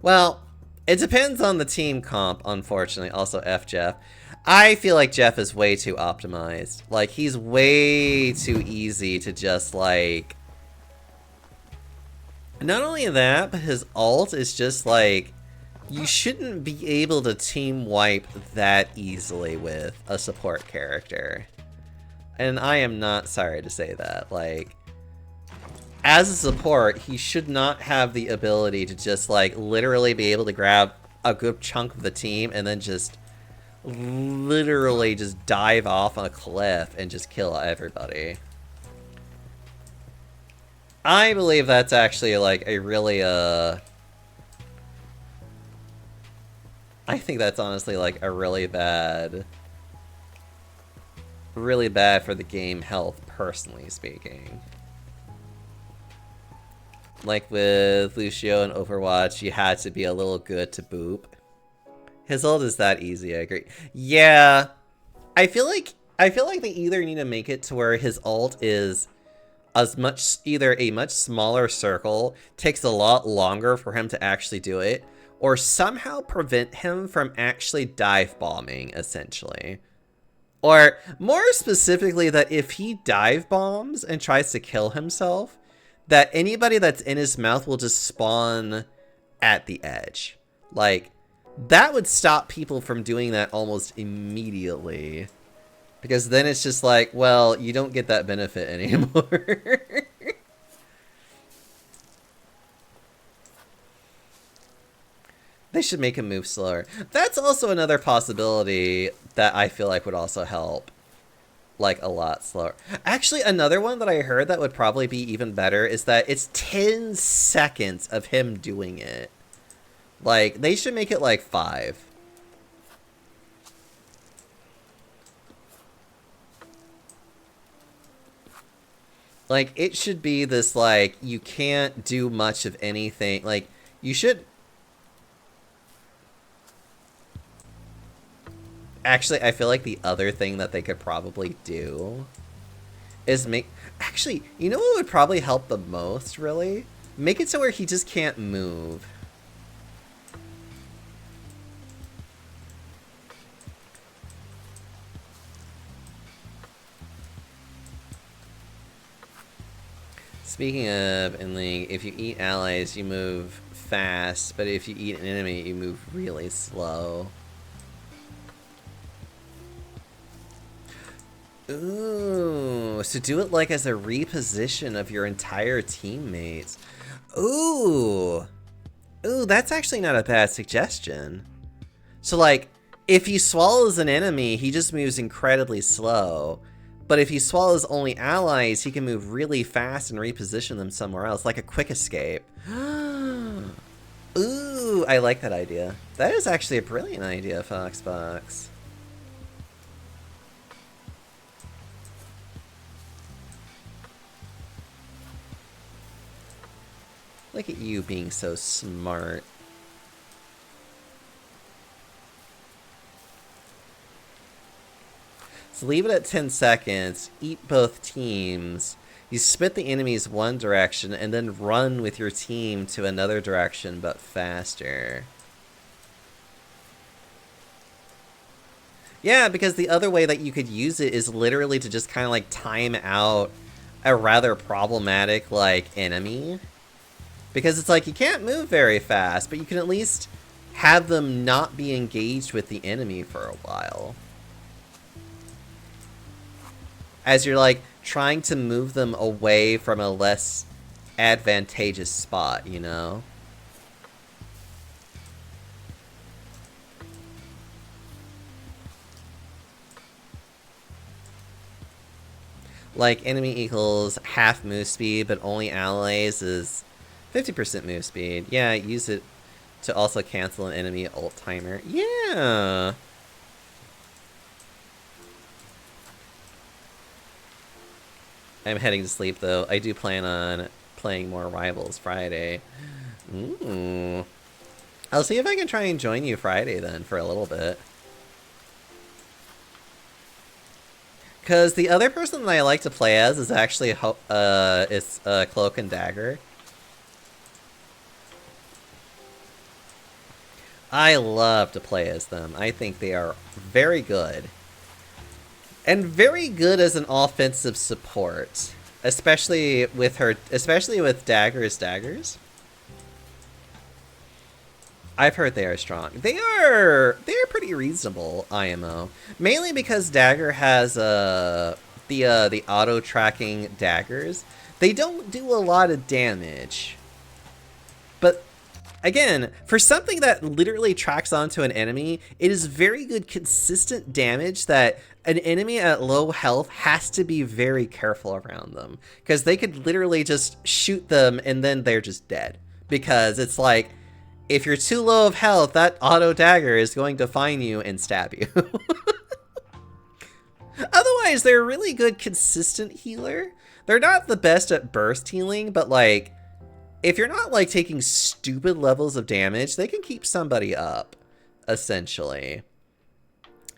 Well, it depends on the team comp, unfortunately. Also, Jeff. I feel like Jeff is way too optimized. Like, he's way too easy to just, like... Not only that, but his ult is just, like... You shouldn't be able to team wipe that easily with a support character. And I am not sorry to say that. Like, as a support, he should not have the ability to just, like, literally be able to grab a good chunk of the team and then just literally just dive off on a cliff and just kill everybody. I believe that's actually, like, a really, I think that's honestly like a really bad for the game health, personally speaking. Like with Lucio in Overwatch, you had to be a little good to boop. His ult is that easy, I agree. Yeah, I feel like they either need to make it to where his ult is either a much smaller circle, takes a lot longer for him to actually do it, or somehow prevent him from actually dive bombing, essentially. Or, more specifically, that if he dive bombs and tries to kill himself, that anybody that's in his mouth will just spawn at the edge. Like, that would stop people from doing that almost immediately. Because then it's just like, well, you don't get that benefit anymore. They should make him move slower. That's also another possibility that I feel like would also help. like a lot slower. Actually, another one that I heard that would probably be even better is that it's 10 seconds of him doing it. Like, they should make it like 5. Like, it should be this, like, you can't do much of anything. Like, you should... Actually, I feel like the other thing that they could probably do is make... Actually, you know what would probably help the most, really? Make it so where he just can't move. Speaking of, in League, if you eat allies, you move fast, but if you eat an enemy, you move really slow. Ooh, so do it like as a reposition of your entire teammates. Ooh. Ooh, that's actually not a bad suggestion. So like, if he swallows an enemy, he just moves incredibly slow. But if he swallows only allies, he can move really fast and reposition them somewhere else, like a quick escape. Ooh, I like that idea. That is actually a brilliant idea, Foxbox. Look at you being so smart. So leave it at 10 seconds, eat both teams, you spit the enemies one direction, and then run with your team to another direction, but faster. Yeah, because the other way that you could use it is literally to just kind of like time out a rather problematic, like, enemy. Because it's like, you can't move very fast, but you can at least have them not be engaged with the enemy for a while. As you're, like, trying to move them away from a less advantageous spot, you know? Like, enemy equals half move speed, but only allies is 50% move speed. Yeah, use it to also cancel an enemy ult timer. Yeah! I'm heading to sleep, though. I do plan on playing more Rivals Friday. Ooh. I'll see if I can try and join you Friday, then, for a little bit. Because the other person that I like to play as is actually Cloak and Dagger. I love to play as them. I think they are very good. And very good as an offensive support. Especially with Dagger's daggers. I've heard they are strong. They're pretty reasonable, IMO. Mainly because Dagger has the auto-tracking daggers. They don't do a lot of damage. But again, for something that literally tracks onto an enemy, it is very good consistent damage that an enemy at low health has to be very careful around them. Because they could literally just shoot them and then they're just dead. Because it's like, if you're too low of health, that auto dagger is going to find you and stab you. Otherwise, they're a really good consistent healer. They're not the best at burst healing, but like, if you're not like taking stupid levels of damage, they can keep somebody up, essentially.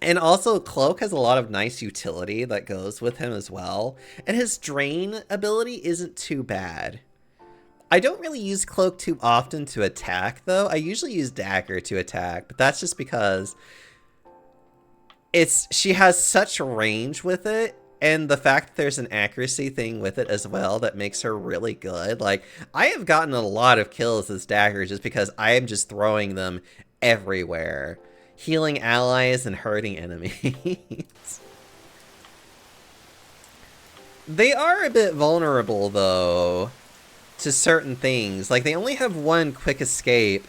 And also, Cloak has a lot of nice utility that goes with him as well. And his Drain ability isn't too bad. I don't really use Cloak too often to attack, though. I usually use Dagger to attack, but that's just because she has such range with it, and the fact that there's an accuracy thing with it as well that makes her really good. Like, I have gotten a lot of kills as Dagger just because I am just throwing them everywhere, healing allies and hurting enemies. They are a bit vulnerable, though, to certain things. Like, they only have one quick escape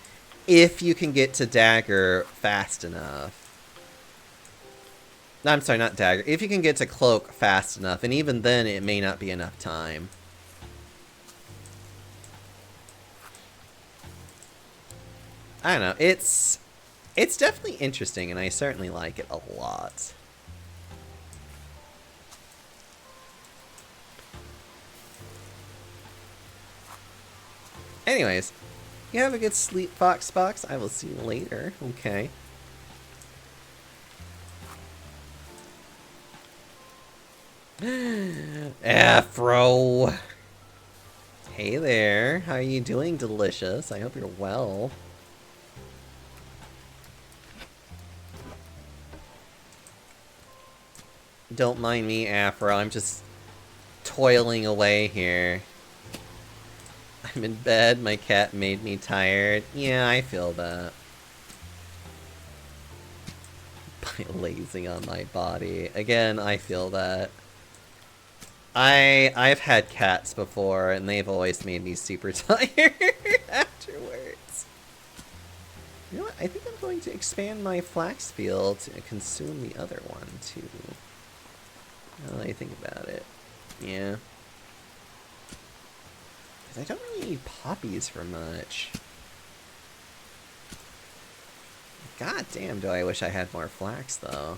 if you can get to Dagger fast enough. No, I'm sorry, not dagger. If you can get to cloak fast enough, and even then it may not be enough time. I don't know, it's definitely interesting, and I certainly like it a lot. Anyways, you have a good sleep, Foxbox. I will see you later. Okay. Afro. Hey there. How are you doing, Delicious? I hope you're well. Don't mind me, Afro. I'm just toiling away here. I'm in bed. My cat made me tired. Yeah, I feel that. By lazing on my body. Again, I feel that. I've had cats before, and they've always made me super tired afterwards. You know what? I think I'm going to expand my flax field to consume the other one, too. Now that I think about it. Yeah. Because I don't really need poppies for much. God damn, do I wish I had more flax, though.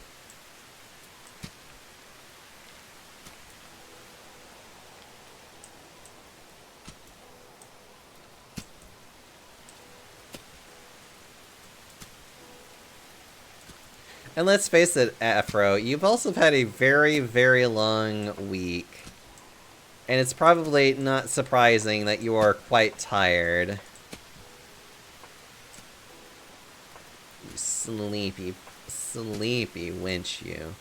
And let's face it, Afro, you've also had a very, very long week. And it's probably not surprising that you are quite tired. You sleepy, sleepy winch, you.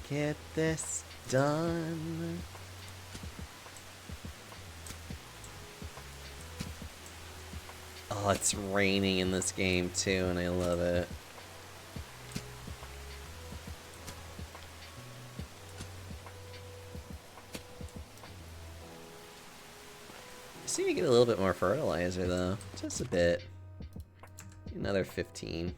Get this done. Oh, it's raining in this game too, and I love it. I just need to get a little bit more fertilizer though. Just a bit. Another 15.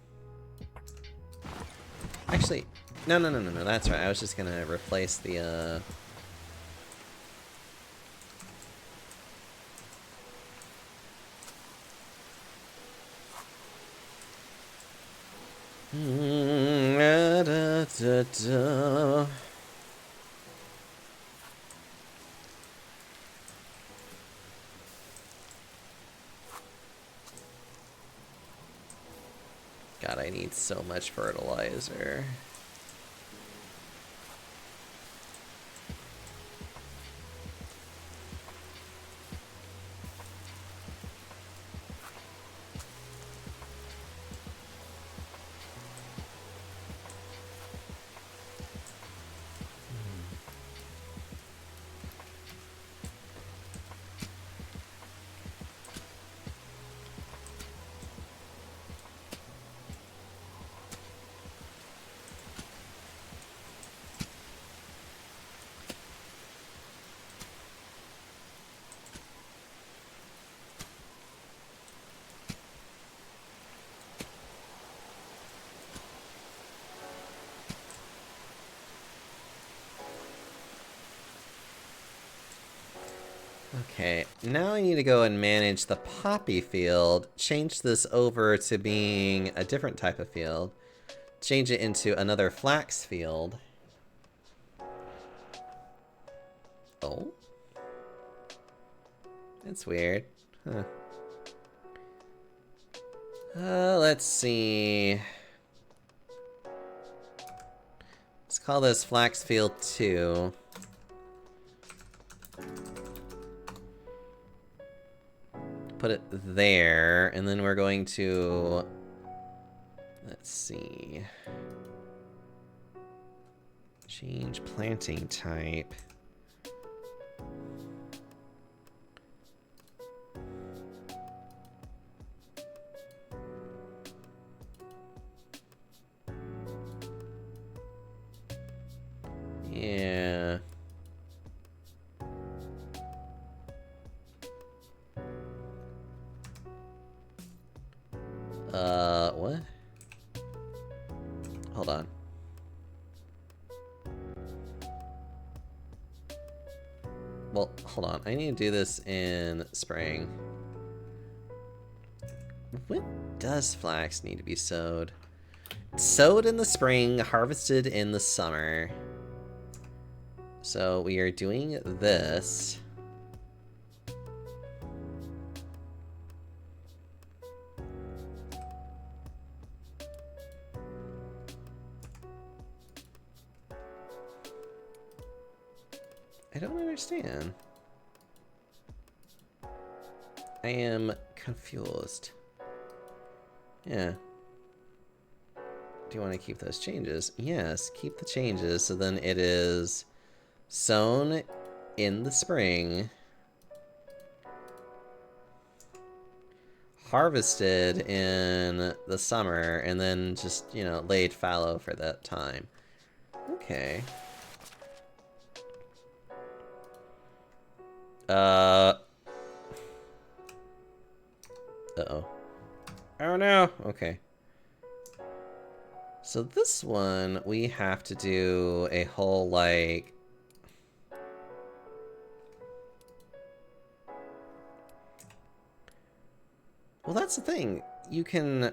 Actually, no, that's right. I was just gonna replace the, God, I need so much fertilizer. Okay, now I need to go and manage the poppy field, change this over to being a different type of field, change it into another flax field. Oh? That's weird. Huh. Let's see. Let's call this flax field 2. Put it there, and then we're going to, let's see, change planting type. What? Hold on. Well, hold on. I need to do this in spring. When does flax need to be sowed? Sowed in the spring, harvested in the summer. So we are doing this. I don't understand. I am confused. Yeah. Do you want to keep those changes? Yes, keep the changes. So then it is sown in the spring, harvested in the summer, and then just, you know, laid fallow for that time. Okay. Uh-oh. Oh no! Okay. So this one, we have to do a whole, like... Well, that's the thing. You can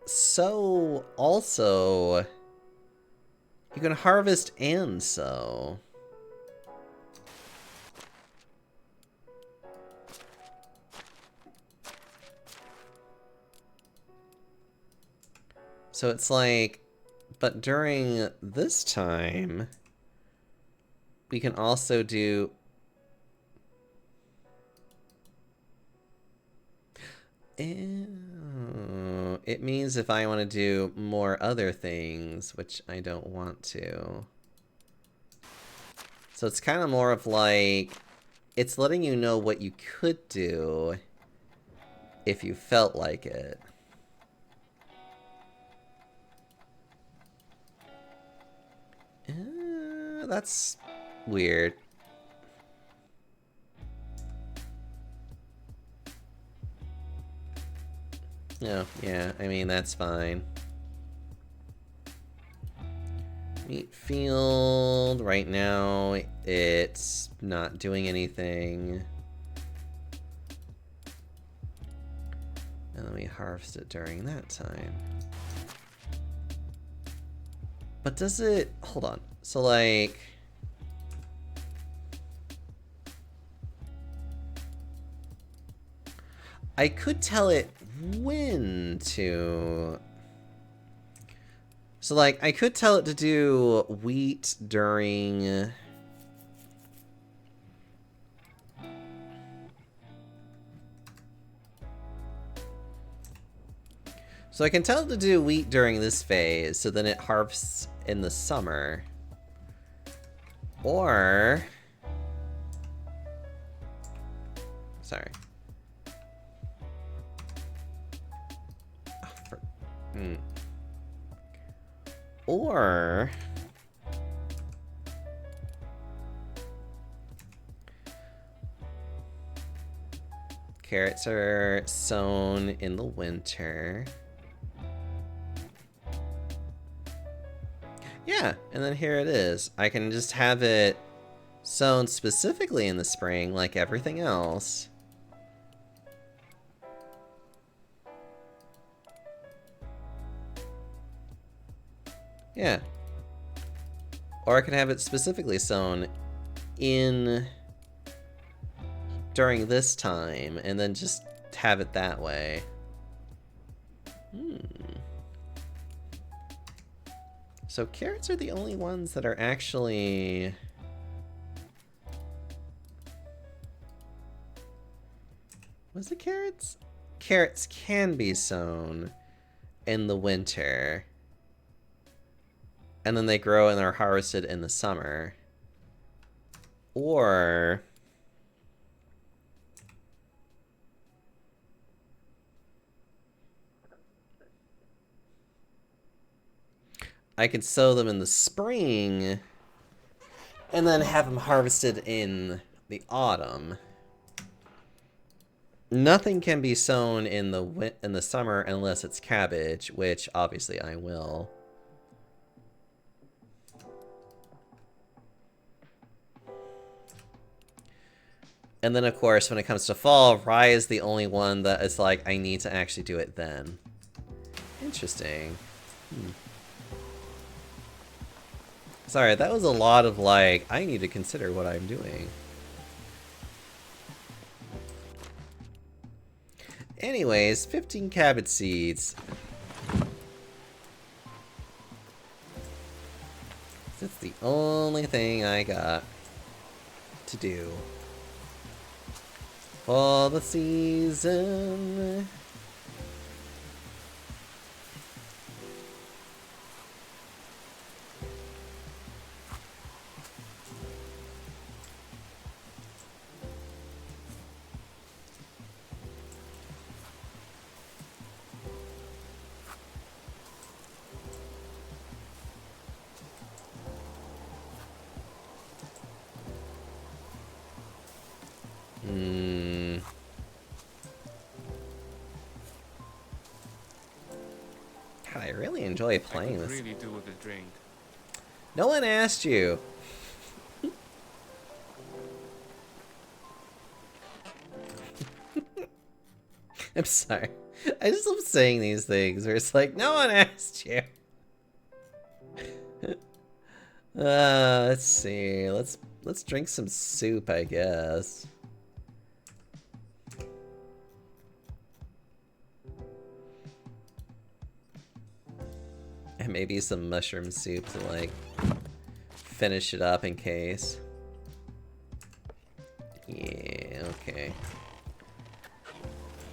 sow also... You can harvest and sow. So it's like, but during this time, we can also do... Ew. It means if I want to do more other things, which I don't want to. So it's kind of more of like, it's letting you know what you could do if you felt like it. That's weird. No, yeah, I mean, that's fine. Wheat field, right now, it's not doing anything. And then we harvest it during that time. But does it... Hold on. So, like... I could tell it when to... So, like, I could tell it to do wheat during... So I can tell it to do wheat during this phase, so then it harvests in the summer. Or... Sorry. Oh, Or... Carrots are sown in the winter. Yeah, and then here it is. I can just have it sown specifically in the spring like everything else. Yeah. Or I can have it specifically sown in during this time and then just have it that way. So carrots are the only ones that are actually... Was it carrots? Carrots can be sown in the winter. And then they grow and are harvested in the summer. Or... I could sow them in the spring and then have them harvested in the autumn. Nothing can be sown in the summer unless it's cabbage, which obviously I will. And then, of course, when it comes to fall, rye is the only one that is like, I need to actually do it then. Interesting. Sorry, that was a lot of like, I need to consider what I'm doing. Anyways, 15 cabbage seeds. That's the only thing I got to do for the season. God, I really enjoy playing this. Really do with a drink. No one asked you. I'm sorry. I just love saying these things where it's like, no one asked you. Let's see. Let's drink some soup, I guess. And maybe some mushroom soup to like finish it up in case. Yeah, okay.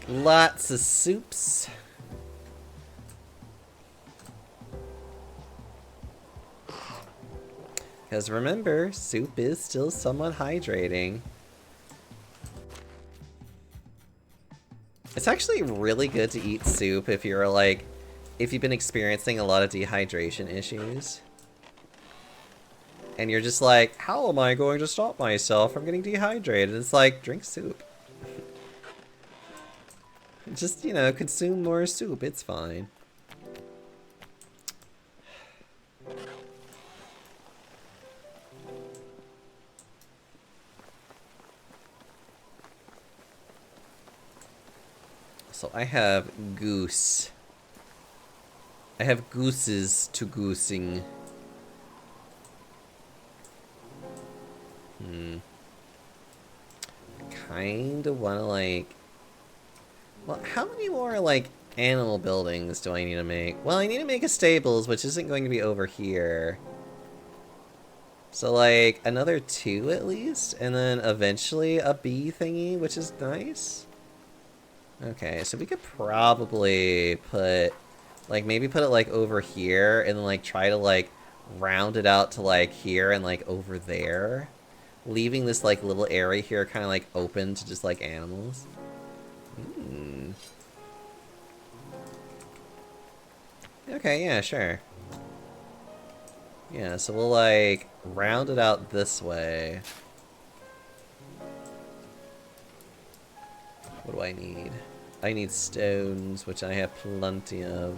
Lots of soups. Because remember, soup is still somewhat hydrating. It's actually really good to eat soup if you're like, if you've been experiencing a lot of dehydration issues. And you're just like, how am I going to stop myself from getting dehydrated? It's like, drink soup. Just, you know, consume more soup, it's fine. So I have goose. I have gooses to goosing. Kinda wanna like... Well, how many more like animal buildings do I need to make? Well, I need to make a stables, which isn't going to be over here. So like another 2 at least, and then eventually a bee thingy, which is nice. Okay, so we could probably put, like, maybe put it, like, over here, and then, like, try to, like, round it out to, like, here and, like, over there. Leaving this, like, little area here kind of, like, open to just, like, animals. Okay, yeah, sure. Yeah, so we'll, like, round it out this way. What do I need? I need stones, which I have plenty of.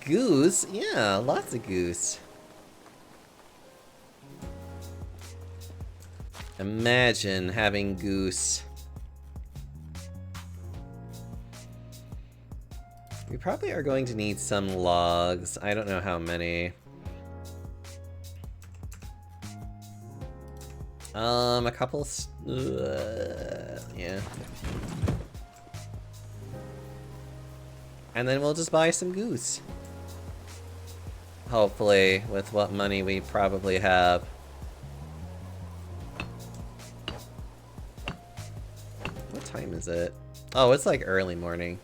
Goose? Yeah, lots of goose. Imagine having goose. We probably are going to need some logs. I don't know how many. A couple. Yeah. And then we'll just buy some goose. Hopefully, with what money we probably have. What time is it? Oh, it's like early morning.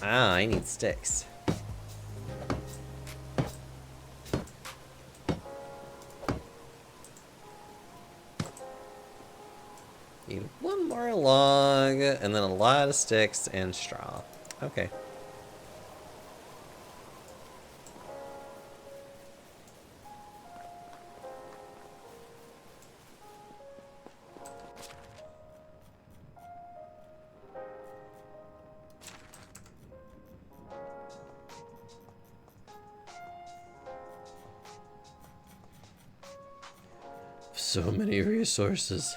Ah, I need sticks. Need one more log, and then a lot of sticks and straw. Okay. So many resources.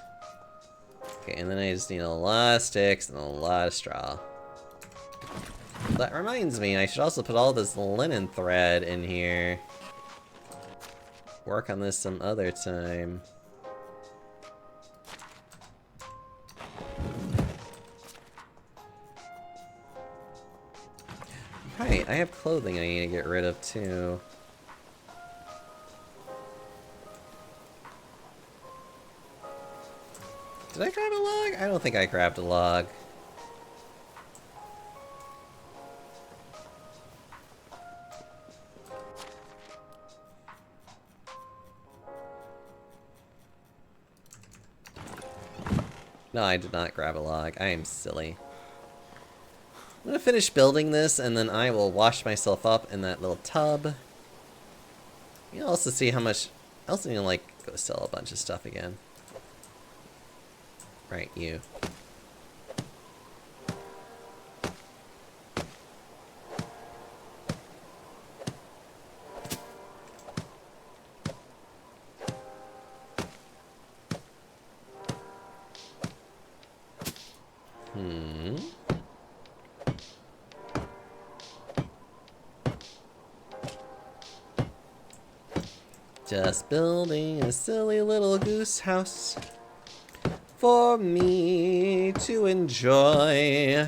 Okay, and then I just need a lot of sticks and a lot of straw. That reminds me, I should also put all this linen thread in here. Work on this some other time. Right, I have clothing I need to get rid of too. Did I grab a log? I don't think I grabbed a log. No, I did not grab a log. I am silly. I'm gonna finish building this, and then I will wash myself up in that little tub. You'll also see how much... I also need to, like, go sell a bunch of stuff again. Right, you. Just building a silly little goose house for me to enjoy.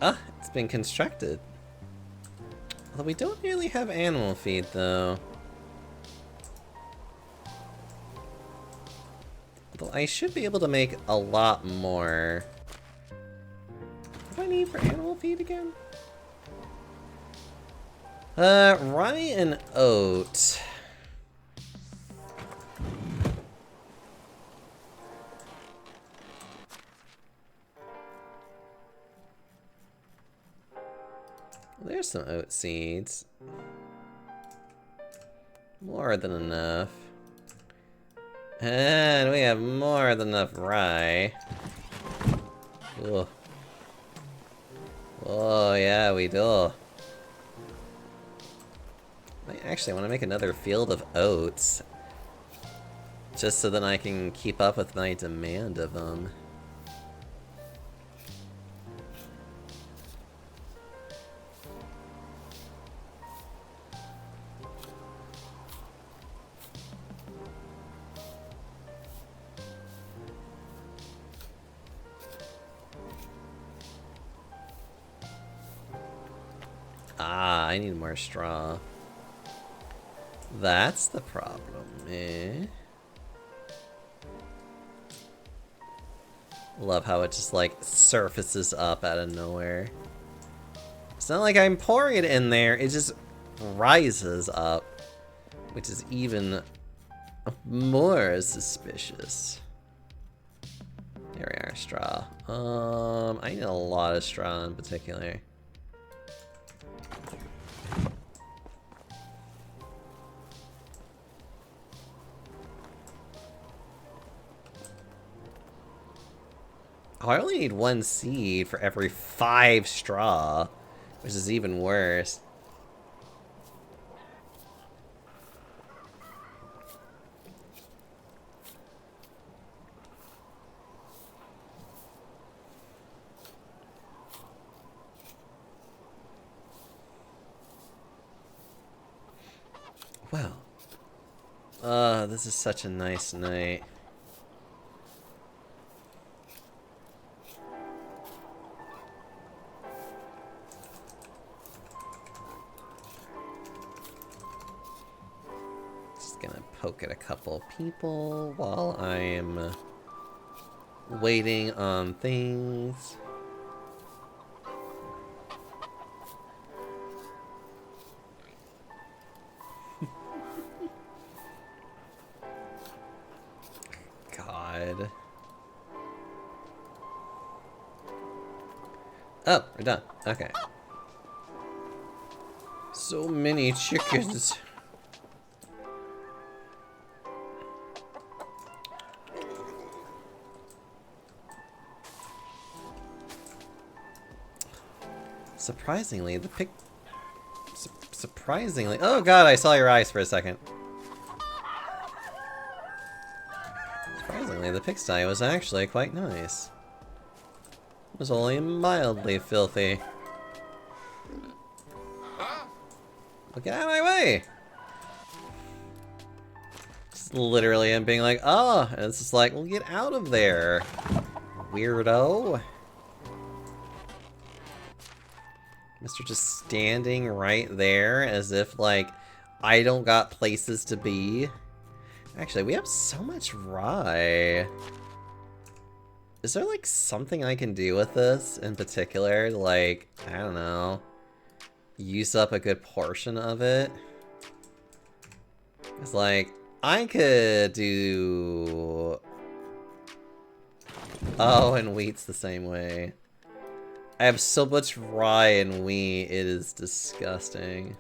Ah, it's been constructed. Although we don't really have animal feed, though. Although I should be able to make a lot more. What do I need for animal feed again? Rye and oat. There's some oat seeds. More than enough. And we have more than enough rye. Ugh. Oh yeah, we do. I actually want to make another field of oats. Just so that I can keep up with my demand of them. Ah, I need more straw. That's the problem, eh? Love how it just like surfaces up out of nowhere. It's not like I'm pouring it in there, it just rises up, which is even more suspicious. There we are, straw. I need a lot of straw in particular. Oh, I only need 1 seed for every 5 straw, which is even worse. Well, this is such a nice night. Poke at a couple people while I'm waiting on things. God. Oh, we're done. Okay. So many chickens. Surprisingly, the pig... surprisingly... Oh god, I saw your eyes for a second. Surprisingly, the pigsty was actually quite nice. It was only mildly filthy. Well, get out of my way! Just literally I'm being like, oh, and it's just like, well, get out of there, weirdo. Mr. just standing right there as if, like, I don't got places to be. Actually, we have so much rye. Is there, like, something I can do with this in particular? Like, I don't know. Use up a good portion of it? It's like, I could do... Oh, and wheat's the same way. I have so much rye and wheat, it is disgusting.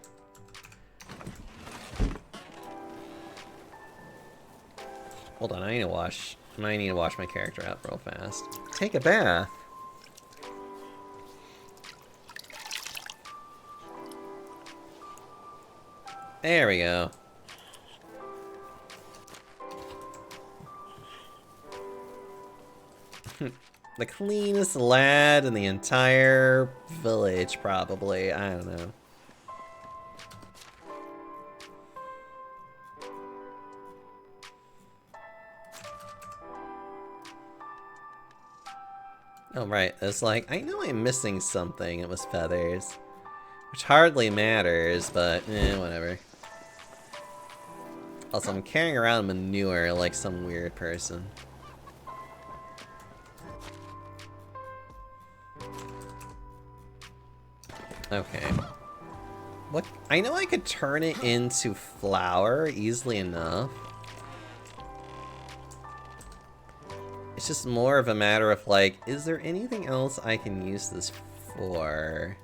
Hold on, I need to wash my character out real fast. Take a bath. There we go. The cleanest lad in the entire village, probably. I don't know. Oh, right. It's like, I know I'm missing something. It was feathers. Which hardly matters, but whatever. Also, I'm carrying around manure like some weird person. Okay. What? I know I could turn it into flour easily enough. It's just more of a matter of like, is there anything else I can use this for?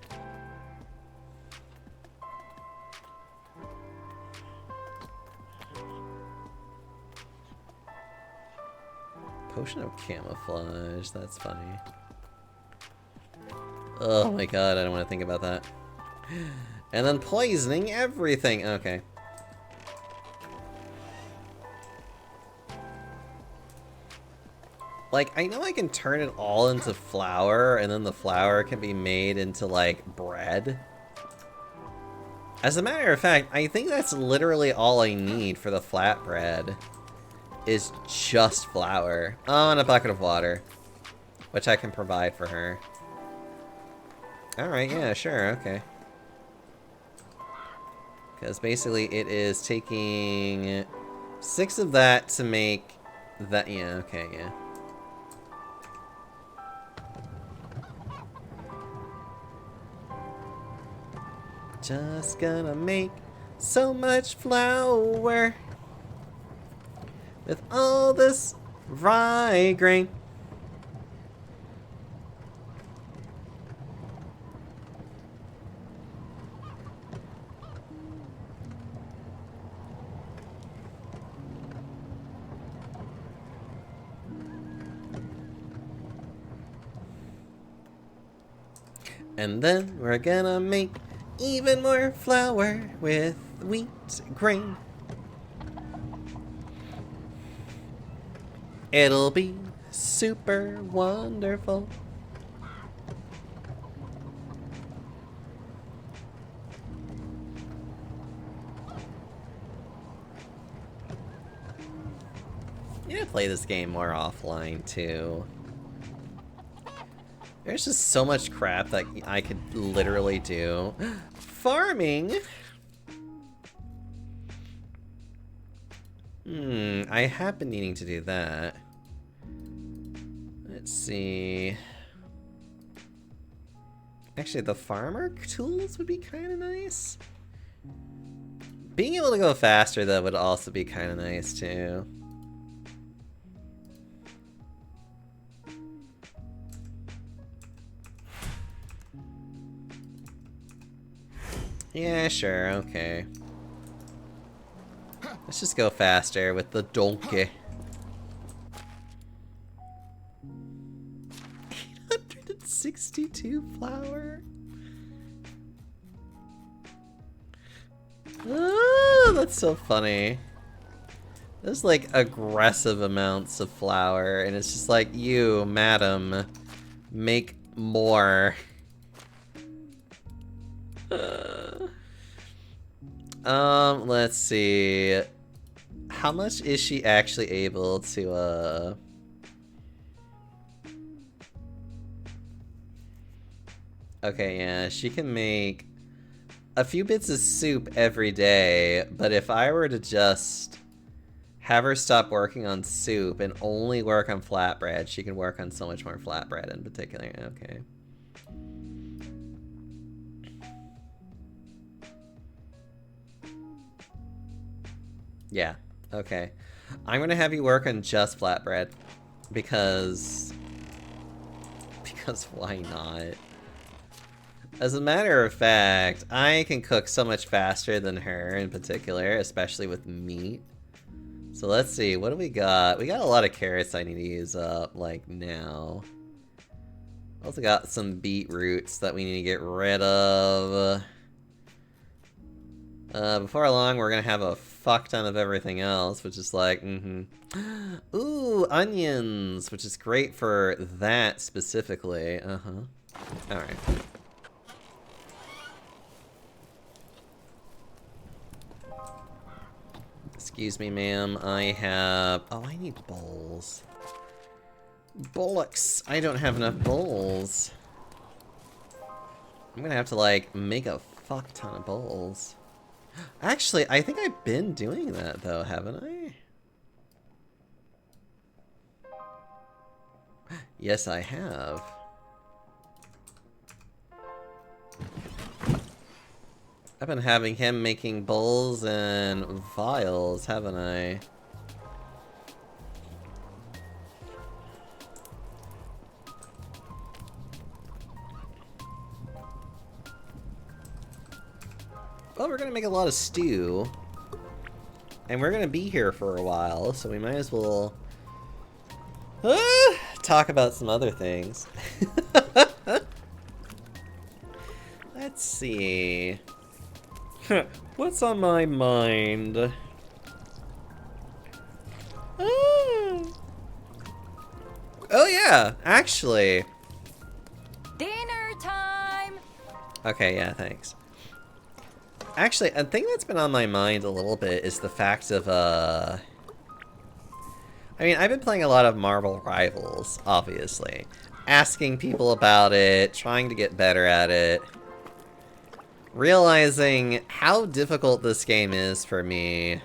Potion of camouflage, that's funny. Oh my god, I don't want to think about that. And then poisoning everything! Okay. Like, I know I can turn it all into flour, and then the flour can be made into, like, bread. As a matter of fact, I think that's literally all I need for the flatbread. Is just flour. Oh, and a bucket of water. Which I can provide for her. Alright, yeah, sure, okay. Because basically it is taking 6 of that to make that. Yeah, okay, yeah. Just gonna make so much flour with all this rye grain. And then we're gonna make even more flour with wheat grain. It'll be super wonderful. You gotta play this game more offline too. There's just so much crap that I could literally do. Farming! I have been needing to do that. Let's see. Actually, the farmer tools would be kind of nice. Being able to go faster, though, would also be kind of nice, too. Yeah, sure, okay. Let's just go faster with the donkey. 862 flour? Oh, that's so funny. There's like aggressive amounts of flour, and it's just like, you, madam, make more. Let's see. How much is she actually able to, Okay, yeah, she can make a few bits of soup every day, but if I were to just have her stop working on soup and only work on flatbread, she can work on so much more flatbread in particular. Okay. Yeah, okay. I'm gonna have you work on just flatbread, because why not? As a matter of fact, I can cook so much faster than her in particular, especially with meat. So let's see, what do we got? We got a lot of carrots I need to use up, like, now. Also got some beetroots that we need to get rid of. Before long, we're gonna have a fuck ton of everything else, which is like, Ooh, onions, which is great for that specifically. Alright. Excuse me, ma'am. I have... Oh, I need bowls. Bollocks! I don't have enough bowls. I'm gonna have to, like, make a fuck ton of bowls. Actually, I think I've been doing that, though, haven't I? Yes, I have. I've been having him making bowls and vials, haven't I? Well, we're gonna make a lot of stew. And we're gonna be here for a while, so we might as well talk about some other things. Let's see. What's on my mind? Oh yeah, actually. Dinner time! Okay, yeah, thanks. Actually, a thing that's been on my mind a little bit is the fact of, I mean, I've been playing a lot of Marvel Rivals, obviously. Asking people about it, trying to get better at it. Realizing how difficult this game is for me.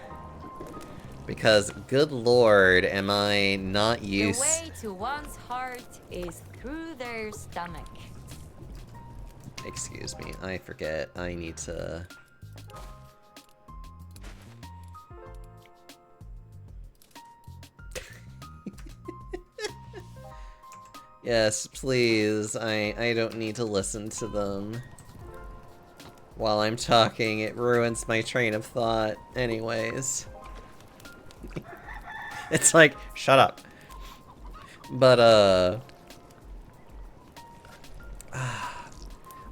Because, good lord, am I not used... The way to one's heart is through their stomach. Excuse me, I forget. I need to... Yes, please. I don't need to listen to them. While I'm talking, it ruins my train of thought anyways. It's like, shut up. But,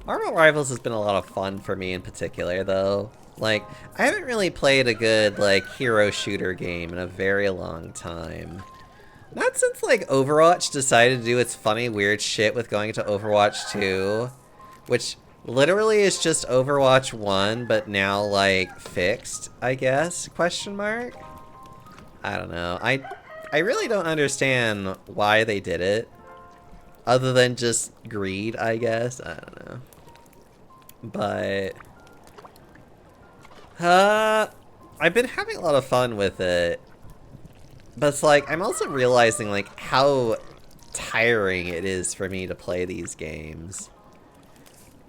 Marvel Rivals has been a lot of fun for me in particular, though. Like, I haven't really played a good, like, hero shooter game in a very long time. Not since, like, Overwatch decided to do its funny, weird shit with going to Overwatch 2. Which literally is just Overwatch 1, but now, like, fixed, I guess? Question mark? I don't know. I really don't understand why they did it. Other than just greed, I guess. I don't know. But... I've been having a lot of fun with it. But it's like, I'm also realizing, like, how tiring it is for me to play these games.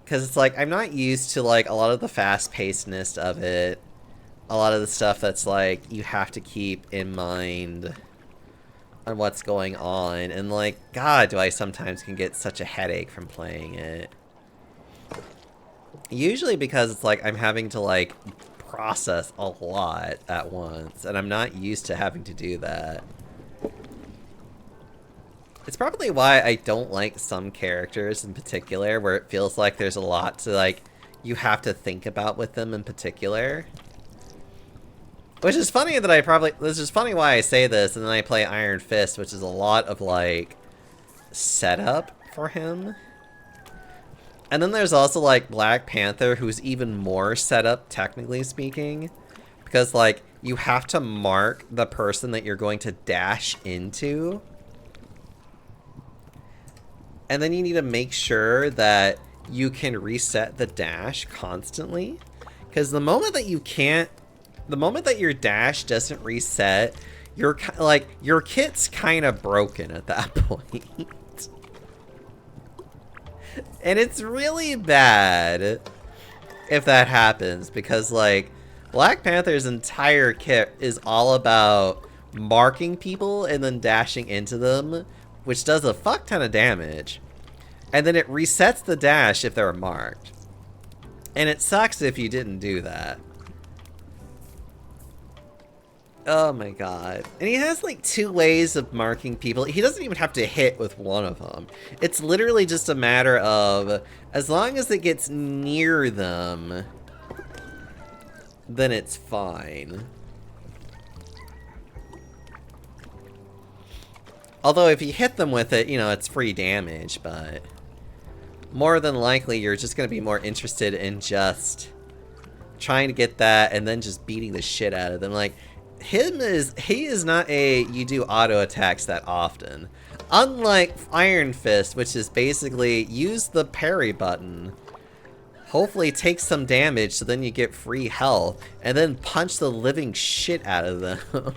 Because it's like, I'm not used to, like, a lot of the fast-pacedness of it. A lot of the stuff that's like, you have to keep in mind on what's going on. And like, God, do I sometimes can get such a headache from playing it. Usually because it's like I'm having to like process a lot at once, and I'm not used to having to do that. It's probably why I don't like some characters in particular, where it feels like there's a lot to like, you have to think about with them in particular. Which is funny that this is funny why I say this, and then I play Iron Fist, which is a lot of like, setup for him. And then there's also like Black Panther, who's even more setup, technically speaking. Because like, you have to mark the person that you're going to dash into. And then you need to make sure that you can reset the dash constantly. Because the moment that your dash doesn't reset, your kit's kind of broken at that point. And it's really bad if that happens, because like Black Panther's entire kit is all about marking people and then dashing into them, which does a fuck ton of damage. And then it resets the dash if they're marked. And it sucks if you didn't do that. Oh my god. And he has like 2 ways of marking people. He doesn't even have to hit with one of them. It's literally just a matter of, as long as it gets near them, then it's fine. Although if you hit them with it, you know, it's free damage, but more than likely you're just going to be more interested in just trying to get that and then just beating the shit out of them. Like, he is not you do auto attacks that often. Unlike Iron Fist, which is basically use the parry button, hopefully take some damage so then you get free health, and then punch the living shit out of them.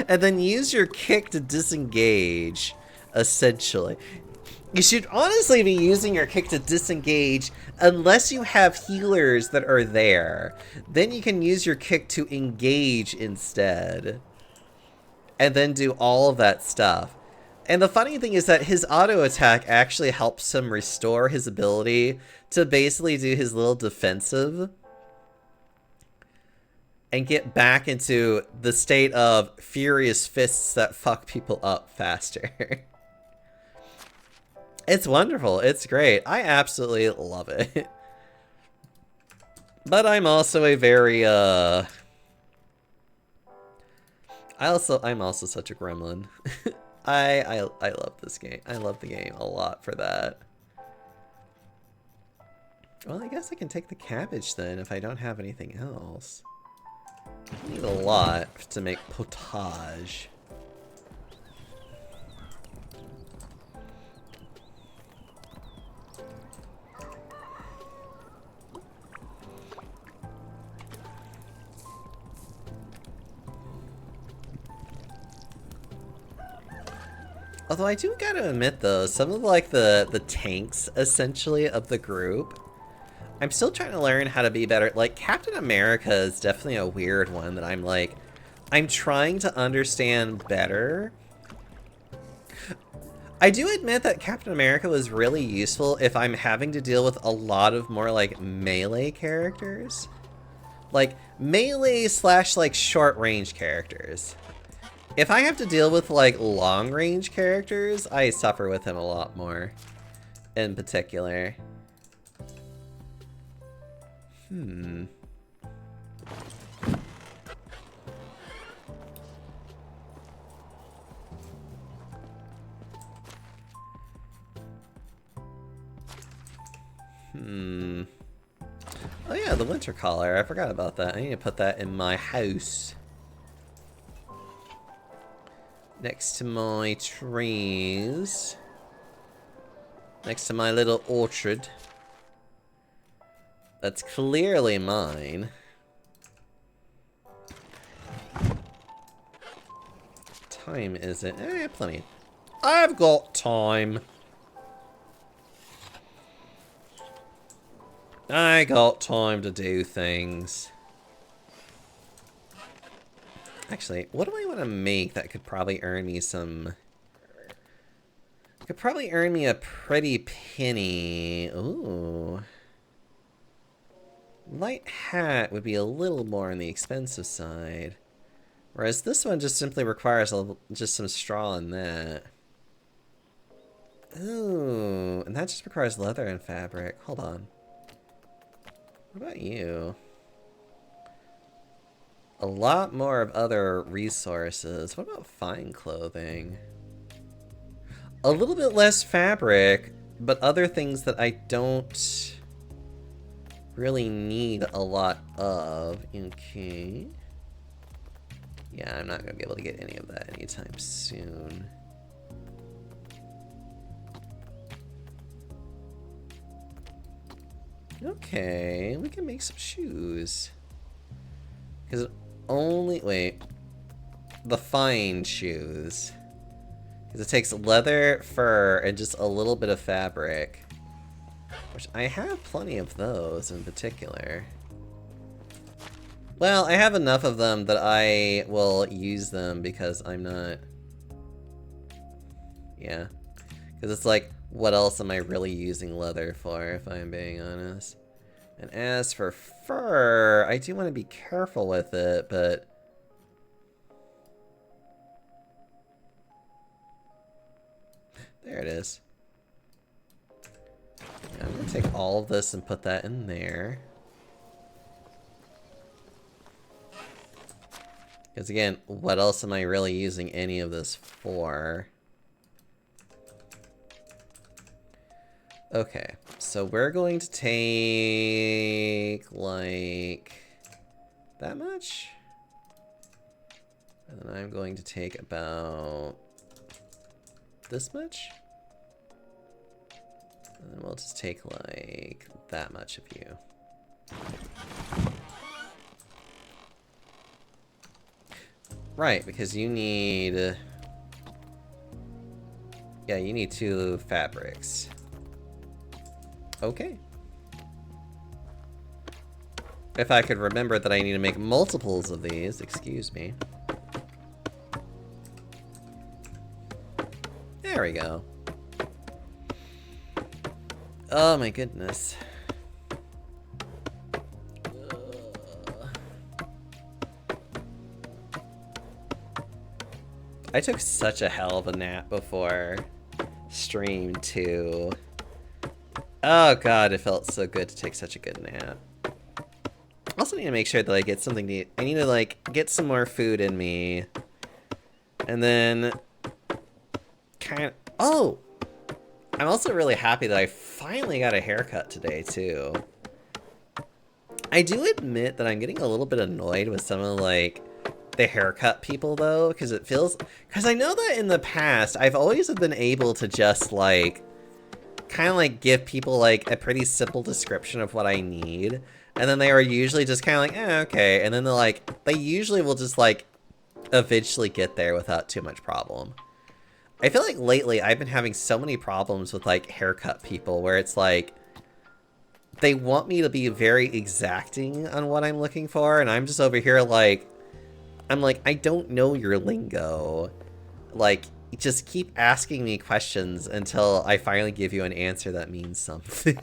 And then use your kick to disengage, essentially. You should honestly be using your kick to disengage unless you have healers that are there. Then you can use your kick to engage instead. And then do all of that stuff. And the funny thing is that his auto attack actually helps him restore his ability to basically do his little defensive and get back into the state of furious fists that fuck people up faster. It's wonderful. It's great. I absolutely love it. But I'm also a very, I'm also such a gremlin. I love this game. I love the game a lot for that. Well, I guess I can take the cabbage then if I don't have anything else. I need a lot to make potage. Although I do gotta admit though, some of like the tanks essentially of the group, I'm still trying to learn how to be better. Like Captain America is definitely a weird one that I'm trying to understand better. I do admit that Captain America was really useful if I'm having to deal with a lot of more like melee characters. Like melee / like short range characters. If I have to deal with, like, long-range characters, I suffer with him a lot more, in particular. Oh yeah, the winter collar. I forgot about that. I need to put that in my house. Next to my trees. Next to my little orchard. That's clearly mine. Time is it? Plenty. I've got time. I got time to do things. Actually, what do I want to make that could probably earn me some... Could probably earn me a pretty penny. Ooh. Light hat would be a little more on the expensive side. Whereas this one just simply requires just some straw in that. Ooh, and that just requires leather and fabric. Hold on. What about you? A lot more of other resources. What about fine clothing? A little bit less fabric, but other things that I don't really need a lot of. Okay. Yeah, I'm not going to be able to get any of that anytime soon. Okay, we can make some shoes. Because it only... Wait. The fine shoes. Because it takes leather, fur, and just a little bit of fabric. Which I have plenty of those in particular. Well, I have enough of them that I will use them because I'm not... Yeah. Because it's like, what else am I really using leather for, if I'm being honest? And as for fur, I do want to be careful with it, but... There it is. Yeah, I'm going to take all of this and put that in there. Because again, what else am I really using any of this for? Okay, so we're going to take, like, that much? And then I'm going to take about this much? And then we'll just take, like, that much of you. Right, because you need... Yeah, you need 2 fabrics. Okay. If I could remember that I need to make multiples of these, excuse me. There we go. Oh my goodness. I took such a hell of a nap before stream too. Oh god, it felt so good to take such a good nap. I also need to make sure that I get something to eat. I need to like get some more food in me. And then oh! I'm also really happy that I finally got a haircut today too. I do admit that I'm getting a little bit annoyed with some of like the haircut people though, because it feels, because I know that in the past I've always been able to just like kind of like give people like a pretty simple description of what I need, and then they are usually just kind of like, okay, and then they're like, they usually will just like eventually get there without too much problem. I feel like lately I've been having so many problems with like haircut people where it's like they want me to be very exacting on what I'm looking for, and I'm just over here like, I'm like, I don't know your lingo. Like, just keep asking me questions until I finally give you an answer that means something.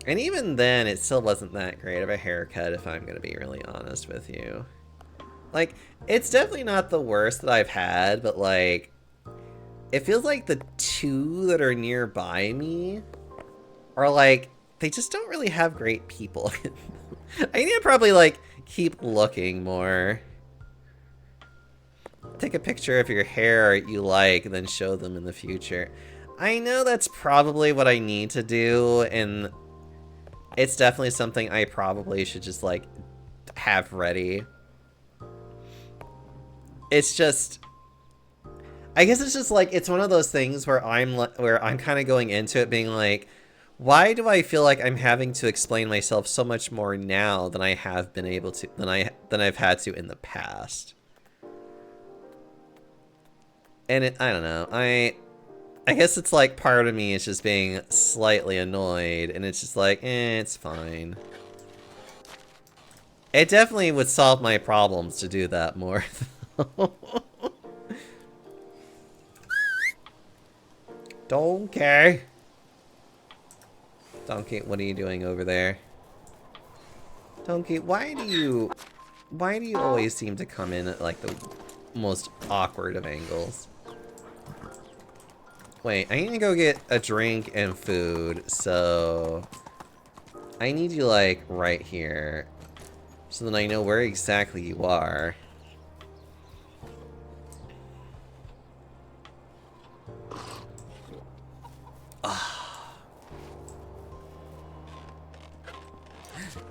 And even then, it still wasn't that great of a haircut, if I'm gonna be really honest with you. Like, it's definitely not the worst that I've had, but like, it feels like the 2 that are nearby me are like, they just don't really have great people in them. I need to probably like keep looking more. Take a picture of your hair you like, and then show them in the future. I know that's probably what I need to do, and it's definitely something I probably should just like have ready. It's just, I guess it's just like, it's one of those things where I'm kind of going into it being like, why do I feel like I'm having to explain myself so much more now than I have been able to, than I've had to in the past? And I don't know, I guess it's like part of me is just being slightly annoyed, and it's just like, it's fine. It definitely would solve my problems to do that more, though. Okay. Donkey, what are you doing over there? Donkey, why do you always seem to come in at like the most awkward of angles? Wait, I need to go get a drink and food, so I need you like right here, so that I know where exactly you are.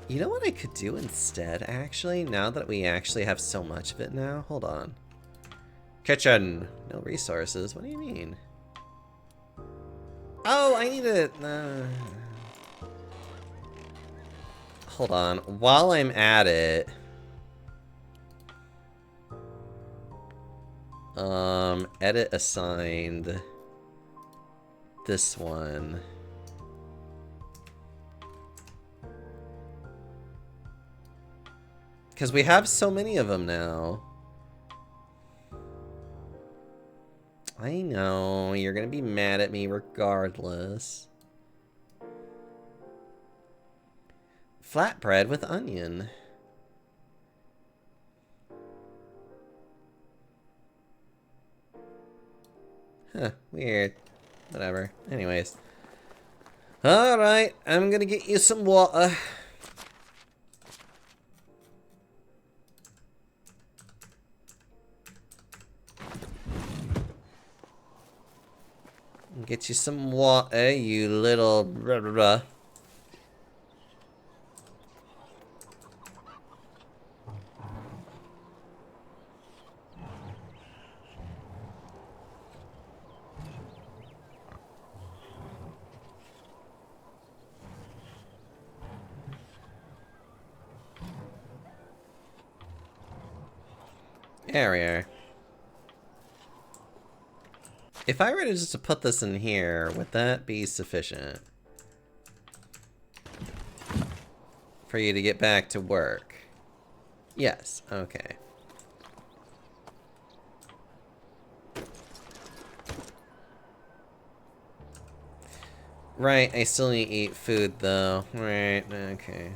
You know what I could do instead, actually? Now that we actually have so much of it now? Hold on. Kitchen! No resources? What do you mean? Oh, I need to... Hold on. While I'm at it... Edit assigned... This one... Because we have so many of them now. I know, you're gonna be mad at me regardless. Flatbread with onion. Huh, weird. Whatever. Anyways. Alright, I'm gonna get you some water. Get you some water, you little blah, blah, blah. There we are. If I were to just put this in here, would that be sufficient for you to get back to work? Yes, okay. Right, I still need to eat food though. Right, okay.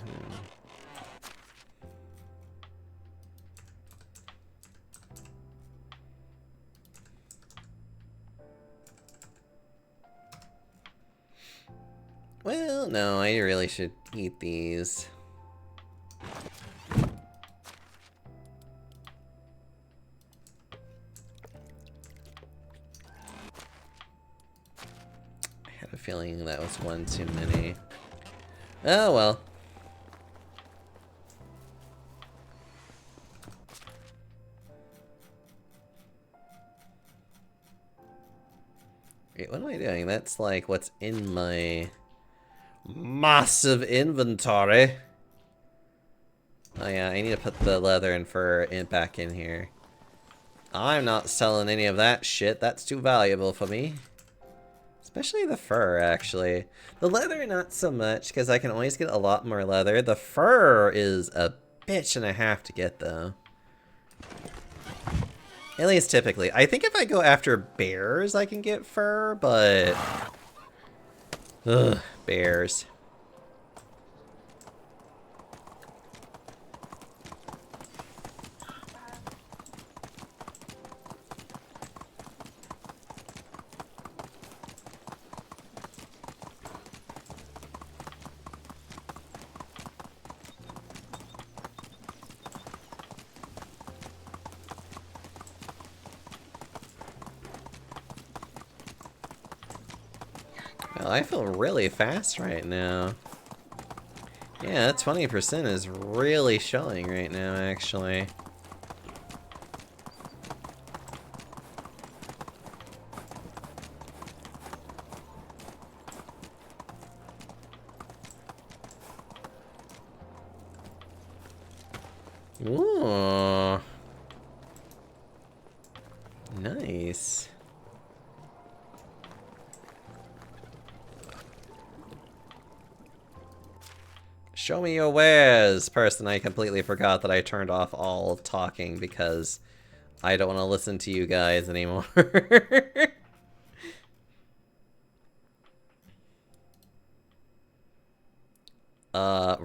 Well, no, I really should eat these. I had a feeling that was one too many. Oh well. Wait, what am I doing? That's like what's in my massive inventory. Oh yeah, I need to put the leather and fur back in here. I'm not selling any of that shit. That's too valuable for me. Especially the fur, actually. The leather, not so much, because I can always get a lot more leather. The fur is a bitch and a half to get, though. At least typically. I think if I go after bears, I can get fur, but... Ugh, bears. Well, I feel really fast right now. Yeah, that 20% is really showing right now, actually. Ooh. Nice. Show me your wares, person. I completely forgot that I turned off all talking because I don't want to listen to you guys anymore.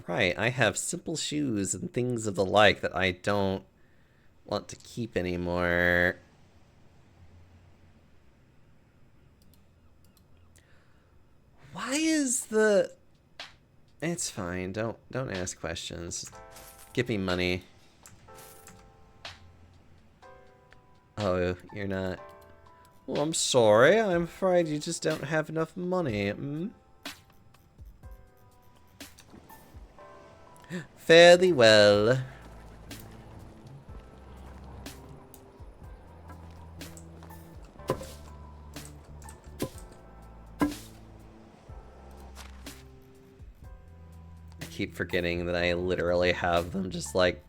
Right, I have simple shoes and things of the like that I don't want to keep anymore. Why is the... It's fine, don't ask questions. Give me money. Oh, you're not... Well, I'm sorry, I'm afraid you just don't have enough money, Fairly well. I keep forgetting that I literally have them just like,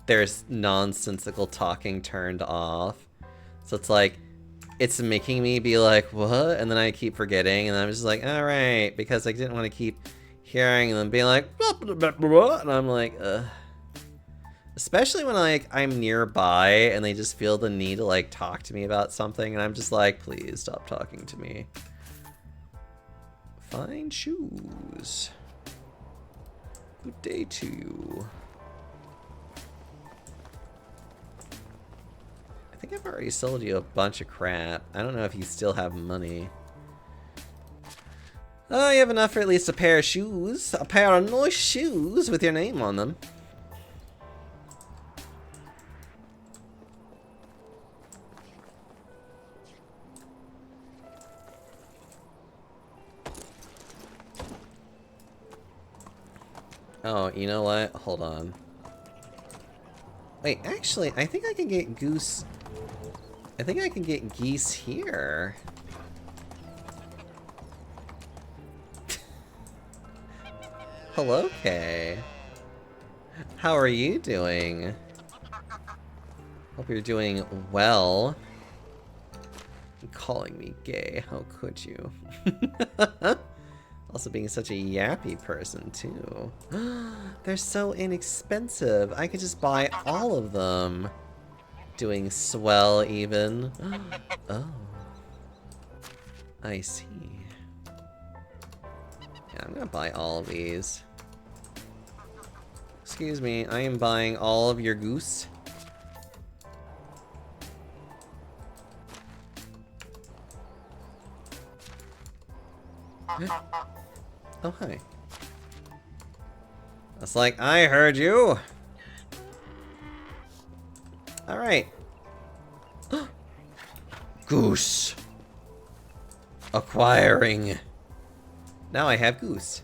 there's nonsensical talking turned off. So it's like, it's making me be like, what? And then I keep forgetting, and I'm just like, alright, because I didn't want to keep hearing them being like, blah, blah, blah, blah, and I'm like, ugh. Especially when like I'm nearby and they just feel the need to like talk to me about something, and I'm just like, please stop talking to me. Fine shoes. Good day to you. I think I've already sold you a bunch of crap. I don't know if you still have money. Oh, you have enough for at least a pair of shoes. A pair of nice shoes with your name on them. Oh, you know what? Hold on. Wait, actually, I think I can get goose... I think I can get geese here. Hello, Kay. How are you doing? Hope you're doing well. You're calling me gay, how could you? Also being such a yappy person, too. They're so inexpensive. I could just buy all of them. Doing swell, even. Oh. I see. Yeah, I'm gonna buy all of these. Excuse me, I am buying all of your goose. Oh, hi. It's like, I heard you! Alright. Goose. Acquiring. Now I have goose.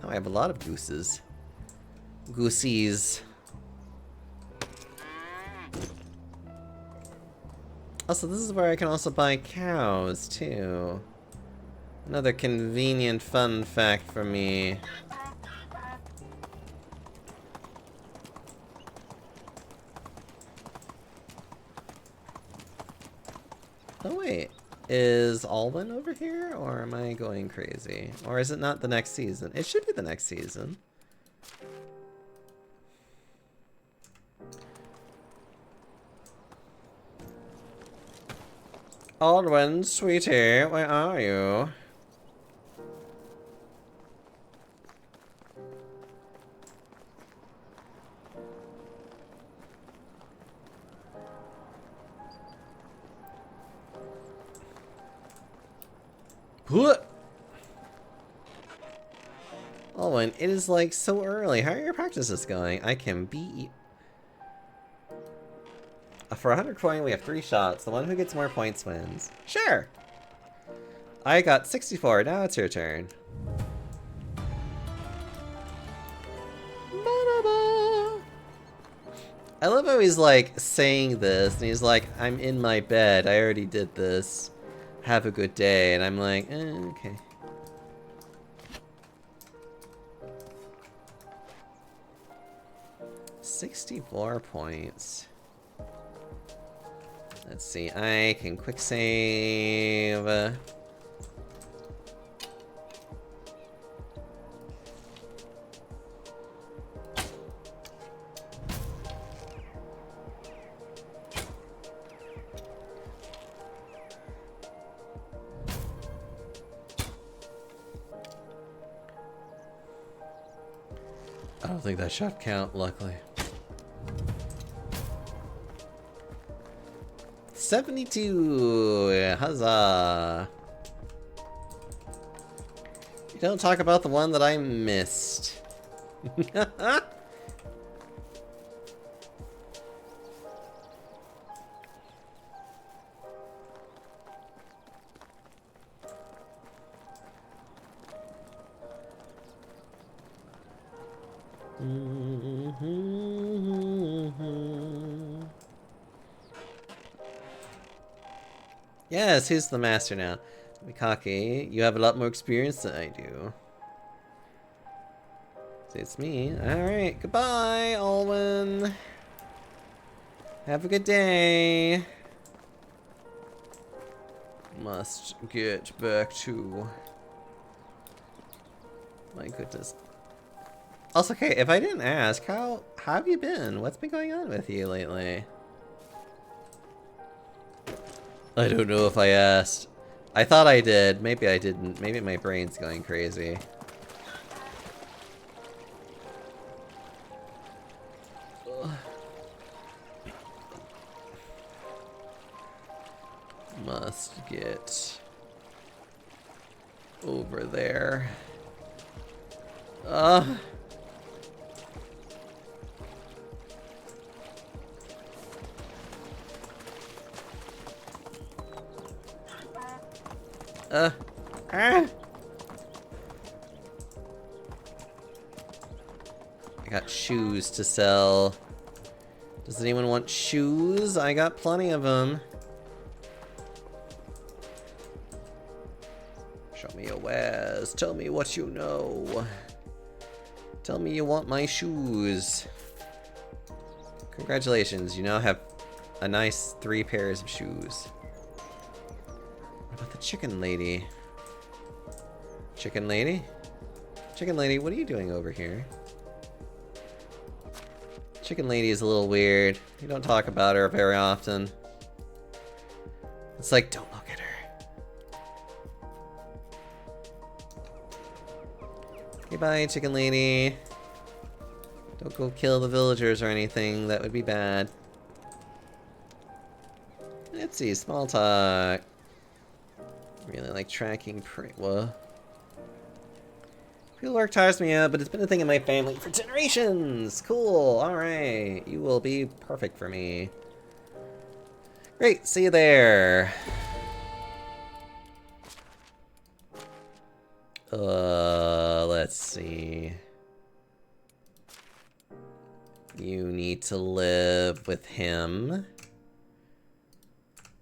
Now I have a lot of gooses. Goosies. Also, this is where I can also buy cows, too. Another convenient fun fact for me. Oh wait, is Alwyn over here, or am I going crazy? Or is it not the next season? It should be the next season. Alwyn, sweetie, where are you? Alwyn, it is like so early. How are your practices going? I can be... For 100 coin, we have 3 shots. The one who gets more points wins. Sure! I got 64. Now it's your turn. I love how he's like saying this, and he's like, I'm in my bed. I already did this. Have a good day. And I'm like, okay. $64 points. Let's see, I can quick save. don't think that shot count, luckily. 72! Huzzah! You don't talk about the one that I missed. Yes, who's the master now? Mikaki, you have a lot more experience than I do. So it's me. Alright, goodbye, Alwyn. Have a good day. Must get back to... My goodness. Also, okay, if I didn't ask, how have you been? What's been going on with you lately? I don't know if I asked. I thought I did. Maybe I didn't. Maybe my brain's going crazy. Ugh. Must get over there. I got shoes to sell. Does anyone want shoes? I got plenty of them. Show me your wares. Tell me what you know. Tell me you want my shoes. Congratulations, you now have a nice 3 pairs of shoes. What about the chicken lady? Chicken lady? Chicken lady, what are you doing over here? Chicken lady is a little weird. You don't talk about her very often. It's like, don't look at her. Okay, bye, chicken lady. Don't go kill the villagers or anything. That would be bad. Let's see, small talk. Really like tracking what? People work tires me out, but it's been a thing in my family for generations! Cool, alright. You will be perfect for me. Great, see you there. Let's see. You need to live with him.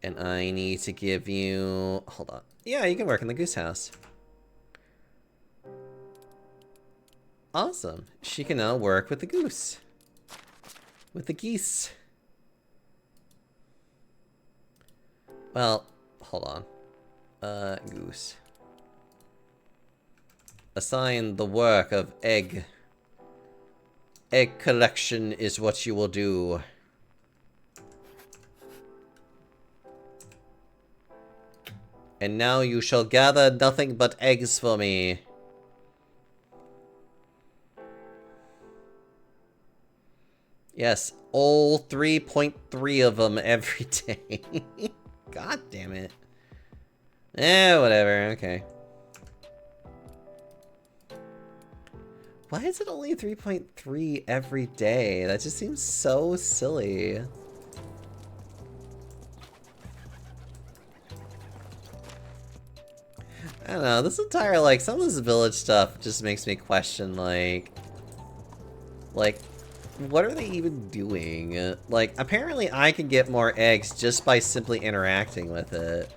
And I need to give you... Hold on. Yeah, you can work in the goose house. Awesome. She can now work with the goose. With the geese. Well, hold on. Goose. Assign the work of egg. Egg collection is what you will do. And now you shall gather nothing but eggs for me. Yes, all 3.3 of them every day. God damn it. Whatever, okay. Why is it only 3.3 every day? That just seems so silly. I don't know, this entire, like, some of this village stuff just makes me question, like, what are they even doing? Like, apparently I can get more eggs just by simply interacting with it.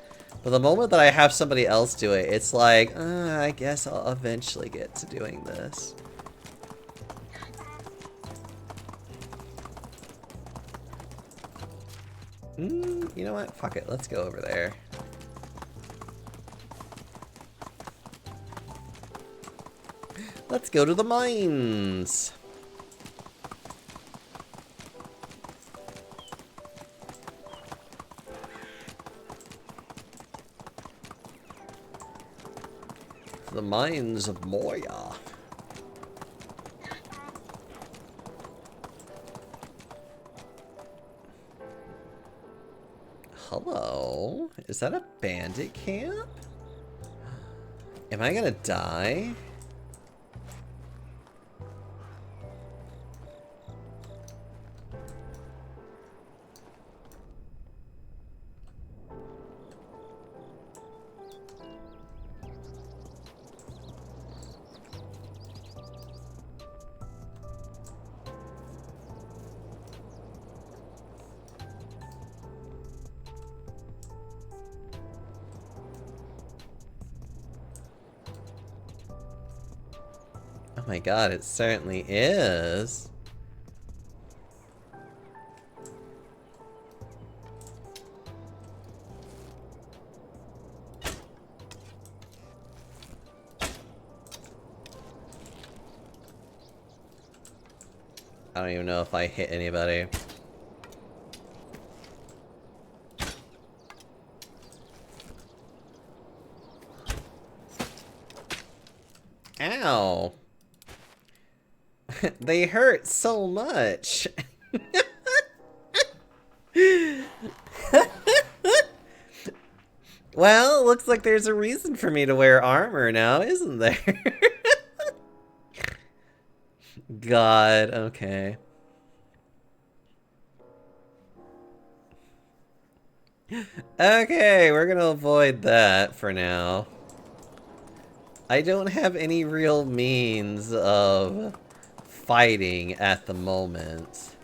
But the moment that I have somebody else do it, it's like, I guess I'll eventually get to doing this. You know what? Fuck it, let's go over there. Let's go to the mines! The mines of Moria. hello? Is that a bandit camp? Am I gonna die? Oh my god, it certainly is. I don't even know if I hit anybody. Ow. They hurt so much. Well, looks like there's a reason for me to wear armor now, isn't there? God, okay. Okay, we're gonna avoid that for now. I don't have any real means of fighting at the moment.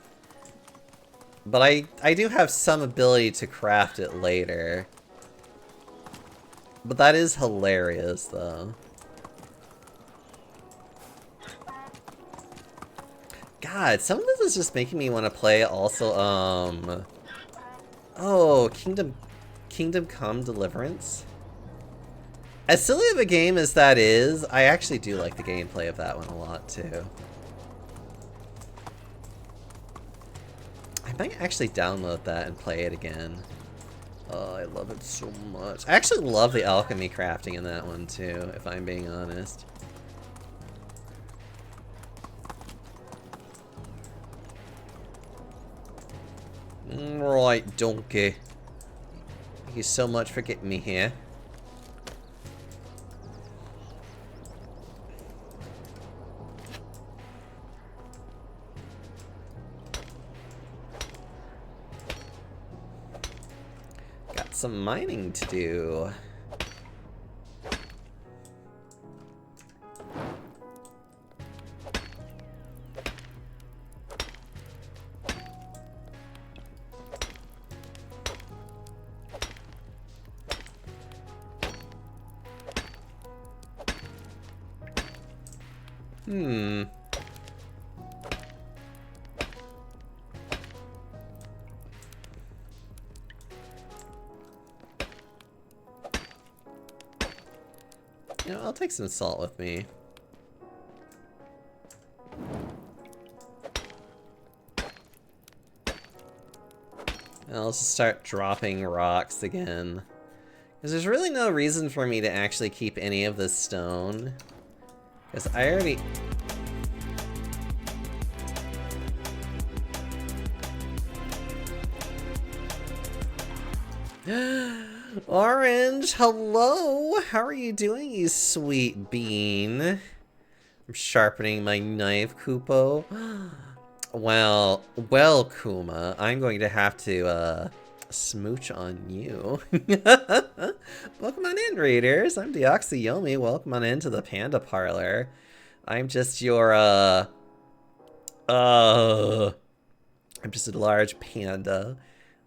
But I do have some ability to craft it later. But that is hilarious, though. God, some of this is just making me want to play also, oh, Kingdom Come Deliverance. As silly of a game as that is, I actually do like the gameplay of that one a lot, too. I might actually download that and play it again. Oh, I love it so much. I actually love the alchemy crafting in that one, too, if I'm being honest. Right, donkey. Thank you so much for getting me here. Got some mining to do. You know, I'll take some salt with me. And I'll just start dropping rocks again. Because there's really no reason for me to actually keep any of this stone. Because I already... Orange, hello! How are you doing, you sweet bean? I'm sharpening my knife, Kupo. Well, Kuma, I'm going to have to, smooch on you. Welcome on in, raiders. I'm Deoxyomi. Welcome on into the Panda Parlor. I'm just your, I'm just a large panda.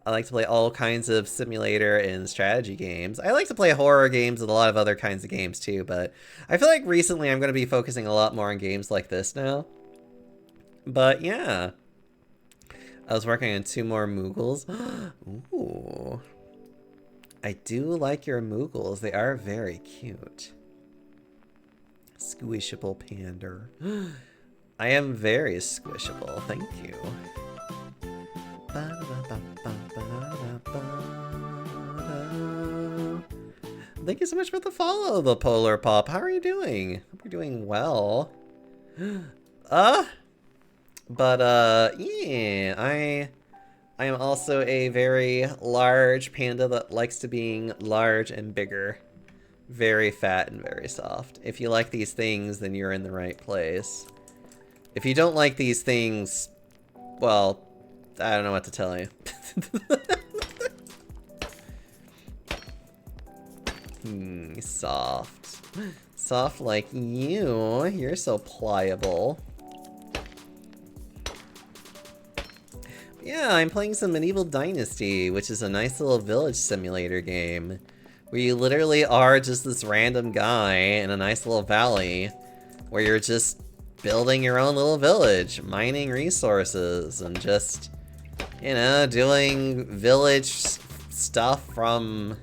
I like to play all kinds of simulator and strategy games. I like to play horror games and a lot of other kinds of games too, but I feel like recently I'm going to be focusing a lot more on games like this now. But yeah. I was working on 2 more Moogles. Ooh. I do like your Moogles. They are very cute. Squishable pander. I am very squishable. Thank you. Thank you so much for the follow, the Polar Pop. How are you doing? Hope you're doing well. But yeah, I am also a very large panda that likes to being large and bigger. Very fat and very soft. If you like these things, then you're in the right place. If you don't like these things, well, I don't know what to tell you. Soft. Soft like you. You're so pliable. Yeah, I'm playing some Medieval Dynasty, which is a nice little village simulator game. Where you literally are just this random guy in a nice little valley. Where you're just building your own little village, mining resources, and just, you know, doing village stuff from...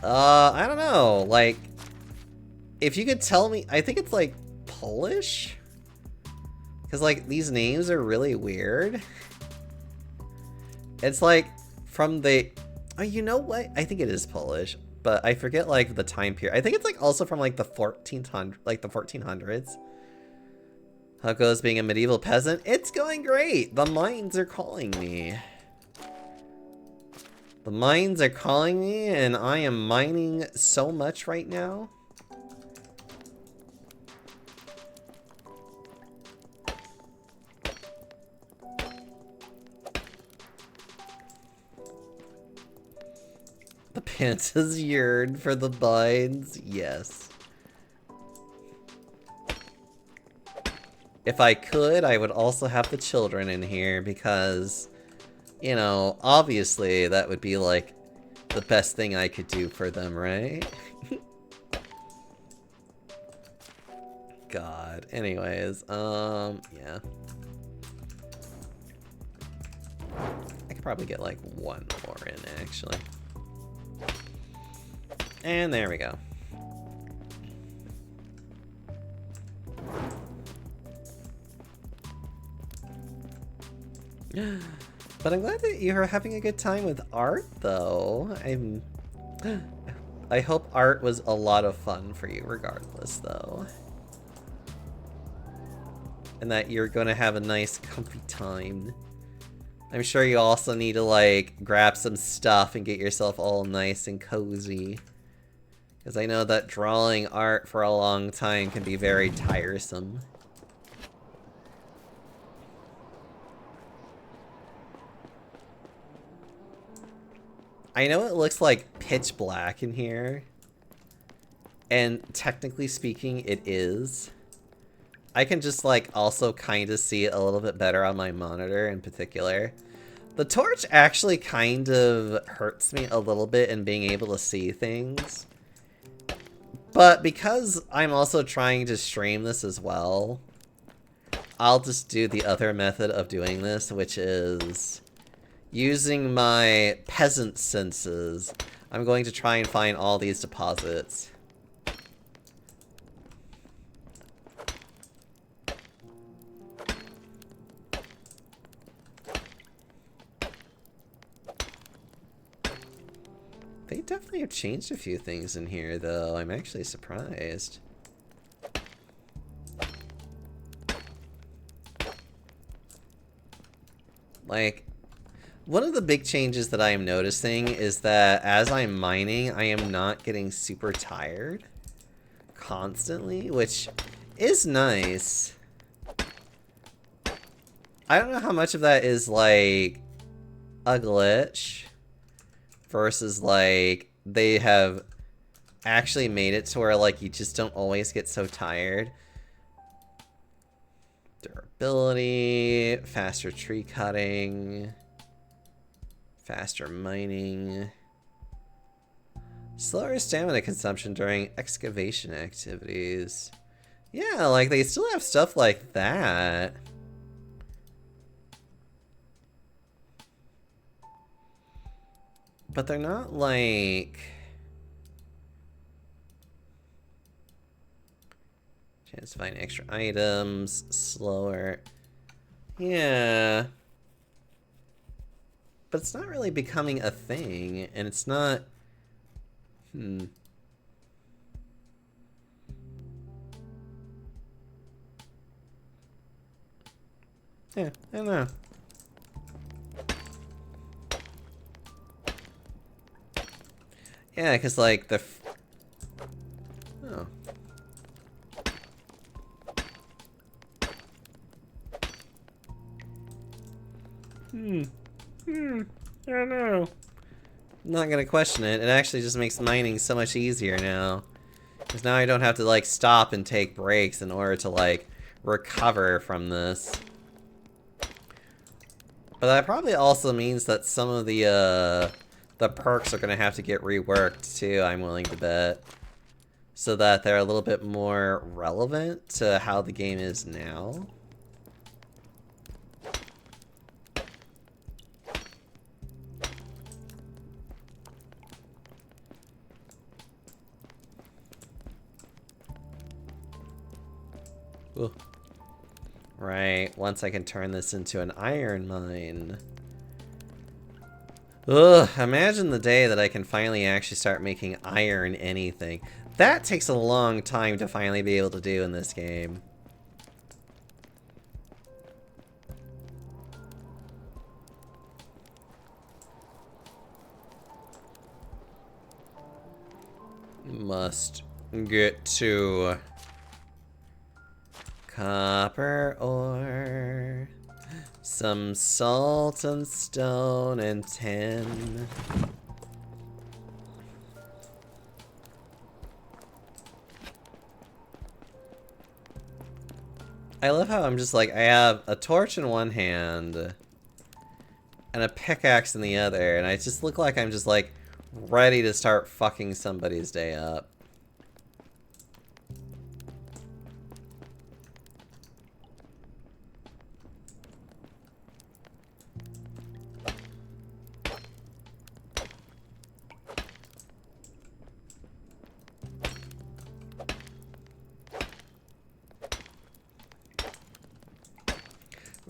I don't know, like... If you could tell me... I think it's like Polish? Because, like, these names are really weird. It's like from the... Oh, you know what? I think it is Polish, but I forget, like, the time period. I think it's, like, also from, like, the 1400s. How it goes being a medieval peasant? It's going great! The mines are calling me. The mines are calling me, and I am mining so much right now. The pandas yearn for the mines, yes. If I could, I would also have the children in here because, you know, obviously that would be like the best thing I could do for them, right? God. Anyways, yeah. I could probably get like one more in, actually. And there we go. But I'm glad that you're having a good time with art, though. I hope art was a lot of fun for you regardless, though. And that you're gonna have a nice, comfy time. I'm sure you also need to, like, grab some stuff and get yourself all nice and cozy. Because I know that drawing art for a long time can be very tiresome. I know it looks like pitch black in here. And technically speaking, it is. I can just, like, also kind of see it a little bit better on my monitor in particular. The torch actually kind of hurts me a little bit in being able to see things. But because I'm also trying to stream this as well, I'll just do the other method of doing this, which is using my peasant senses. I'm going to try and find all these deposits. They definitely have changed a few things in here, though. I'm actually surprised. Like, one of the big changes that I am noticing is that as I'm mining, I am not getting super tired constantly, which is nice. I don't know how much of that is, like, a glitch versus, like, they have actually made it to where, like, you just don't always get so tired. Durability, faster tree cutting, faster mining, slower stamina consumption during excavation activities. Yeah, like, they still have stuff like that. But they're not, like... Chance to find extra items, slower. Yeah. But it's not really becoming a thing, and it's not... Yeah, I don't know. Yeah, because, like, oh. I don't know. I'm not gonna question it. It actually just makes mining so much easier now. Because now I don't have to, like, stop and take breaks in order to, like, recover from this. But that probably also means that some of the perks are gonna have to get reworked, too, I'm willing to bet. So that they're a little bit more relevant to how the game is now. Ooh. Right, once I can turn this into an iron mine. Ugh, imagine the day that I can finally actually start making iron anything. That takes a long time to finally be able to do in this game. Must get to copper ore, some salt and stone and tin. I love how I'm just like, I have a torch in one hand and a pickaxe in the other, and I just look like I'm just like ready to start fucking somebody's day up.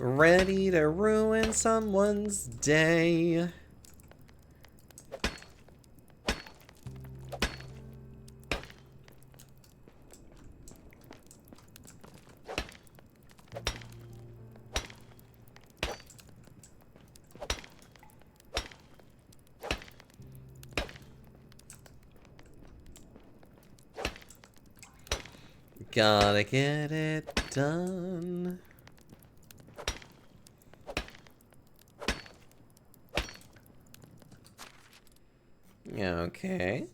Ready to ruin someone's day. Gotta get it done. Okay.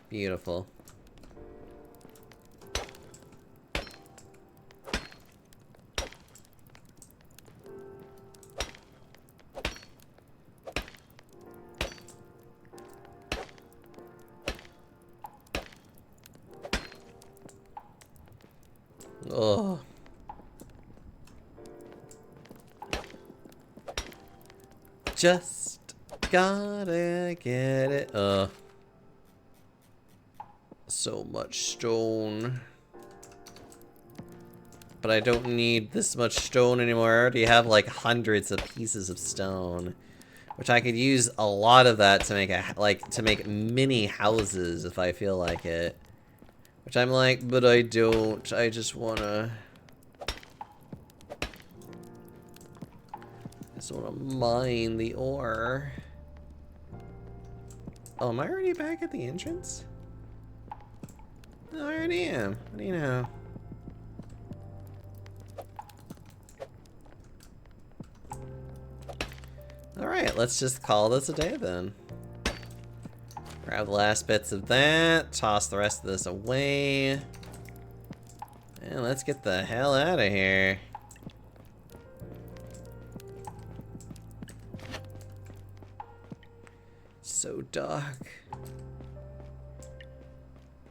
Beautiful. Oh. Just gotta get it. So much stone. But I don't need this much stone anymore. I already have like hundreds of pieces of stone. Which I could use a lot of that to make to make mini houses if I feel like it. Which I'm like, but I don't. I just wanna mine the ore. Oh, am I already back at the entrance? No, I already am. What do you know? Alright, let's just call this a day then. Grab the last bits of that, toss the rest of this away. And let's get the hell out of here. So dark.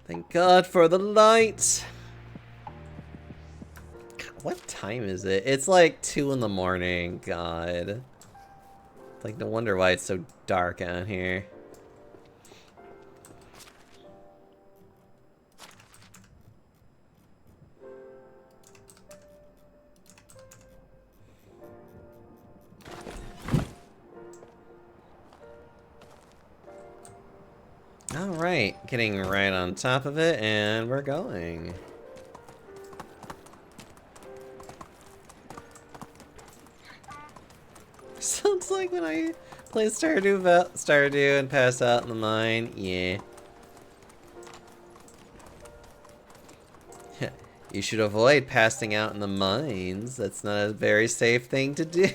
Thank God for the light. God, what time is it? It's like 2 in the morning, God. Like, no wonder why it's so dark out here. Alright, getting right on top of it, and we're going. Sounds like when I play Stardew and pass out in the mine, yeah. You should avoid passing out in the mines. That's not a very safe thing to do.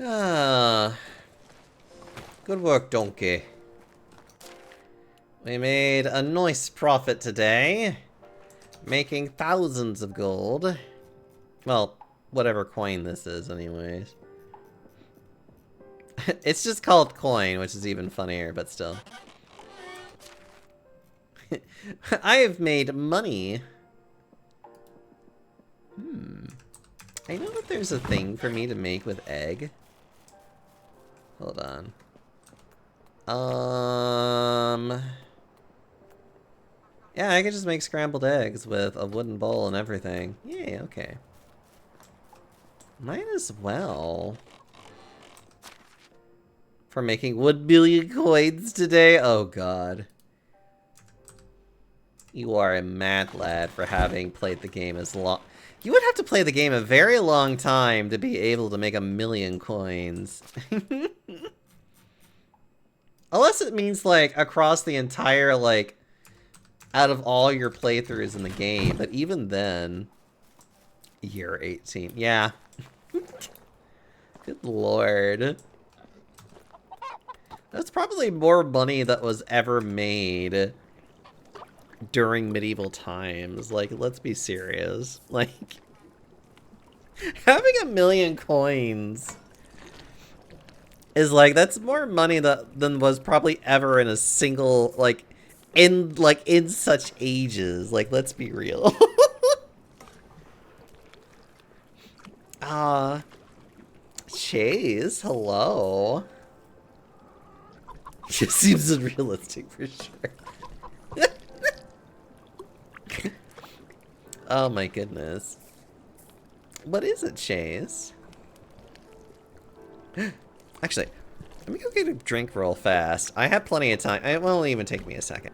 Ah, good work, Donkey. We made a nice profit today, making thousands of gold. Well, whatever coin this is, anyways. It's just called coin, which is even funnier, but still. I have made money. I know that there's a thing for me to make with egg. Hold on. Yeah, I could just make scrambled eggs with a wooden bowl and everything. Yay, okay. Might as well. For making 1 billion coins today? Oh god. You are a mad lad for having played the game as long. You would have to play the game a very long time to be able to make 1 million coins. Unless it means, like, across the entire, like, out of all your playthroughs in the game. But even then, you're 18. Yeah. Good lord. That's probably more money that was ever made during medieval times. Like, let's be serious. Like, having 1 million coins is like, that's more money than was probably ever in a single, like, in such ages. Like, let's be real. Chase, hello. It seems unrealistic for sure. Oh my goodness. What is it, Chase? Actually, let me go get a drink real fast. I have plenty of time. It won't even take me a second.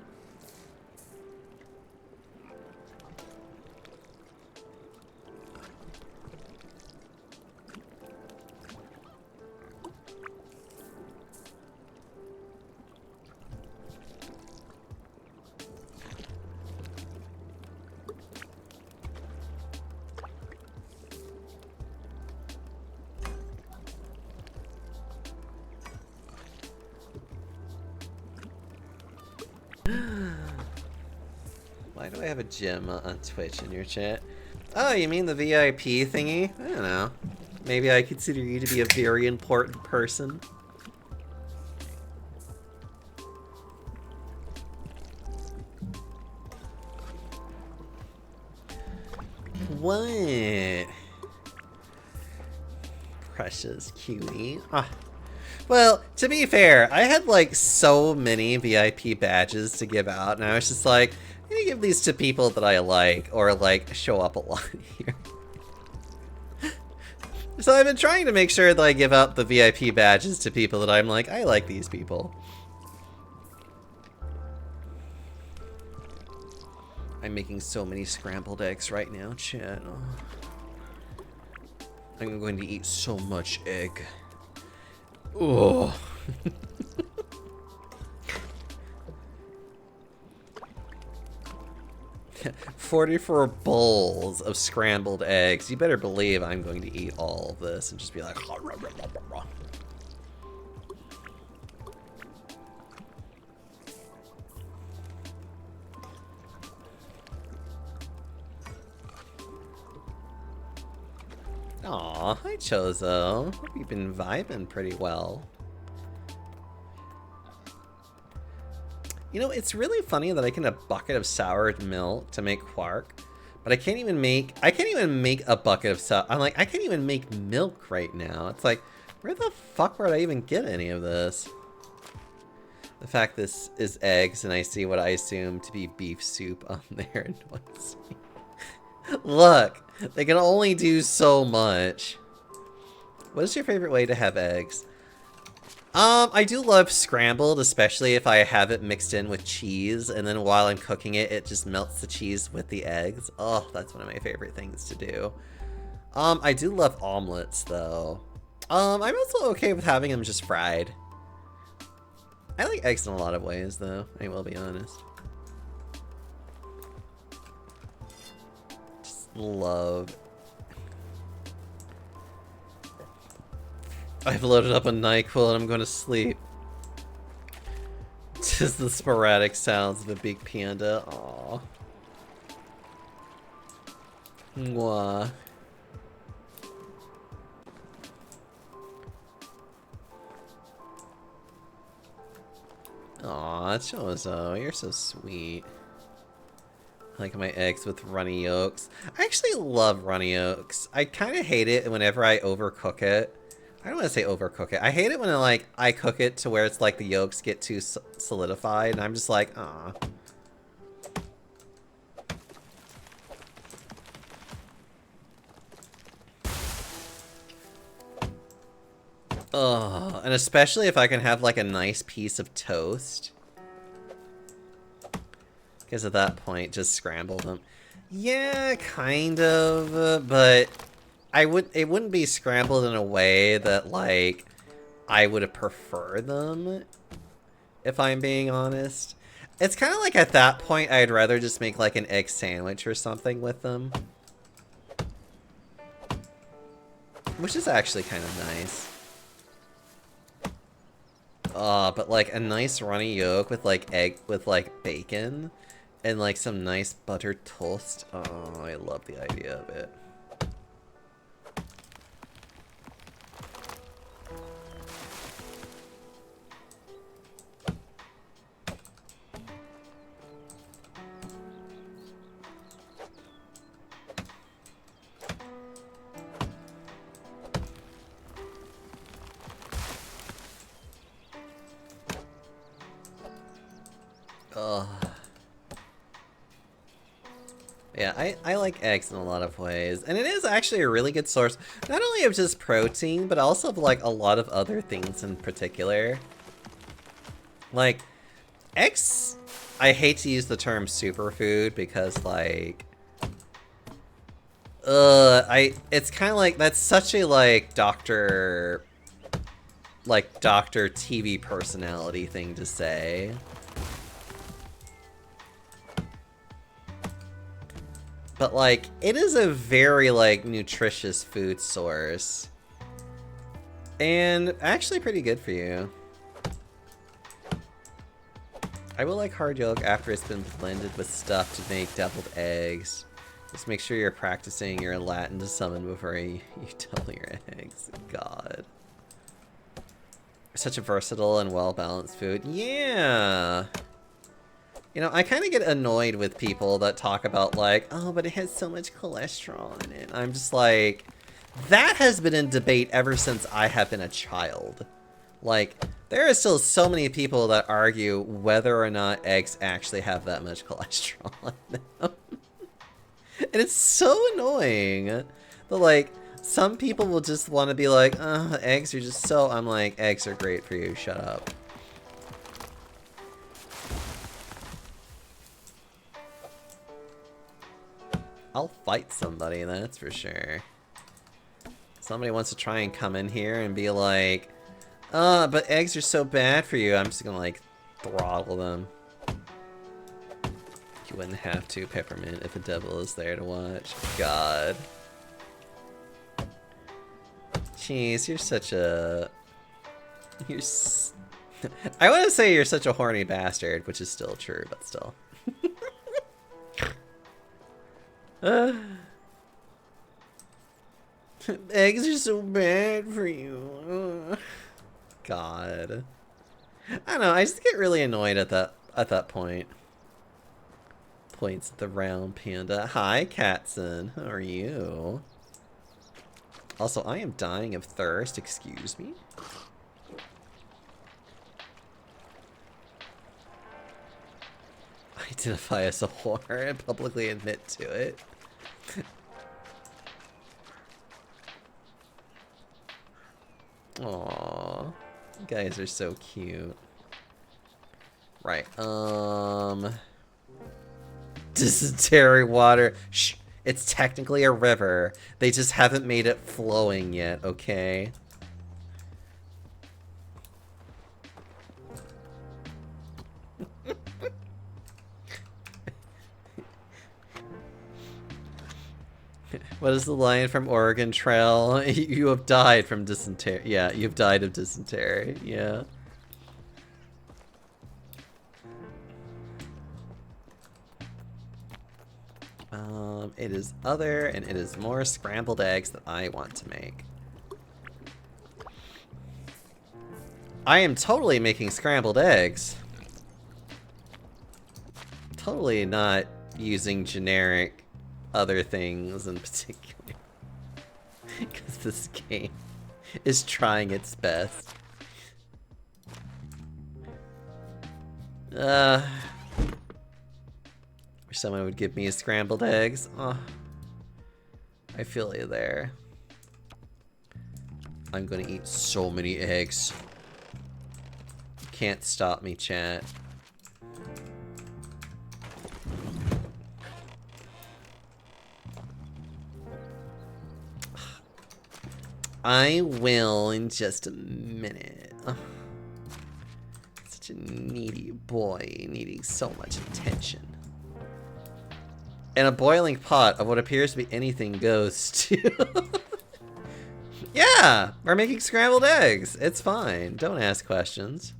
Why do I have a gym on Twitch in your chat? Oh, you mean the VIP thingy? I don't know. Maybe I consider you to be a very important person. What? Precious cutie. Ah. Well, to be fair, I had like so many VIP badges to give out, and I was just like, I'm gonna give these to people that I like, or like show up a lot here. So I've been trying to make sure that I give out the VIP badges to people that I'm like, I like these people. I'm making so many scrambled eggs right now, chat. Oh. I'm going to eat so much egg. Oh. 44 bowls of scrambled eggs. You better believe I'm going to eat all of this and just be like... Aw, hi Chozo. Hope you've been vibing pretty well. You know, it's really funny that I can get a bucket of sour milk to make quark, but I can't even make a bucket of sour. I'm like, I can't even make milk right now. It's like, where the fuck would I even get any of this? The fact this is eggs and I see what I assume to be beef soup on there annoys me. Look, they can only do so much. What is your favorite way to have eggs? I do love scrambled, especially if I have it mixed in with cheese, and then while I'm cooking it, it just melts the cheese with the eggs. Oh, that's one of my favorite things to do. I do love omelets, though. I'm also okay with having them just fried. I like eggs in a lot of ways, though, I will be honest. Just love... I've loaded up a NyQuil and I'm going to sleep. Just the sporadic sounds of a big panda. Aww. Mwah. Aw, Chozo, you're so sweet. I like my eggs with runny yolks. I actually love runny yolks. I kind of hate it whenever I overcook it. I don't want to say overcook it. I hate it when I cook it to where it's like the yolks get too solidified, and I'm just like, ah. Ugh, and especially if I can have like a nice piece of toast. Because at that point, just scramble them. Yeah, kind of, but it wouldn't be scrambled in a way that like I would have preferred them, if I'm being honest. It's kind of like at that point, I'd rather just make like an egg sandwich or something with them. Which is actually kind of nice. But like a nice runny yolk with like bacon and like some nice buttered toast. Oh, I love the idea of it. Yeah, I like eggs in a lot of ways, and it is actually a really good source, not only of just protein, but also of like a lot of other things in particular. Like, eggs, I hate to use the term superfood because like, it's kind of like, that's such a like doctor TV personality thing to say. But like, it is a very like nutritious food source. And actually pretty good for you. I will like hard yolk after it's been blended with stuff to make deviled eggs. Just make sure you're practicing your Latin to summon before you double your eggs. God. Such a versatile and well-balanced food. Yeah! You know, I kind of get annoyed with people that talk about like, oh, but it has so much cholesterol in it. I'm just like, that has been in debate ever since I have been a child. Like, there are still so many people that argue whether or not eggs actually have that much cholesterol in them. And it's so annoying. But like, some people will just want to be like, eggs are just so... I'm like, eggs are great for you, shut up. I'll fight somebody, that's for sure. Somebody wants to try and come in here and be like, but eggs are so bad for you. I'm just gonna like throttle them. You wouldn't have to, Peppermint, if a devil is there to watch. God. Jeez, you're such a... I want to say you're such a horny bastard, which is still true, but still. Eggs are so bad for you. God. I don't know, I just get really annoyed at that point. Points at the round panda. Hi, Katzen. How are you? Also, I am dying of thirst. Excuse me? Identify as a whore and publicly admit to it. Aww. You guys are so cute. Right, dysentery water. Shh, it's technically a river. They just haven't made it flowing yet, okay? What is the line from Oregon Trail? You have died from dysentery. Yeah, you've died of dysentery. Yeah. It is other, and it is more scrambled eggs that I want to make. I am totally making scrambled eggs. Totally not using generic other things in particular. Because this game is trying its best. Wish someone would give me scrambled eggs. Oh, I feel you there. I'm gonna eat so many eggs. You can't stop me, chat. I will in just a minute. Oh, such a needy boy, needing so much attention. And a boiling pot of what appears to be anything goes to. Yeah, we're making scrambled eggs. It's fine. Don't ask questions.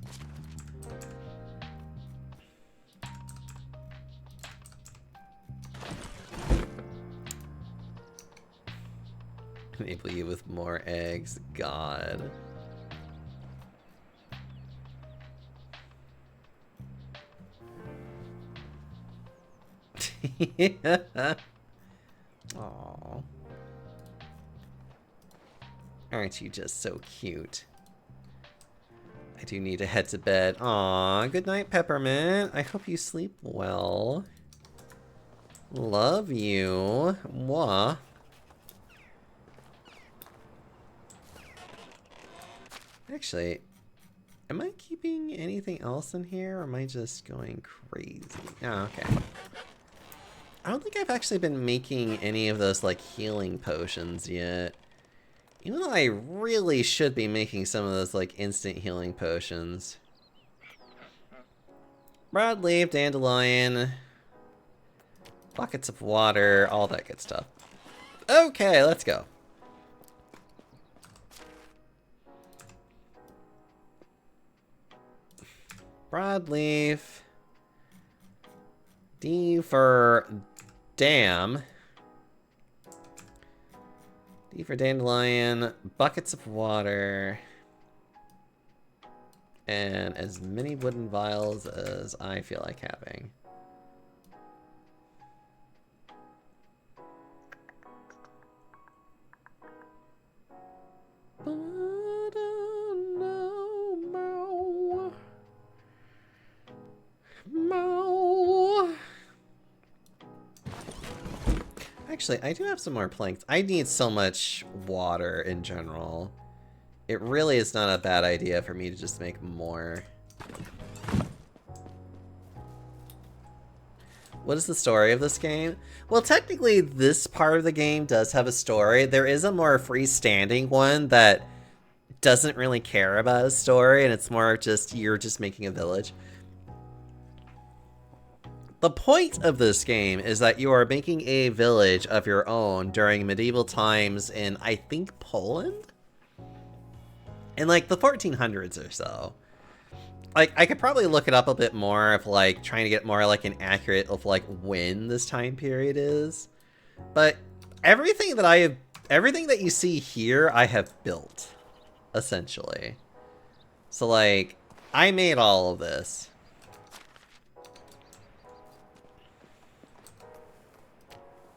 Enable you with more eggs. God. Aww. Aren't you just so cute? I do need to head to bed. Aw, good night, Peppermint. I hope you sleep well. Love you. Mwah. Actually, am I keeping anything else in here, or am I just going crazy? Oh, okay. I don't think I've actually been making any of those, like, healing potions yet. Even though I really should be making some of those, like, instant healing potions. Broadleaf, dandelion, buckets of water, all that good stuff. Okay, let's go. Broadleaf. D for dam. D for dandelion. Buckets of water. And as many wooden vials as I feel like having. Actually, I do have some more planks. I need so much water in general. It really is not a bad idea for me to just make more. What is the story of this game? Well, technically, this part of the game does have a story. There is a more freestanding one that doesn't really care about a story, and it's more just, you're just making a village. The point of this game is that you are making a village of your own during medieval times in, I think, Poland? In, like, the 1400s or so. Like, I could probably look it up a bit more if, like, trying to get more, like, an accurate of, like, when this time period is. But everything that I have everything that you see here, I have built, essentially. So, like, I made all of this.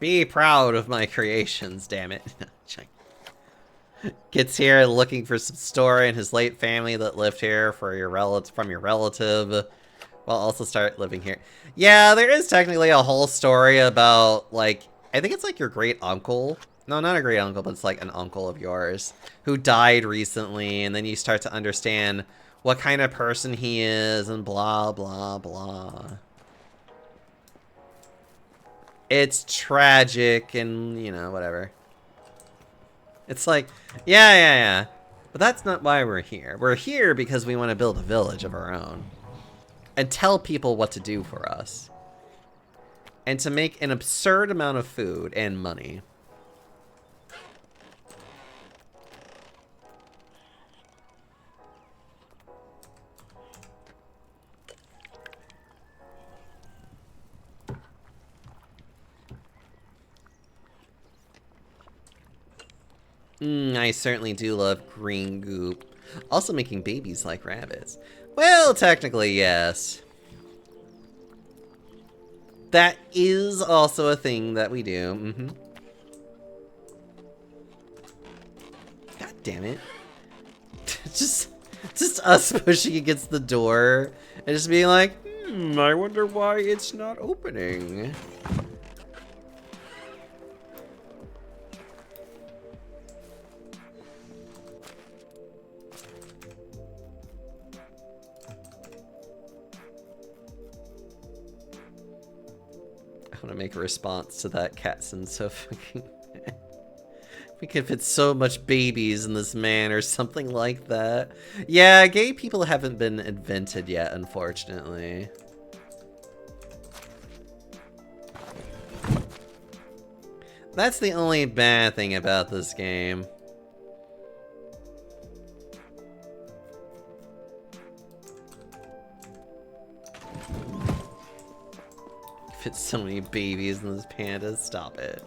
Be proud of my creations, damn it. Gets here looking for some story in his late family that lived here from your relative, while also start living here. Yeah, there is technically a whole story about, like, I think it's like your great uncle. No, not a great uncle, but it's like an uncle of yours who died recently, and then you start to understand what kind of person he is and blah, blah, blah. It's tragic and, you know, whatever. It's like, yeah. But that's not why we're here. We're here because we want to build a village of our own. And tell people what to do for us. And to make an absurd amount of food and money. I certainly do love green goop. Also making babies like rabbits. Well, technically, yes. That is also a thing that we do. God damn it. just us pushing against the door and just being like, I wonder why it's not opening. I want to make a response to that. Catson so fucking we could fit so much babies in this man or something like that. Yeah, gay people haven't been invented yet, unfortunately. That's the only bad thing about this game. Fit so many babies in this pandas. Stop it.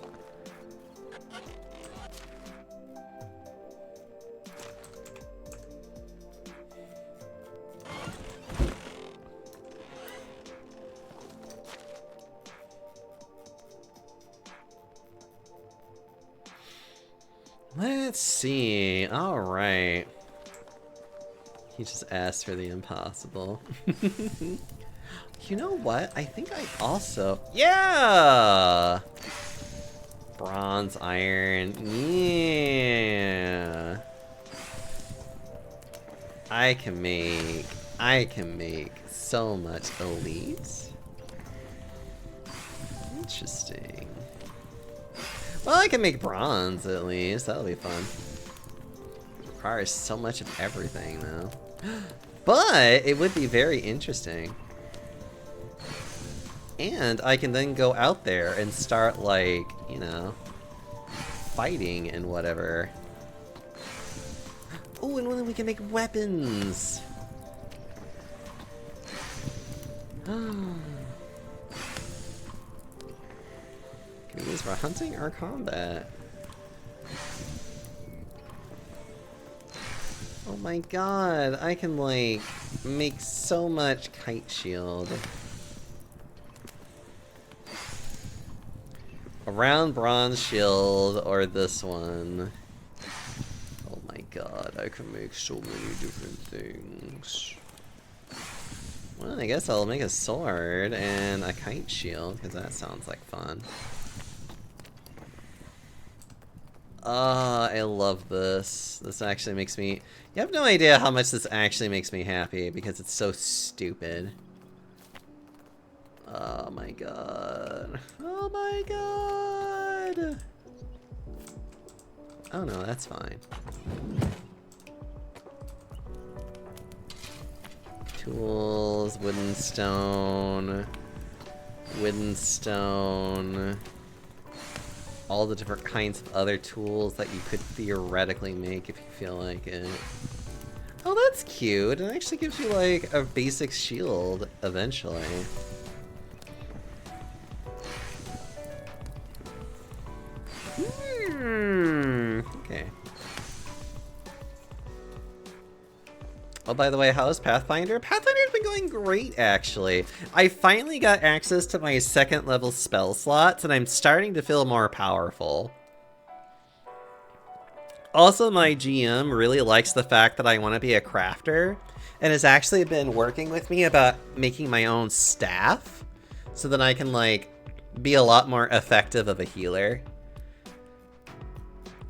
Let's see. All right. He just asked for the impossible. You know what? I think I also... Yeah! Bronze, iron. Yeah. I can make so much elite. Interesting. Well, I can make bronze at least. That'll be fun. Requires so much of everything though. But it would be very interesting. And I can then go out there and start, like, you know, fighting and whatever. Oh, and then we can make weapons! Can we use for hunting or combat? Oh my god, I can, like, make so much kite shield. A round bronze shield or this one. Oh my god, I can make so many different things. Well, I guess I'll make a sword and a kite shield, because that sounds like fun. I love this. This actually makes me... You have no idea how much this actually makes me happy, because it's so stupid. Oh my god. Oh my god! Oh no, that's fine. Tools, wooden stone, all the different kinds of other tools that you could theoretically make if you feel like it. Oh, that's cute. It actually gives you like a basic shield eventually. by the way, how's Pathfinder? Pathfinder's been going great, actually. I finally got access to my 2nd level spell slots, and I'm starting to feel more powerful. Also, my GM really likes the fact that I want to be a crafter, and has actually been working with me about making my own staff, so that I can, like, be a lot more effective of a healer.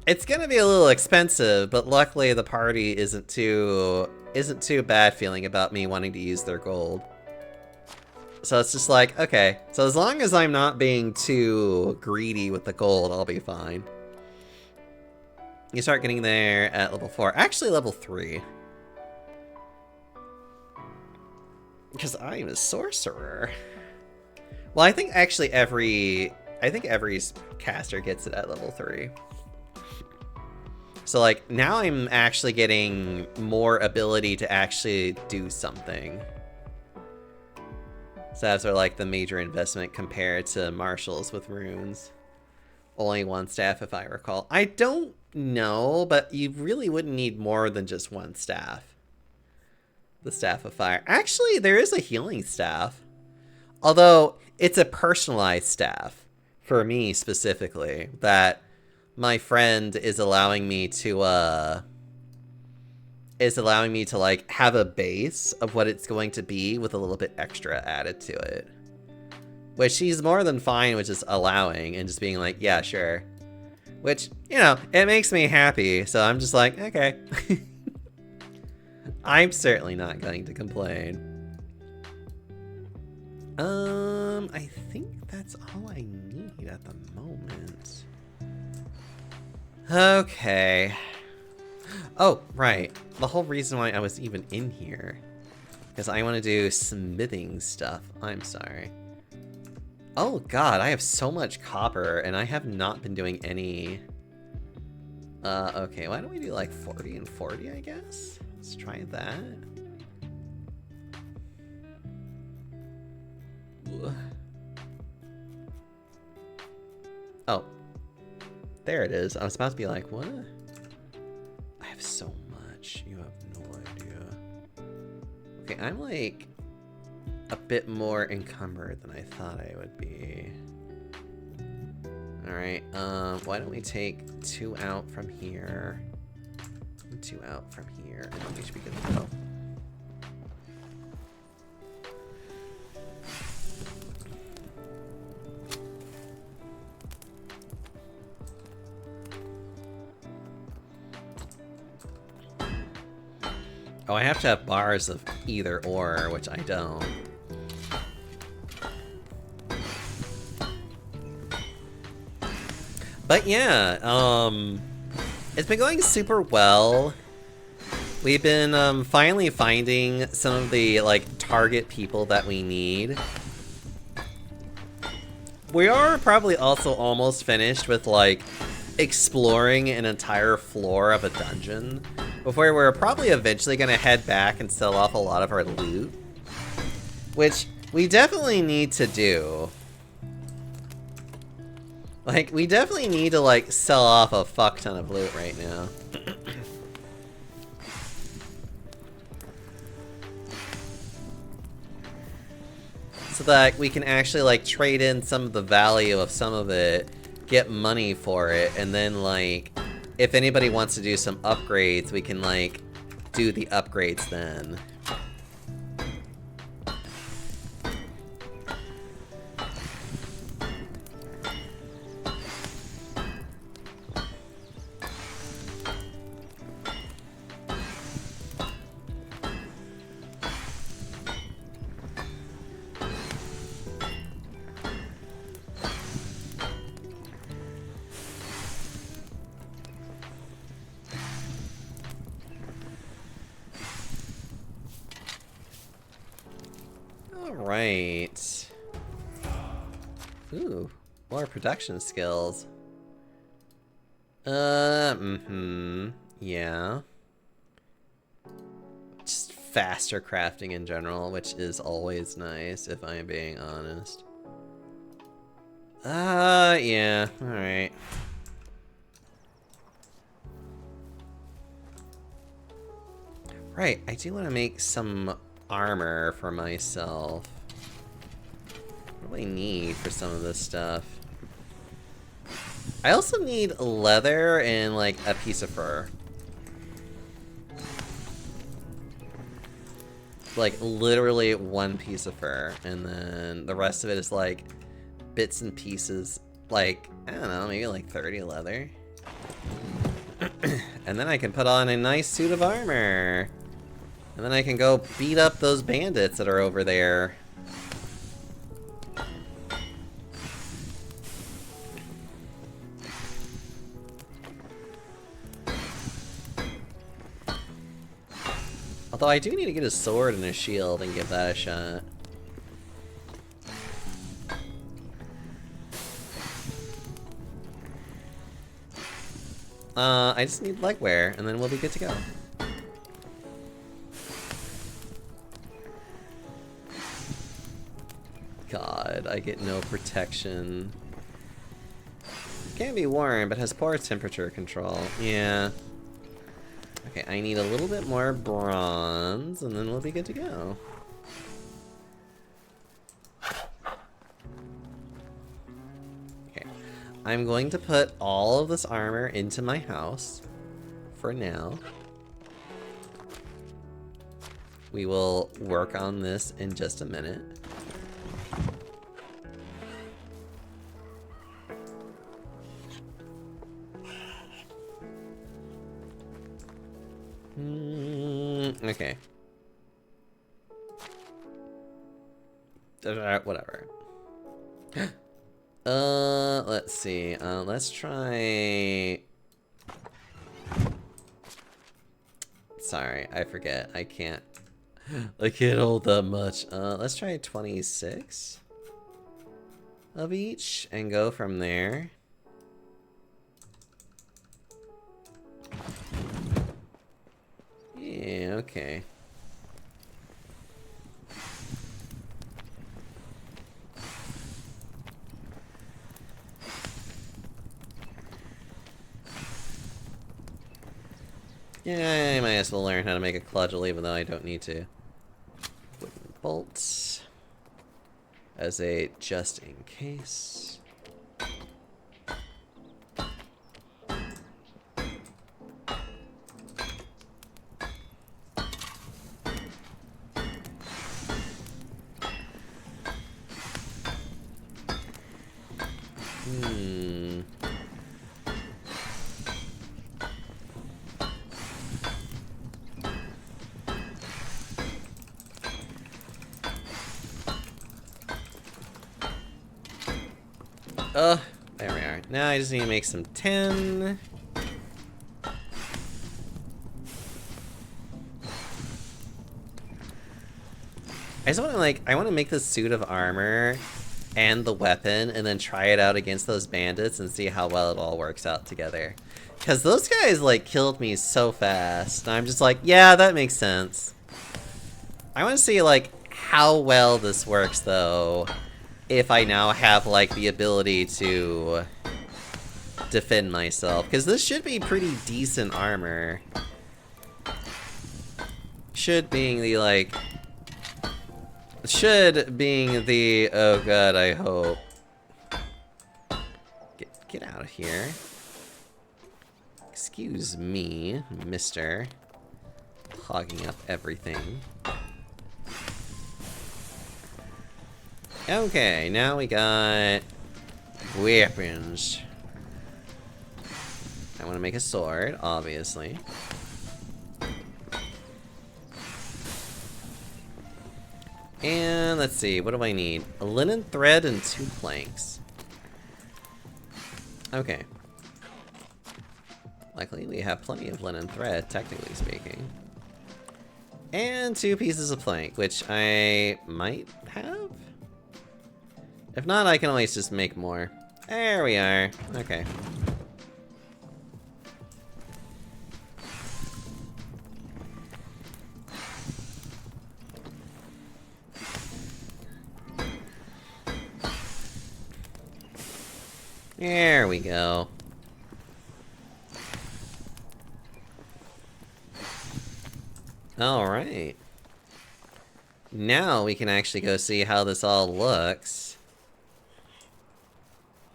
It's gonna be a little expensive, but luckily the party isn't too bad feeling about me wanting to use their gold. So it's just like, okay, so as long as I'm not being too greedy with the gold, I'll be fine. You start getting there at level 4. Actually, level 3. Because I'm a sorcerer. Well, I think actually every caster gets it at level 3. So, like, now I'm actually getting more ability to actually do something. Staves are like the major investment compared to marshals with runes. Only 1 staff, if I recall. I don't know, but you really wouldn't need more than just 1 staff. The Staff of Fire. Actually, there is a healing staff. Although, it's a personalized staff. For me, specifically. That my friend is allowing me to, like, have a base of what it's going to be with a little bit extra added to it. Which she's more than fine with just allowing and just being like, yeah, sure. Which, you know, it makes me happy, so I'm just like, okay. I'm certainly not going to complain. I think that's all I need at the moment. Okay. Oh, right. The whole reason why I was even in here. Because I want to do smithing stuff. I'm sorry. Oh god, I have so much copper, and I have not been doing any... okay, why don't we do like 40 and 40, I guess? Let's try that. Oh. There it is. I was about to be like, what? I have so much. You have no idea. Okay, I'm like a bit more encumbered than I thought I would be. Alright, why don't we take 2 out from here, and 2 out from here, and then we should be good to go. Oh, I have to have bars of either or, which I don't. But yeah, it's been going super well. We've been finally finding some of the like target people that we need. We are probably also almost finished with like exploring an entire floor of a dungeon before we're probably eventually gonna head back and sell off a lot of our loot, which we definitely need to do. Like, we definitely need to, like, sell off a fuck ton of loot right now. So that we can actually, like, trade in some of the value of some of it, get money for it, and then, like, if anybody wants to do some upgrades, we can, like, do the upgrades then. Alright. Ooh, more production skills. Yeah. Just faster crafting in general, which is always nice, if I'm being honest. Yeah, alright. Right, I do want to make some armor for myself. What do I need for some of this stuff? I also need leather and, like, a piece of fur. Like, literally one piece of fur. And then the rest of it is, like, bits and pieces. Like, I don't know, maybe like 30 leather. And then I can put on a nice suit of armor. And then I can go beat up those bandits that are over there. Although I do need to get a sword and a shield and give that a shot. I just need legwear, and then we'll be good to go. God, I get no protection. Can be warm, but has poor temperature control. Yeah. Okay, I need a little bit more bronze, and then we'll be good to go. Okay, I'm going to put all of this armor into my house for now. We will work on this in just a minute. Okay. Whatever. Let's see. Let's try... Sorry, I forget. I can't hold that much. Let's try 26 of each and go from there. Yeah, okay. Yeah, I might as well learn how to make a cudgel even though I don't need to. Wooden bolts. As a just in case. There we are. Now I just need to make some tin. I just want to I want to make this suit of armor and the weapon and then try it out against those bandits and see how well it all works out together. Because those guys killed me so fast. And I'm just like, yeah, that makes sense. I want to see how well this works though. If I now have, the ability to defend myself. Because this should be pretty decent armor. Should being the, oh god, I hope. Get out of here. Excuse me, mister. Hogging up everything. Okay, now we got weapons. I want to make a sword, obviously. And let's see, what do I need? A linen thread and 2 planks. Okay. Luckily, we have plenty of linen thread, technically speaking. And 2 pieces of plank, which I might have? If not, I can always just make more. There we are. Okay. There we go. Alright. Now we can actually go see how this all looks.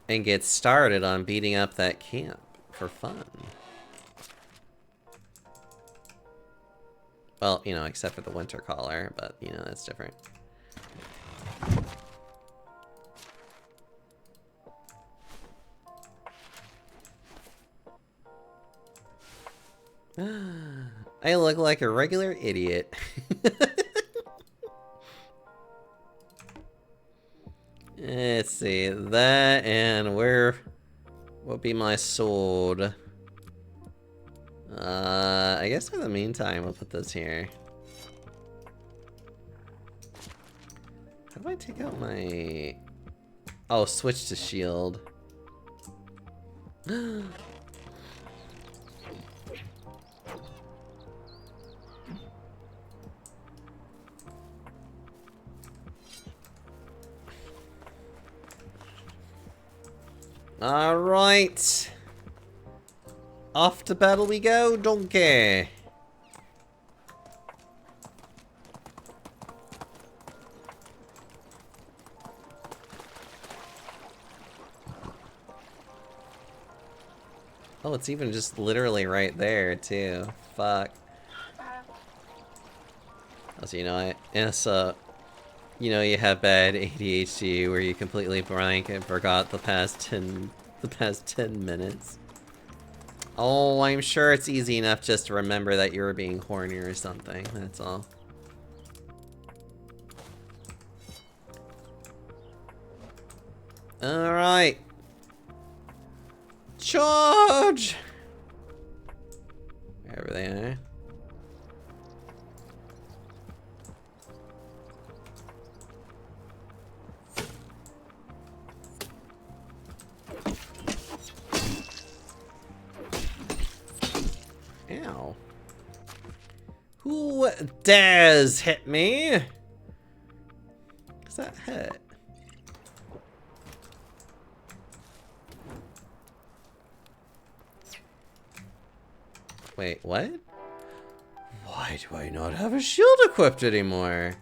And get started on beating up that camp for fun. Well, you know, except for the winter collar, but, you know, that's different. I look like a regular idiot. Let's see, that and where will be my sword? I guess for the meantime, we'll put this here. How do I take out my... Oh, switch to shield. Alright. Off to battle we go, donkey. Oh, it's even just literally right there, too. Fuck. Also, you know, you know, you have bad ADHD where you completely blank and forgot the past 10 minutes. Oh, I'm sure it's easy enough just to remember that you were being horny or something, that's all. Alright. Charge! Wherever they are. Ow. Who dares hit me? Does that hurt? Wait, what? Why do I not have a shield equipped anymore?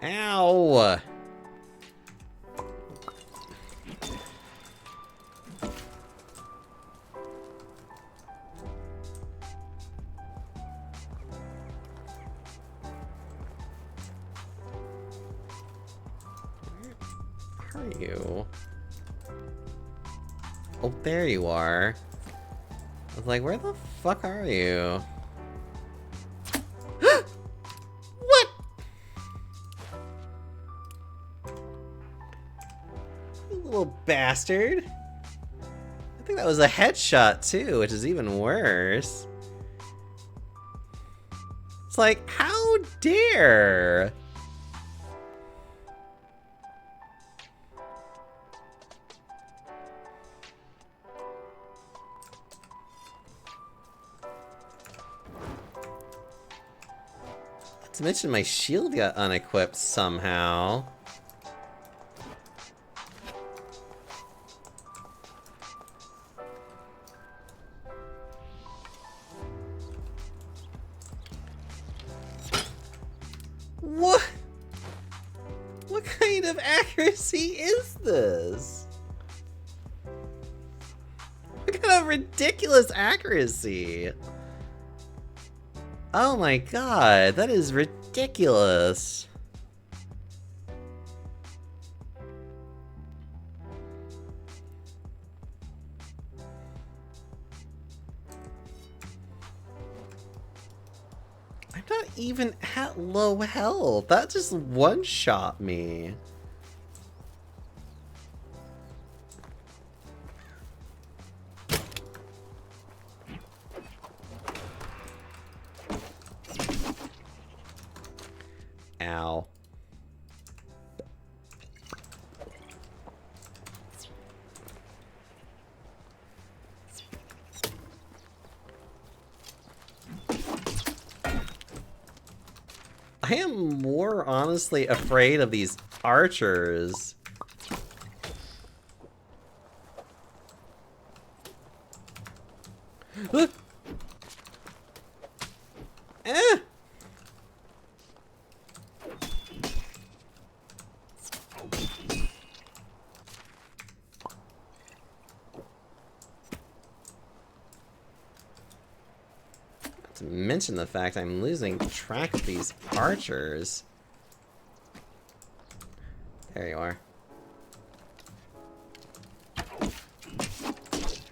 Ow! Where are you? Oh, there you are. I was like, where the fuck are you? What? You little bastard. I think that was a headshot too, which is even worse. It's like, how dare? Not to mention my shield got unequipped somehow. What? What kind of accuracy is this? What kind of ridiculous accuracy? Oh my god, that is ridiculous. I'm not even at low health. That just one-shot me. Ow. I am more honestly afraid of these archers. Eh! Not to mention the fact I'm losing track of these archers. There you are.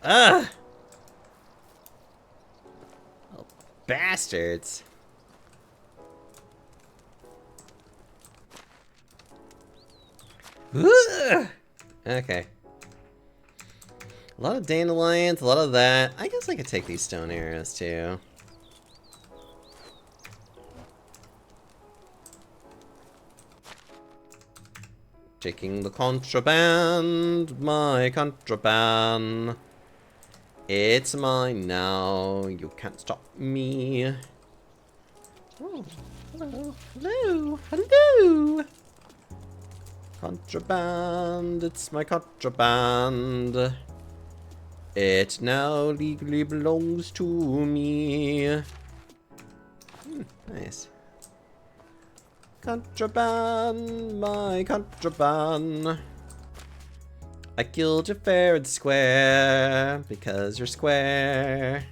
Ugh! Oh, bastards. Ugh! Okay. A lot of dandelions, a lot of that. I guess I could take these stone arrows too. Taking the contraband, my contraband. It's mine now, you can't stop me. Oh, hello, hello, hello! Contraband, it's my contraband. It now legally belongs to me. Nice. Contraband, my contraband. I killed you fair and square because you're square.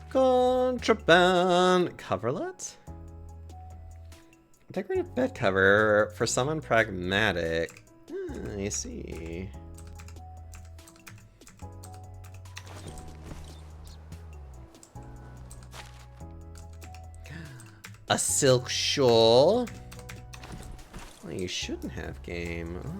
Contraband coverlet? Decorative bed cover for someone pragmatic. I see. A silk shawl? Well, you shouldn't have game. Oh.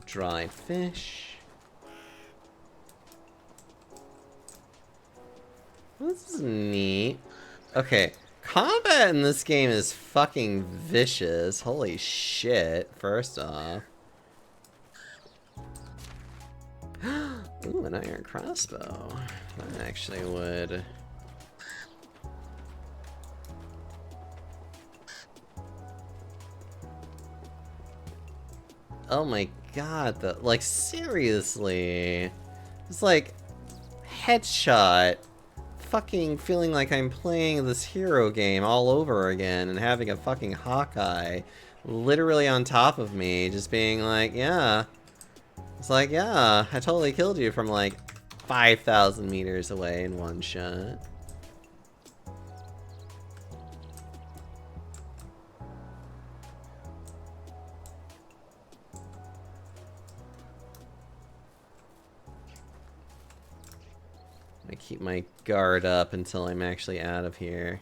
Dried fish. This is neat. Okay, combat in this game is fucking vicious. Holy shit, first off. Ooh, an iron crossbow. That actually would... Oh my god, like seriously. It's like headshot. Fucking feeling like I'm playing this hero game all over again and having a fucking Hawkeye literally on top of me, just being like, yeah. It's like, yeah, I totally killed you from like 5,000 meters away in one shot. I keep my guard up until I'm actually out of here.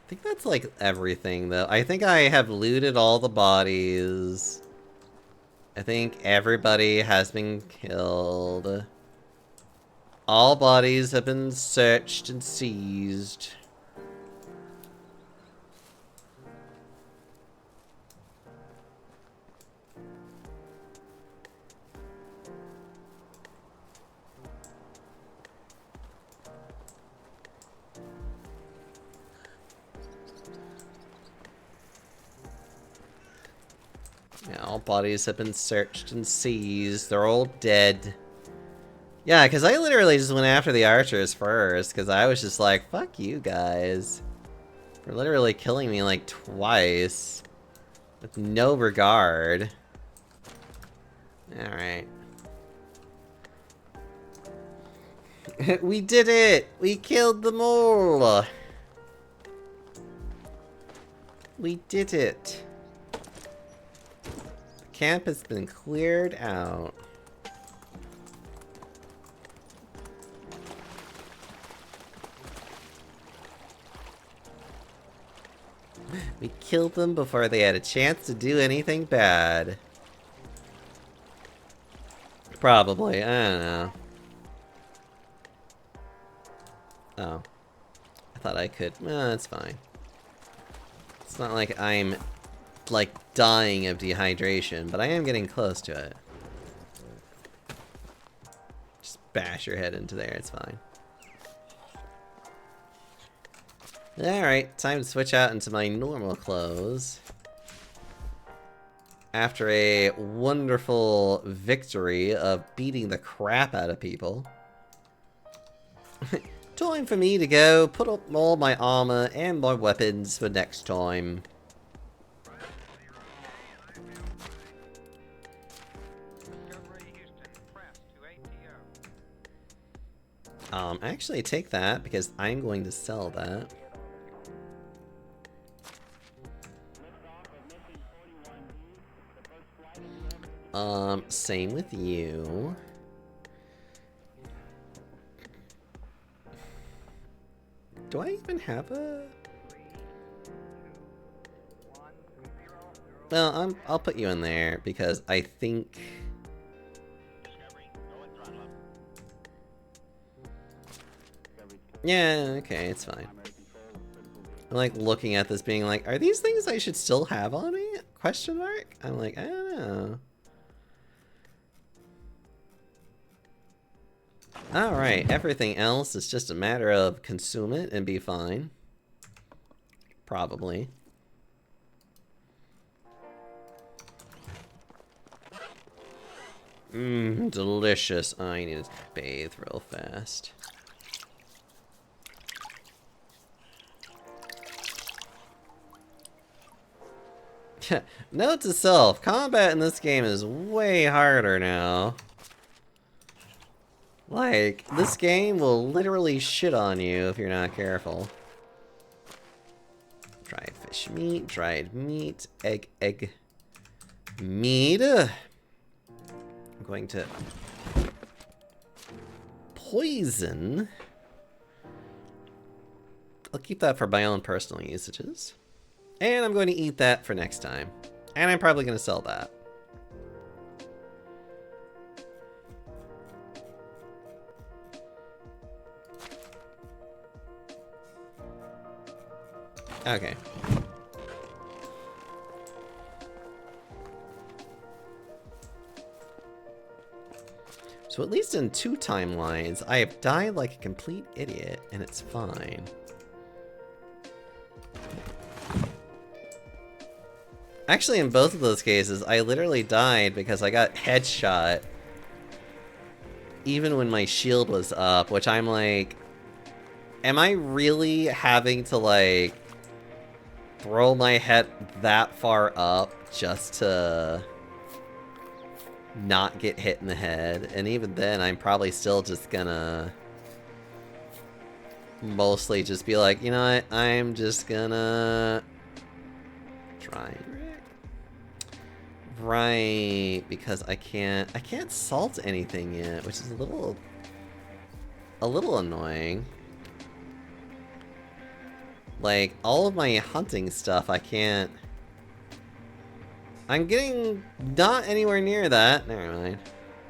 I think that's like everything though. I think I have looted all the bodies. I think everybody has been killed. All bodies have been searched and seized. Yeah, all bodies have been searched and seized. They're all dead. Yeah, because I literally just went after the archers first, because I was just like, fuck you guys. You're literally killing me like twice. With no regard. Alright. We did it! We killed them all! We did it. Camp has been cleared out. We killed them before they had a chance to do anything bad. Probably, I don't know. Oh. I thought I could. No, that's fine. It's not like I'm, like, dying of dehydration, but I am getting close to it. Just bash your head into there, it's fine. Alright, time to switch out into my normal clothes. After a wonderful victory of beating the crap out of people. Time for me to go put up all my armor and my weapons for next time. Actually take that because I'm going to sell that. Same with you. Do I even have a... Well, I'll put you in there because I think... Yeah, okay, it's fine. I'm like looking at this being like, are these things I should still have on me? Question mark? I'm like, I don't know. Alright, everything else is just a matter of consume it and be fine. Probably. Mmm, delicious. Oh, I need to bathe real fast. Note to self, combat in this game is way harder now. Like, this game will literally shit on you if you're not careful. Dried fish meat, dried meat, egg, meat. I'm going to poison. I'll keep that for my own personal usages. And I'm going to eat that for next time. And I'm probably going to sell that. Okay. So at least in 2 timelines, I have died like a complete idiot, and it's fine. Actually, in both of those cases, I literally died because I got headshot even when my shield was up, which I'm like, am I really having to, like, throw my head that far up just to not get hit in the head? And even then, I'm probably still just gonna mostly just be like, you know what, I'm just gonna try. Right, because I can't salt anything yet, which is a little annoying. Like, all of my hunting stuff, I can't... I'm getting not anywhere near that. Never mind.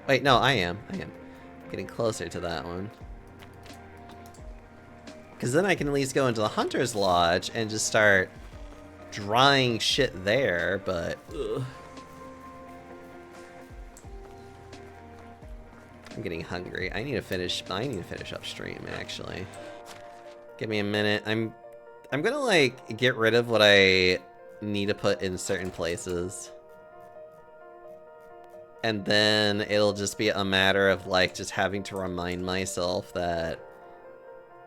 Wait, no, I am. Getting closer to that one. Because then I can at least go into the Hunter's Lodge and just start drying shit there, but... Ugh. I'm getting hungry. I need to finish up stream, actually. Give me a minute. I'm gonna, like, get rid of what I need to put in certain places. And then it'll just be a matter of, like, just having to remind myself that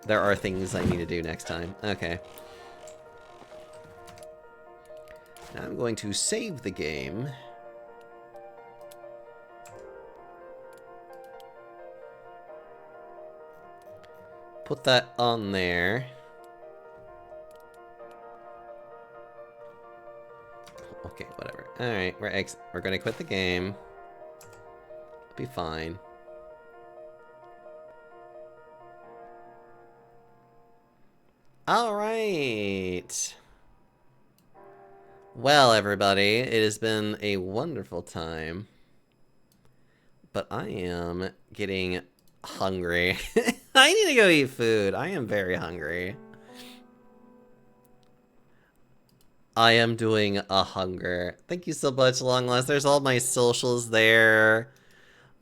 there are things I need to do next time. Okay. Now I'm going to save the game. Put that on there. Okay, whatever. Alright, we're gonna quit the game. Be fine. Alright. Well, everybody, it has been a wonderful time. But I am getting hungry. I need to go eat food. I am very hungry. I am doing a hunger. Thank you so much, Long Last. There's all my socials there.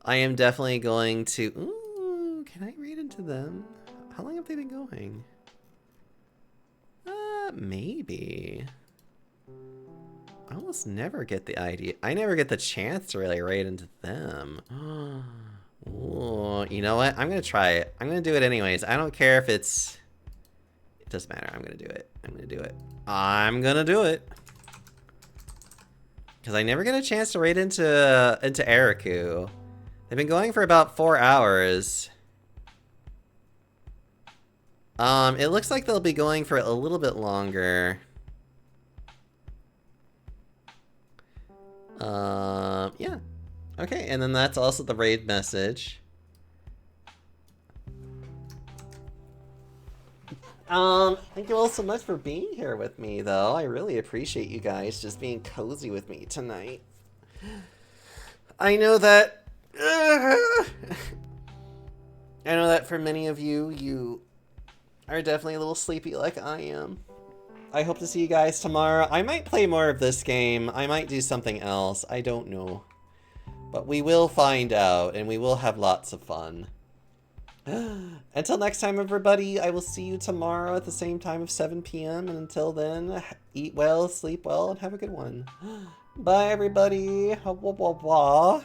I am definitely going to... Ooh, can I read into them? How long have they been going? Maybe. I almost never get the idea. I never get the chance to really raid into them. Ooh, you know what? I'm gonna try it. I'm gonna do it anyways. I don't care if it's... It doesn't matter. I'm gonna do it. I'm gonna do it. I'm gonna do it. Because I never get a chance to raid into Eriku. They've been going for about 4 hours. It looks like they'll be going for a little bit longer. Yeah. Okay, and then that's also the raid message. Thank you all so much for being here with me, though. I really appreciate you guys just being cozy with me tonight. I know that... I know that for many of you, you are definitely a little sleepy like I am. I hope to see you guys tomorrow. I might play more of this game. I might do something else. I don't know. But we will find out, and we will have lots of fun. Until next time, everybody, I will see you tomorrow at the same time of 7 p.m. And until then, eat well, sleep well, and have a good one. Bye, everybody. Wah, wah, wah.